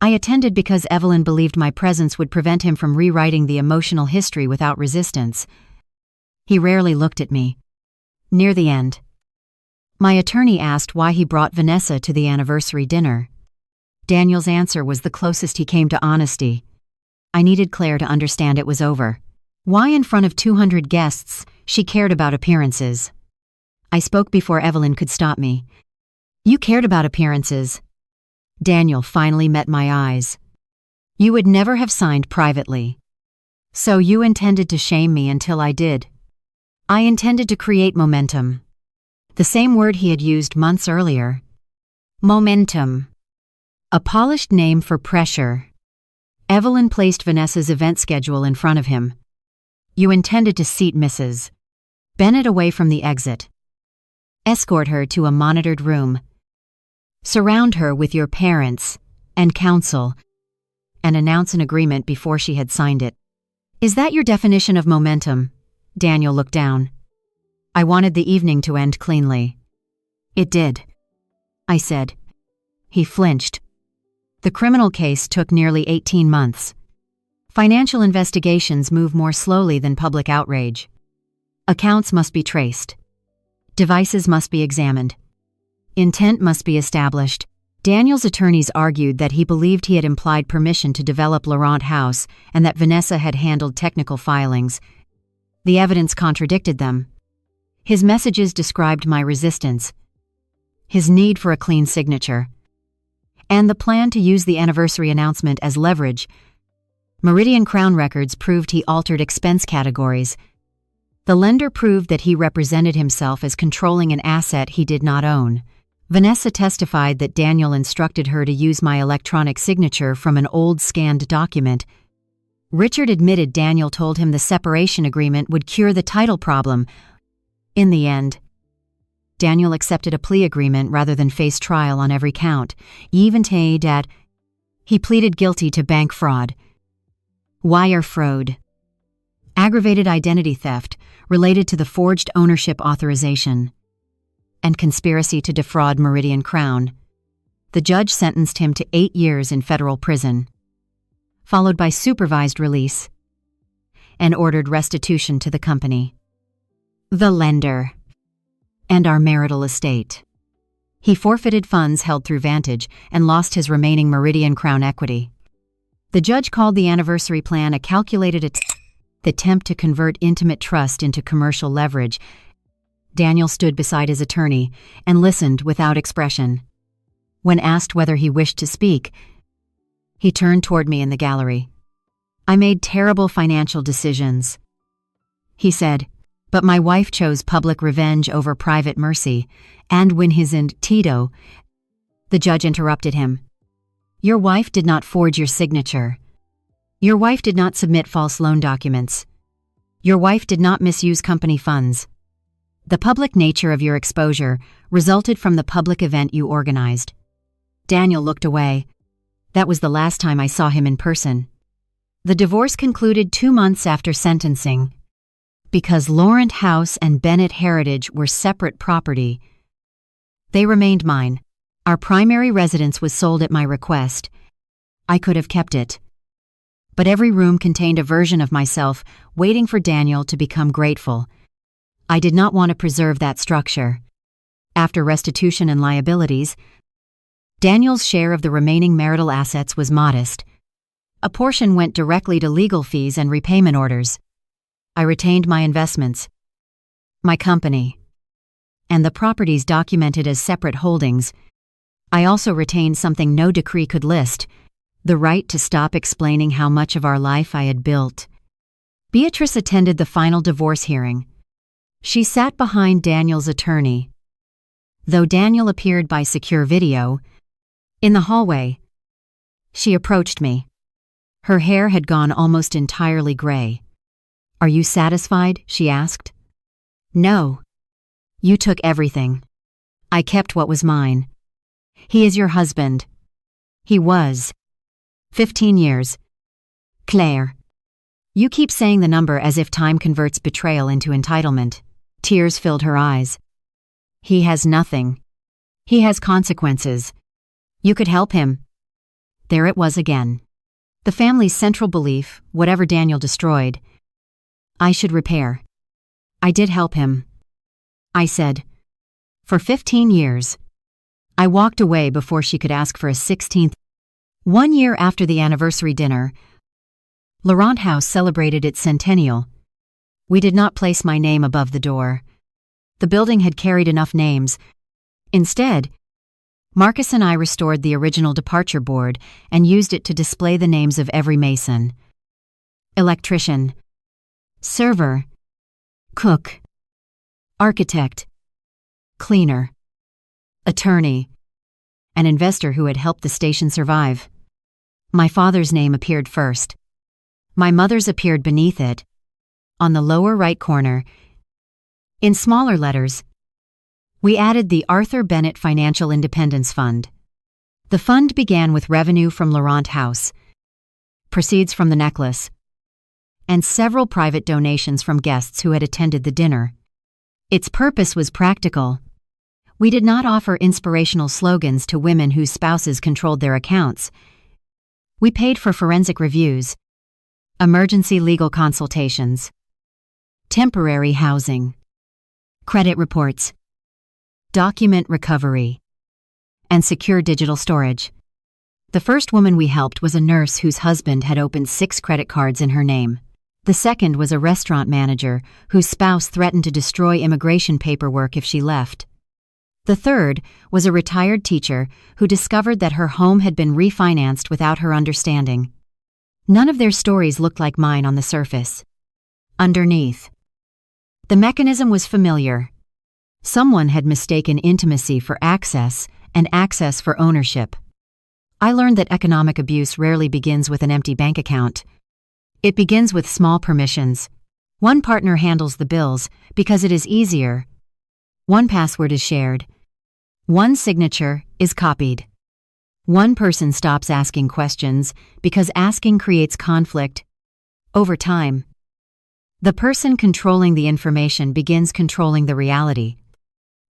I attended because Evelyn believed my presence would prevent him from rewriting the emotional history without resistance. He rarely looked at me. Near the end, my attorney asked why he brought Vanessa to the anniversary dinner. Daniel's answer was the closest he came to honesty. I needed Claire to understand it was over. Why in front of 200 guests she cared about appearances? I spoke before Evelyn could stop me. "You cared about appearances." Daniel finally met my eyes. "You would never have signed privately. So you intended to shame me until I did." I intended to create momentum. The same word he had used months earlier. Momentum. A polished name for pressure. Evelyn placed Vanessa's event schedule in front of him. "You intended to seat Mrs. Bennett away from the exit. Escort her to a monitored room. Surround her with your parents and counsel, and announce an agreement before she had signed it. Is that your definition of momentum?" Daniel looked down. I wanted the evening to end cleanly. "It did," I said. He flinched. The criminal case took nearly 18 months. Financial investigations move more slowly than public outrage. Accounts must be traced. Devices must be examined. Intent must be established. Daniel's attorneys argued that he believed he had implied permission to develop Laurent House and that Vanessa had handled technical filings. The evidence contradicted them. His messages described my resistance, his need for a clean signature, and the plan to use the anniversary announcement as leverage. Meridian Crown records proved he altered expense categories. The lender proved that he represented himself as controlling an asset he did not own. Vanessa testified that Daniel instructed her to use my electronic signature from an old scanned document. Richard admitted Daniel told him the separation agreement would cure the title problem. In the end, Daniel accepted a plea agreement rather than face trial on every count. He pleaded guilty to bank fraud, wire fraud, aggravated identity theft related to the forged ownership authorization, and conspiracy to defraud Meridian Crown. The judge sentenced him to 8 years in federal prison, followed by supervised release, and ordered restitution to the company, the lender, and our marital estate. He forfeited funds held through Vantage and lost his remaining Meridian Crown equity. The judge called the anniversary plan a calculated attempt to convert intimate trust into commercial leverage. Daniel stood beside his attorney and listened without expression. When asked whether he wished to speak, he turned toward me in the gallery. "I made terrible financial decisions," he said, "but my wife chose public revenge over private mercy, and when his and Tito." The judge interrupted him. "Your wife did not forge your signature. Your wife did not submit false loan documents. Your wife did not misuse company funds. The public nature of your exposure resulted from the public event you organized." Daniel looked away. That was the last time I saw him in person. The divorce concluded 2 months after sentencing. Because Laurent House and Bennett Heritage were separate property, they remained mine. Our primary residence was sold at my request. I could have kept it. But every room contained a version of myself waiting for Daniel to become grateful. I did not want to preserve that structure. After restitution and liabilities, Daniel's share of the remaining marital assets was modest. A portion went directly to legal fees and repayment orders. I retained my investments, my company, and the properties documented as separate holdings. I also retained something no decree could list: the right to stop explaining how much of our life I had built. Beatrice attended the final divorce hearing. She sat behind Daniel's attorney. Though Daniel appeared by secure video, in the hallway, she approached me. Her hair had gone almost entirely gray. "Are you satisfied?" she asked. "No. You took everything. I kept what was mine. He is your husband. He was. 15 years. Claire." You keep saying the number as if time converts betrayal into entitlement. Tears filled her eyes. "He has nothing. He has consequences. You could help him." There it was again. The family's central belief, whatever Daniel destroyed, I should repair. I did help him, I said. For 15 years. I walked away before she could ask for a 16th. 1 year after the anniversary dinner, Laurent House celebrated its centennial. We did not place my name above the door. The building had carried enough names. Instead, Marcus and I restored the original departure board and used it to display the names of every mason, electrician, server, cook, architect, cleaner, attorney, and investor who had helped the station survive. My father's name appeared first. My mother's appeared beneath it, on the lower right corner. In smaller letters, we added the Arthur Bennett Financial Independence Fund. The fund began with revenue from Laurent House, proceeds from the necklace, and several private donations from guests who had attended the dinner. Its purpose was practical. We did not offer inspirational slogans to women whose spouses controlled their accounts. We paid for forensic reviews, emergency legal consultations, temporary housing, credit reports, document recovery, and secure digital storage. The first woman we helped was a nurse whose husband had opened 6 credit cards in her name. The second was a restaurant manager whose spouse threatened to destroy immigration paperwork if she left. The third was a retired teacher who discovered that her home had been refinanced without her understanding. None of their stories looked like mine on the surface. Underneath, the mechanism was familiar. Someone had mistaken intimacy for access and access for ownership. I learned that economic abuse rarely begins with an empty bank account. It begins with small permissions. One partner handles the bills because it is easier. One password is shared. One signature is copied. One person stops asking questions because asking creates conflict. Over time, the person controlling the information begins controlling the reality.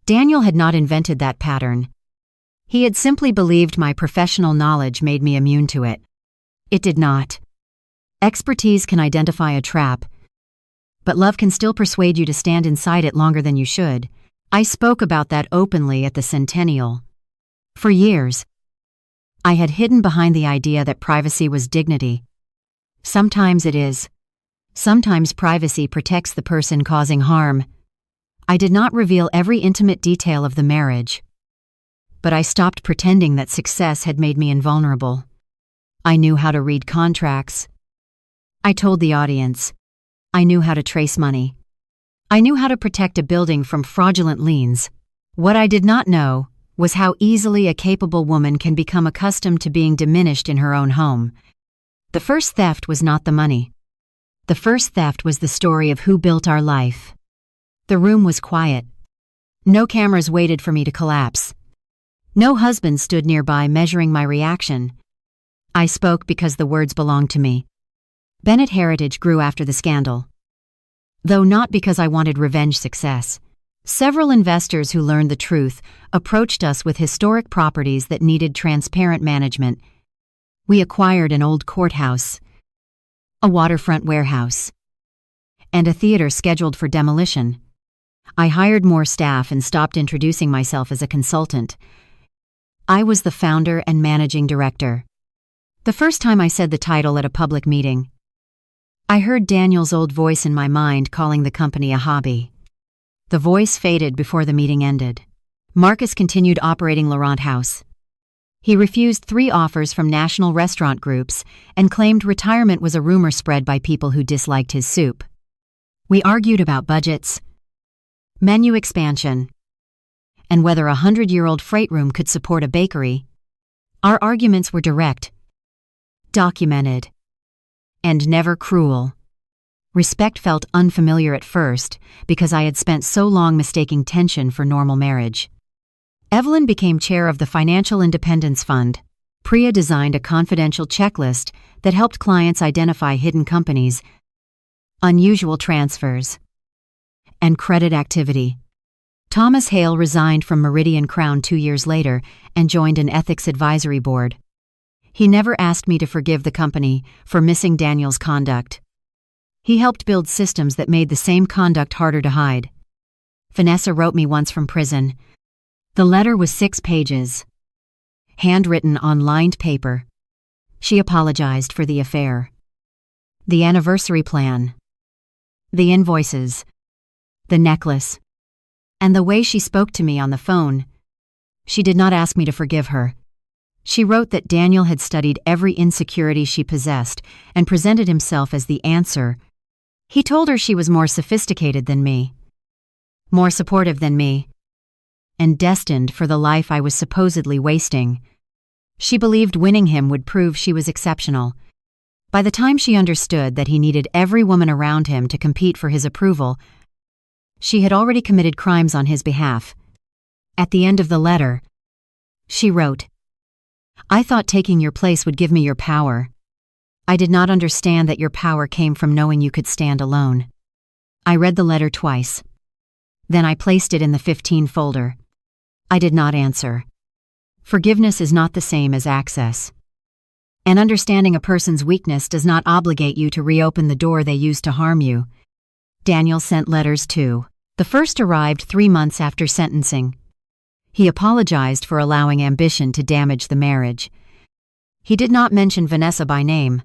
Daniel had not invented that pattern. He had simply believed my professional knowledge made me immune to it. It did not. Expertise can identify a trap, but love can still persuade you to stand inside it longer than you should. I spoke about that openly at the Centennial. For years, I had hidden behind the idea that privacy was dignity. Sometimes it is. Sometimes privacy protects the person causing harm. I did not reveal every intimate detail of the marriage, but I stopped pretending that success had made me invulnerable. I knew how to read contracts. I told the audience. I knew how to trace money. I knew how to protect a building from fraudulent liens. What I did not know was how easily a capable woman can become accustomed to being diminished in her own home. The first theft was not the money. The first theft was the story of who built our life. The room was quiet. No cameras waited for me to collapse. No husband stood nearby measuring my reaction. I spoke because the words belonged to me. Bennett Heritage grew after the scandal, though not because I wanted revenge success. Several investors who learned the truth approached us with historic properties that needed transparent management. We acquired an old courthouse, a waterfront warehouse, and a theater scheduled for demolition. I hired more staff and stopped introducing myself as a consultant. I was the founder and managing director. The first time I said the title at a public meeting, I heard Daniel's old voice in my mind calling the company a hobby. The voice faded before the meeting ended. Marcus continued operating Laurent House. He refused 3 offers from national restaurant groups and claimed retirement was a rumor spread by people who disliked his soup. We argued about budgets, menu expansion, and whether a 100-year-old freight room could support a bakery. Our arguments were direct, documented, and never cruel. Respect felt unfamiliar at first because I had spent so long mistaking tension for normal marriage. Evelyn became chair of the Financial Independence Fund. Priya designed a confidential checklist that helped clients identify hidden companies, unusual transfers, and credit activity. Thomas Hale resigned from Meridian Crown 2 years later and joined an ethics advisory board. He never asked me to forgive the company for missing Daniel's conduct. He helped build systems that made the same conduct harder to hide. Vanessa wrote me once from prison. The letter was 6 pages, handwritten on lined paper. She apologized for the affair, the anniversary plan, the invoices, the necklace, and the way she spoke to me on the phone. She did not ask me to forgive her. She wrote that Daniel had studied every insecurity she possessed and presented himself as the answer. He told her she was more sophisticated than me, more supportive than me, and destined for the life I was supposedly wasting. She believed winning him would prove she was exceptional. By the time she understood that he needed every woman around him to compete for his approval, she had already committed crimes on his behalf. At the end of the letter, she wrote, "I thought taking your place would give me your power. I did not understand that your power came from knowing you could stand alone." I read the letter twice. Then I placed it in the 15 folder. I did not answer. Forgiveness is not the same as access. And understanding a person's weakness does not obligate you to reopen the door they used to harm you. Daniel sent letters too. The first arrived 3 months after sentencing. He apologized for allowing ambition to damage the marriage. He did not mention Vanessa by name.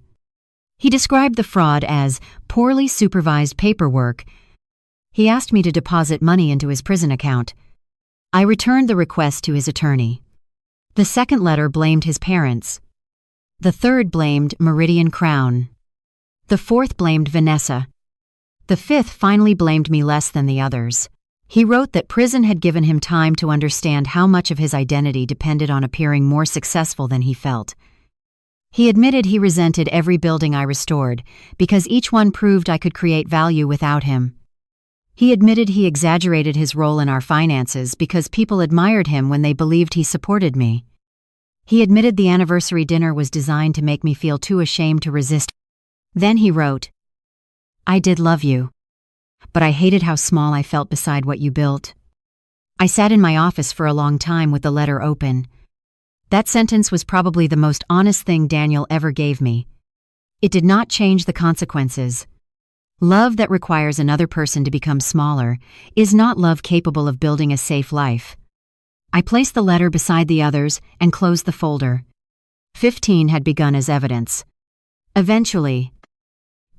He described the fraud as poorly supervised paperwork. He asked me to deposit money into his prison account. I returned the request to his attorney. The second letter blamed his parents. The third blamed Meridian Crown. The fourth blamed Vanessa. The fifth finally blamed me less than the others. He wrote that prison had given him time to understand how much of his identity depended on appearing more successful than he felt. He admitted he resented every building I restored because each one proved I could create value without him. He admitted he exaggerated his role in our finances because people admired him when they believed he supported me. He admitted the anniversary dinner was designed to make me feel too ashamed to resist. Then he wrote, "I did love you, but I hated how small I felt beside what you built." I sat in my office for a long time with the letter open. That sentence was probably the most honest thing Daniel ever gave me. It did not change the consequences. Love that requires another person to become smaller is not love capable of building a safe life. I placed the letter beside the others and closed the folder. 15 had begun as evidence. Eventually,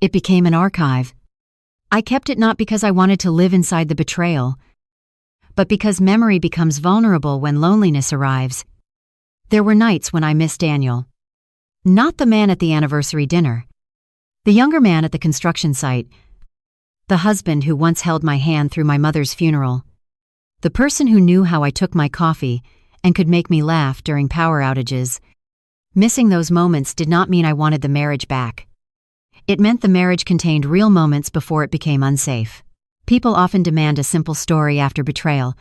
it became an archive. I kept it not because I wanted to live inside the betrayal, but because memory becomes vulnerable when loneliness arrives. There were nights when I missed Daniel. Not the man at the anniversary dinner. The younger man at the construction site. The husband who once held my hand through my mother's funeral. The person who knew how I took my coffee and could make me laugh during power outages. Missing those moments did not mean I wanted the marriage back. It meant the marriage contained real moments before it became unsafe. People often demand a simple story after betrayal.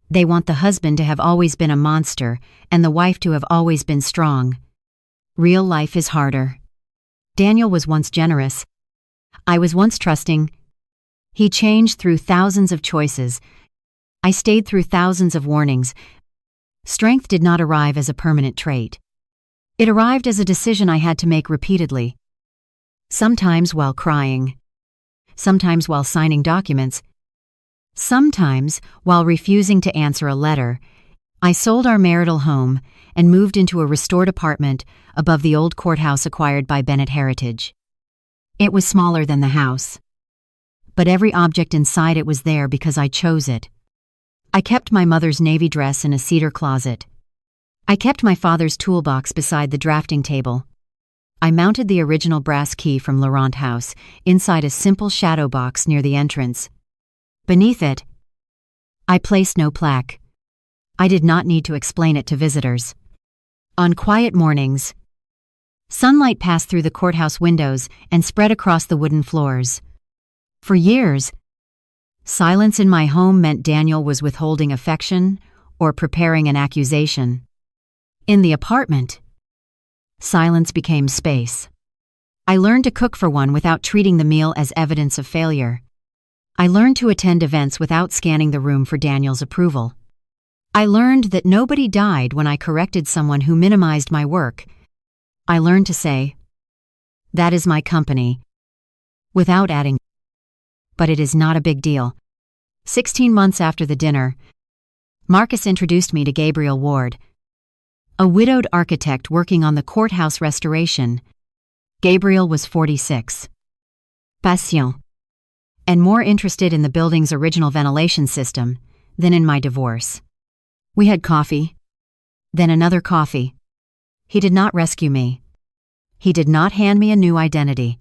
They want the husband to have always been a monster and the wife to have always been strong. Real life is harder. Daniel was once generous. I was once trusting. He changed through thousands of choices. I stayed through thousands of warnings. Strength did not arrive as a permanent trait. It arrived as a decision I had to make repeatedly. Sometimes while crying. Sometimes while signing documents. Sometimes while refusing to answer a letter. I sold our marital home and moved into a restored apartment above the old courthouse acquired by Bennett Heritage. It was smaller than the house, but every object inside it was there because I chose it. I kept my mother's navy dress in a cedar closet. I kept my father's toolbox beside the drafting table. I mounted the original brass key from Laurent House inside a simple shadow box near the entrance. Beneath it, I placed no plaque. I did not need to explain it to visitors. On quiet mornings, sunlight passed through the courthouse windows and spread across the wooden floors. For years, silence in my home meant Daniel was withholding affection or preparing an accusation. In the apartment, silence became space. I learned to cook for one without treating the meal as evidence of failure. I learned to attend events without scanning the room for Daniel's approval. I learned that nobody died when I corrected someone who minimized my work. I learned to say, "That is my company," without adding, "But it is not a big deal." 16 months after the dinner, Marcus introduced me to Gabriel Ward, a widowed architect working on the courthouse restoration. Gabriel was 46. Patient. And more interested in the building's original ventilation system than in my divorce. We had coffee, then another coffee. He did not rescue me. He did not hand me a new identity.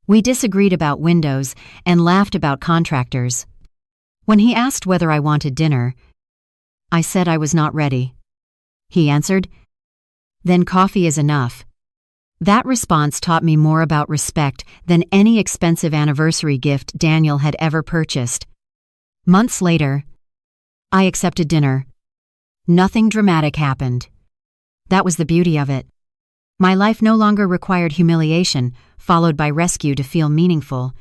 We disagreed about windows and laughed about contractors. When he asked whether I wanted dinner, I said I was not ready. He answered, "Then coffee is enough." That response taught me more about respect than any expensive anniversary gift Daniel had ever purchased. Months later, I accepted dinner. Nothing dramatic happened. That was the beauty of it. My life no longer required humiliation, followed by rescue to feel meaningful.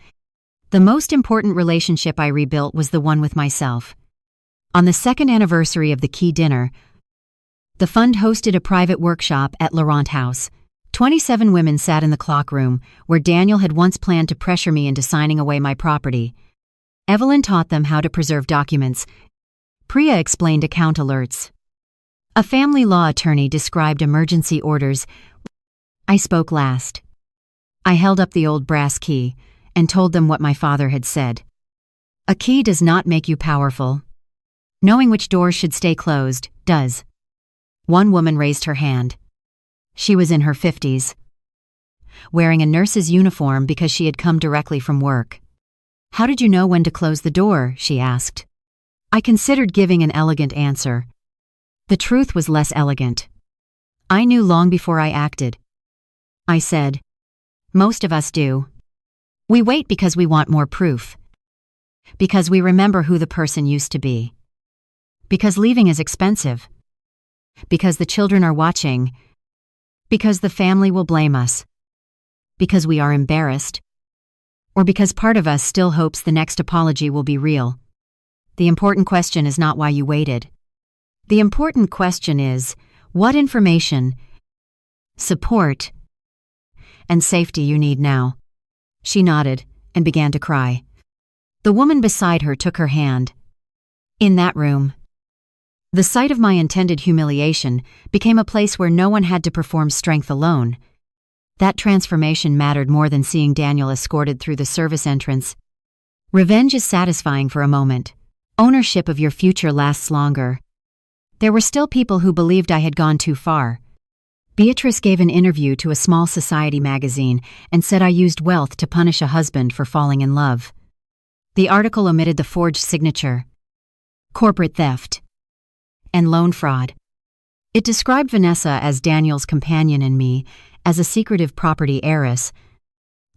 The most important relationship I rebuilt was the one with myself. On the second anniversary of the key dinner, the fund hosted a private workshop at Laurent House. 27 women sat in the clock room, where Daniel had once planned to pressure me into signing away my property. Evelyn taught them how to preserve documents. Priya explained account alerts. A family law attorney described emergency orders. I spoke last. I held up the old brass key and told them what my father had said. A key does not make you powerful. Knowing which doors should stay closed does. One woman raised her hand. She was in her 50s, wearing a nurse's uniform because she had come directly from work. "How did you know when to close the door?" she asked. I considered giving an elegant answer. The truth was less elegant. I knew long before I acted. I said, "Most of us do. We wait because we want more proof." Because we remember who the person used to be. Because leaving is expensive. Because the children are watching. Because the family will blame us. Because we are embarrassed. Or because part of us still hopes the next apology will be real. The important question is not why you waited. The important question is, what information, support, and safety you need now. She nodded and began to cry. The woman beside her took her hand. In that room, the site of my intended humiliation became a place where no one had to perform strength alone. That transformation mattered more than seeing Daniel escorted through the service entrance. Revenge is satisfying for a moment. Ownership of your future lasts longer. There were still people who believed I had gone too far. Beatrice gave an interview to a small society magazine and said I used wealth to punish a husband for falling in love. The article omitted the forged signature, corporate theft, and loan fraud. It described Vanessa as Daniel's companion and me as a secretive property heiress.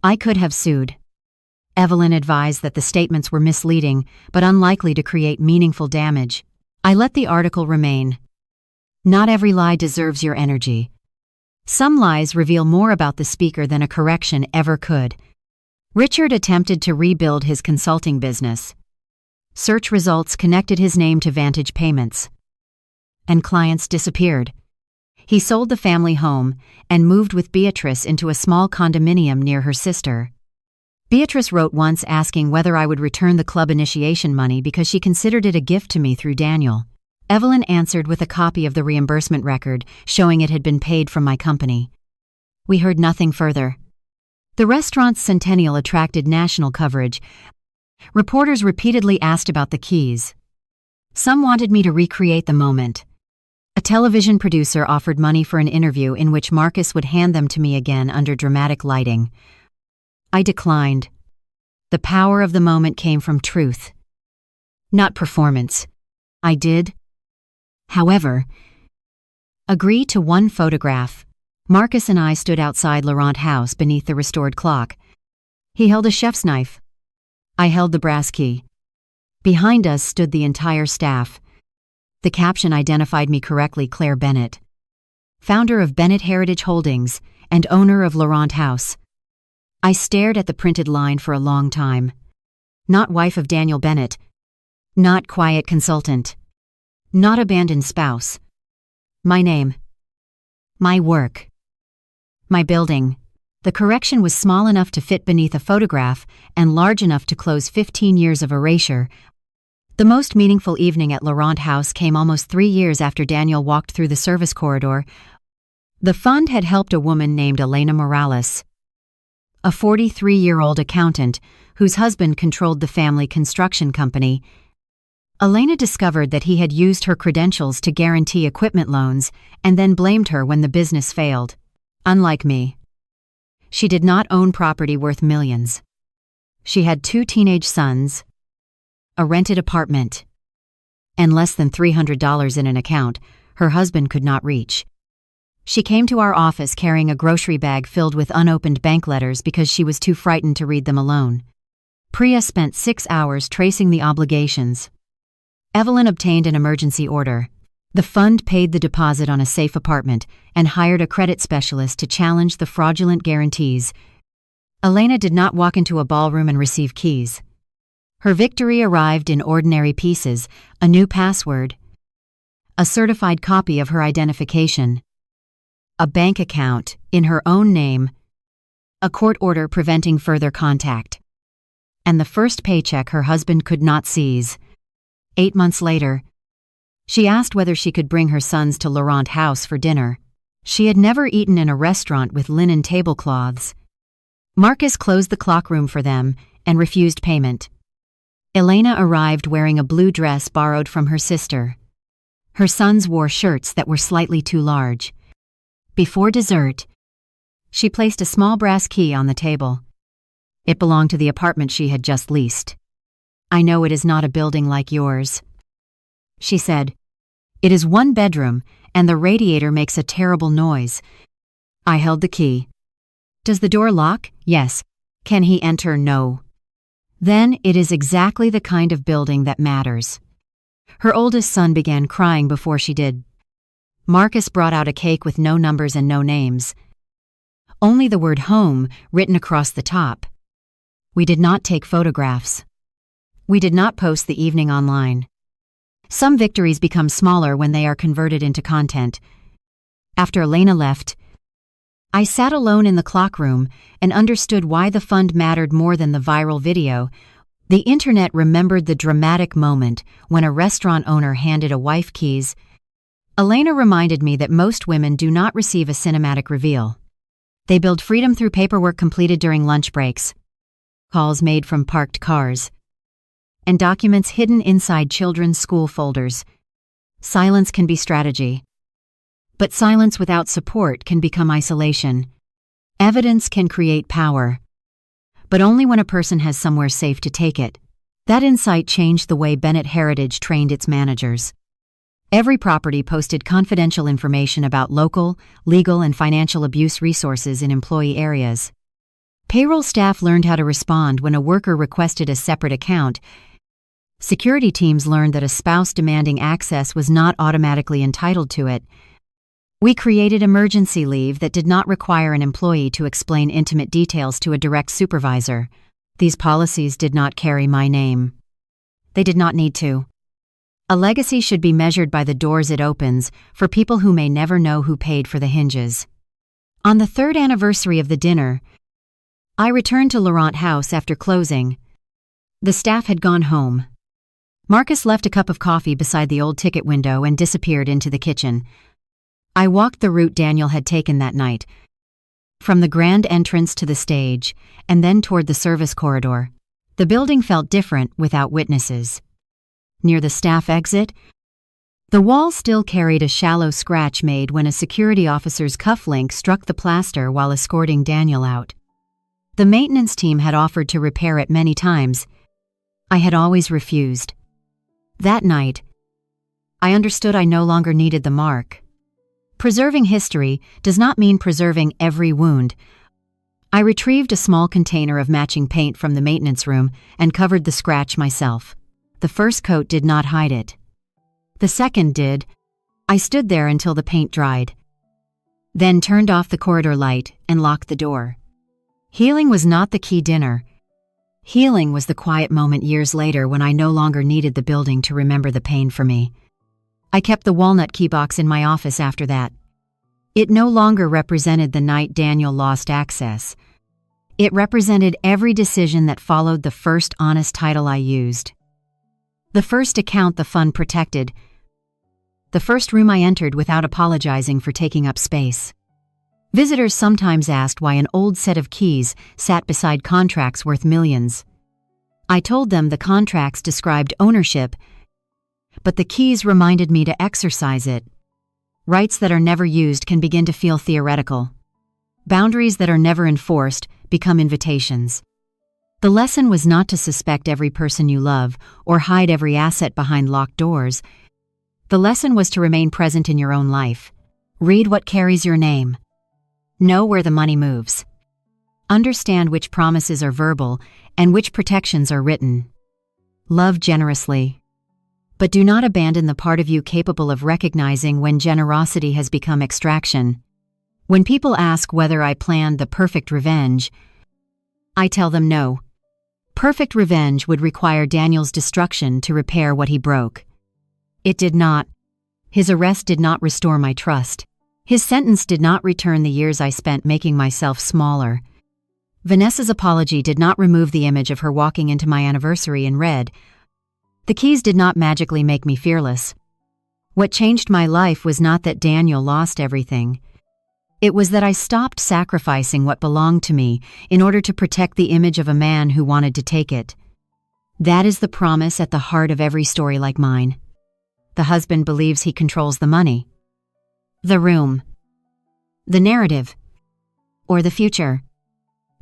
I could have sued. Evelyn advised that the statements were misleading but unlikely to create meaningful damage. I let the article remain. Not every lie deserves your energy. Some lies reveal more about the speaker than a correction ever could. Richard attempted to rebuild his consulting business. Search results connected his name to Vantage Payments. And clients disappeared. He sold the family home and moved with Beatrice into a small condominium near her sister. Beatrice wrote once asking whether I would return the club initiation money because she considered it a gift to me through Daniel. Evelyn answered with a copy of the reimbursement record showing it had been paid from my company. We heard nothing further. The restaurant's centennial attracted national coverage. Reporters repeatedly asked about the keys. Some wanted me to recreate the moment. A television producer offered money for an interview in which Marcus would hand them to me again under dramatic lighting. I declined. The power of the moment came from truth, not performance. I did, however, agree to one photograph. Marcus and I stood outside Laurent House beneath the restored clock. He held a chef's knife. I held the brass key. Behind us stood the entire staff. The caption identified me correctly: Claire Bennett, founder of Bennett Heritage Holdings and owner of Laurent House. I stared at the printed line for a long time. Not wife of Daniel Bennett. Not quiet consultant. Not abandoned spouse. My name. My work. My building. The correction was small enough to fit beneath a photograph and large enough to close 15 years of erasure. The most meaningful evening at Laurent House came almost 3 years after Daniel walked through the service corridor. The fund had helped a woman named Elena Morales, a 43-year-old accountant whose husband controlled the family construction company. Elena discovered that he had used her credentials to guarantee equipment loans and then blamed her when the business failed. Unlike me, she did not own property worth millions. She had 2 teenage sons, a rented apartment, and less than $300 in an account her husband could not reach. She came to our office carrying a grocery bag filled with unopened bank letters because she was too frightened to read them alone. Priya spent 6 hours tracing the obligations. Evelyn obtained an emergency order. The fund paid the deposit on a safe apartment and hired a credit specialist to challenge the fraudulent guarantees. Elena did not walk into a ballroom and receive keys. Her victory arrived in ordinary pieces: a new password, a certified copy of her identification, a bank account in her own name, a court order preventing further contact, and the first paycheck her husband could not seize. 8 months later, she asked whether she could bring her sons to Laurent House for dinner. She had never eaten in a restaurant with linen tablecloths. Marcus closed the clockroom for them and refused payment. Elena arrived wearing a blue dress borrowed from her sister. Her sons wore shirts that were slightly too large. Before dessert, she placed a small brass key on the table. It belonged to the apartment she had just leased. "I know it is not a building like yours," she said. "It is 1 bedroom, and the radiator makes a terrible noise." I held the key. "Does the door lock?" "Yes." "Can he enter?" "No." Then it is exactly the kind of building that matters. Her oldest son began crying before she did. Marcus brought out a cake with no numbers and no names. Only the word home written across the top. We did not take photographs. We did not post the evening online. Some victories become smaller when they are converted into content. After Elena left, I sat alone in the clock room and understood why the fund mattered more than the viral video. The internet remembered the dramatic moment when a restaurant owner handed a wife keys. Elena reminded me that most women do not receive a cinematic reveal. They build freedom through paperwork completed during lunch breaks, calls made from parked cars, and documents hidden inside children's school folders. Silence can be strategy. But silence without support can become isolation. Evidence can create power, but only when a person has somewhere safe to take it. That insight changed the way Bennett Heritage trained its managers. Every property posted confidential information about local, legal, and financial abuse resources in employee areas. Payroll staff learned how to respond when a worker requested a separate account. Security teams learned that a spouse demanding access was not automatically entitled to it. We created emergency leave that did not require an employee to explain intimate details to a direct supervisor. These policies did not carry my name. They did not need to. A legacy should be measured by the doors it opens for people who may never know who paid for the hinges. On the third anniversary of the dinner, I returned to Laurent House after closing. The staff had gone home. Marcus left a cup of coffee beside the old ticket window and disappeared into the kitchen. I walked the route Daniel had taken that night, from the grand entrance to the stage, and then toward the service corridor. The building felt different without witnesses. Near the staff exit, the wall still carried a shallow scratch made when a security officer's cufflink struck the plaster while escorting Daniel out. The maintenance team had offered to repair it many times. I had always refused. That night, I understood I no longer needed the mark. Preserving history does not mean preserving every wound. I retrieved a small container of matching paint from the maintenance room and covered the scratch myself. The first coat did not hide it. The second did. I stood there until the paint dried, then turned off the corridor light and locked the door. Healing was not the key dinner. Healing was the quiet moment years later when I no longer needed the building to remember the pain for me. I kept the walnut key box in my office after that. It no longer represented the night Daniel lost access. It represented every decision that followed the first honest title I used. The first account the fund protected. The first room I entered without apologizing for taking up space. Visitors sometimes asked why an old set of keys sat beside contracts worth millions. I told them the contracts described ownership, but the keys reminded me to exercise it. Rights that are never used can begin to feel theoretical. Boundaries that are never enforced become invitations. The lesson was not to suspect every person you love or hide every asset behind locked doors. The lesson was to remain present in your own life. Read what carries your name. Know where the money moves. Understand which promises are verbal and which protections are written. Love generously. But do not abandon the part of you capable of recognizing when generosity has become extraction. When people ask whether I planned the perfect revenge, I tell them no. Perfect revenge would require Daniel's destruction to repair what he broke. It did not. His arrest did not restore my trust. His sentence did not return the years I spent making myself smaller. Vanessa's apology did not remove the image of her walking into my anniversary in red. The keys did not magically make me fearless. What changed my life was not that Daniel lost everything. It was that I stopped sacrificing what belonged to me in order to protect the image of a man who wanted to take it. That is the promise at the heart of every story like mine. The husband believes he controls the money, the room, the narrative, or the future.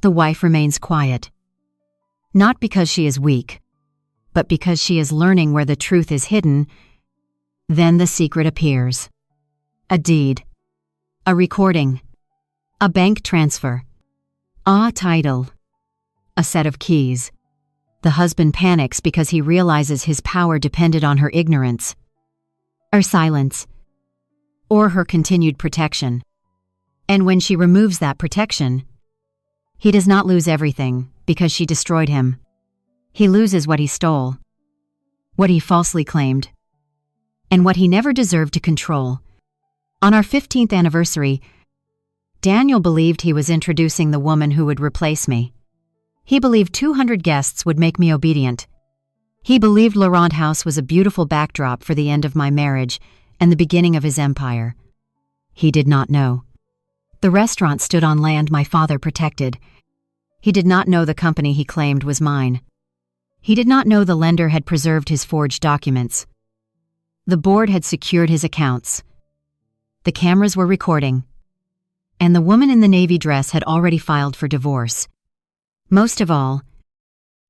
The wife remains quiet. Not because she is weak, but because she is learning where the truth is hidden. Then the secret appears. A deed. A recording. A bank transfer. A title. A set of keys. The husband panics because he realizes his power depended on her ignorance, or silence, or her continued protection. And when she removes that protection, he does not lose everything because she destroyed him. He loses what he stole, what he falsely claimed, and what he never deserved to control. On our 15th anniversary, Daniel believed he was introducing the woman who would replace me. He believed 200 guests would make me obedient. He believed Laurent House was a beautiful backdrop for the end of my marriage and the beginning of his empire. He did not know. The restaurant stood on land my father protected. He did not know the company he claimed was mine. He did not know the lender had preserved his forged documents. The board had secured his accounts. The cameras were recording. And the woman in the navy dress had already filed for divorce. Most of all,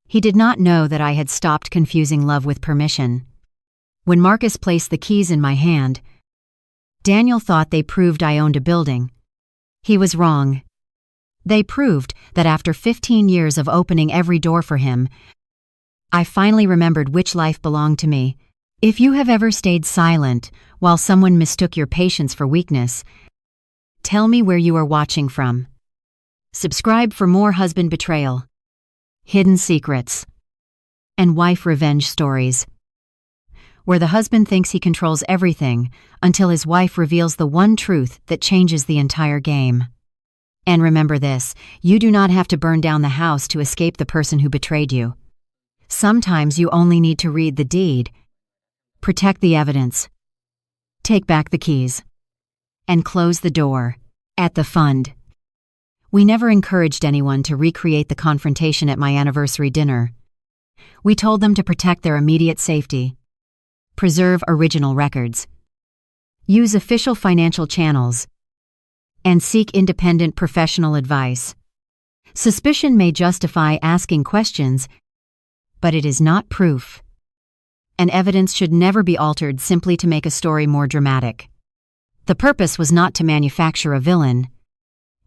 he did not know that I had stopped confusing love with permission. When Marcus placed the keys in my hand, Daniel thought they proved I owned a building. He was wrong. They proved that after 15 years of opening every door for him, I finally remembered which life belonged to me. If you have ever stayed silent while someone mistook your patience for weakness, tell me where you are watching from. Subscribe for more husband betrayal, hidden secrets, and wife revenge stories, where the husband thinks he controls everything until his wife reveals the one truth that changes the entire game. And remember this, you do not have to burn down the house to escape the person who betrayed you. Sometimes you only need to read the deed, protect the evidence, take back the keys, and close the door. At the fund, we never encouraged anyone to recreate the confrontation at my anniversary dinner. We told them to protect their immediate safety, preserve original records, use official financial channels, and seek independent professional advice. Suspicion may justify asking questions, but it is not proof. And evidence should never be altered simply to make a story more dramatic. The purpose was not to manufacture a villain.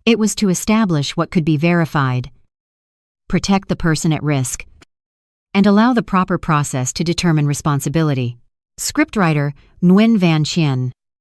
It was to establish what could be verified, protect the person at risk, and allow the proper process to determine responsibility. Scriptwriter Nguyen Van Chien.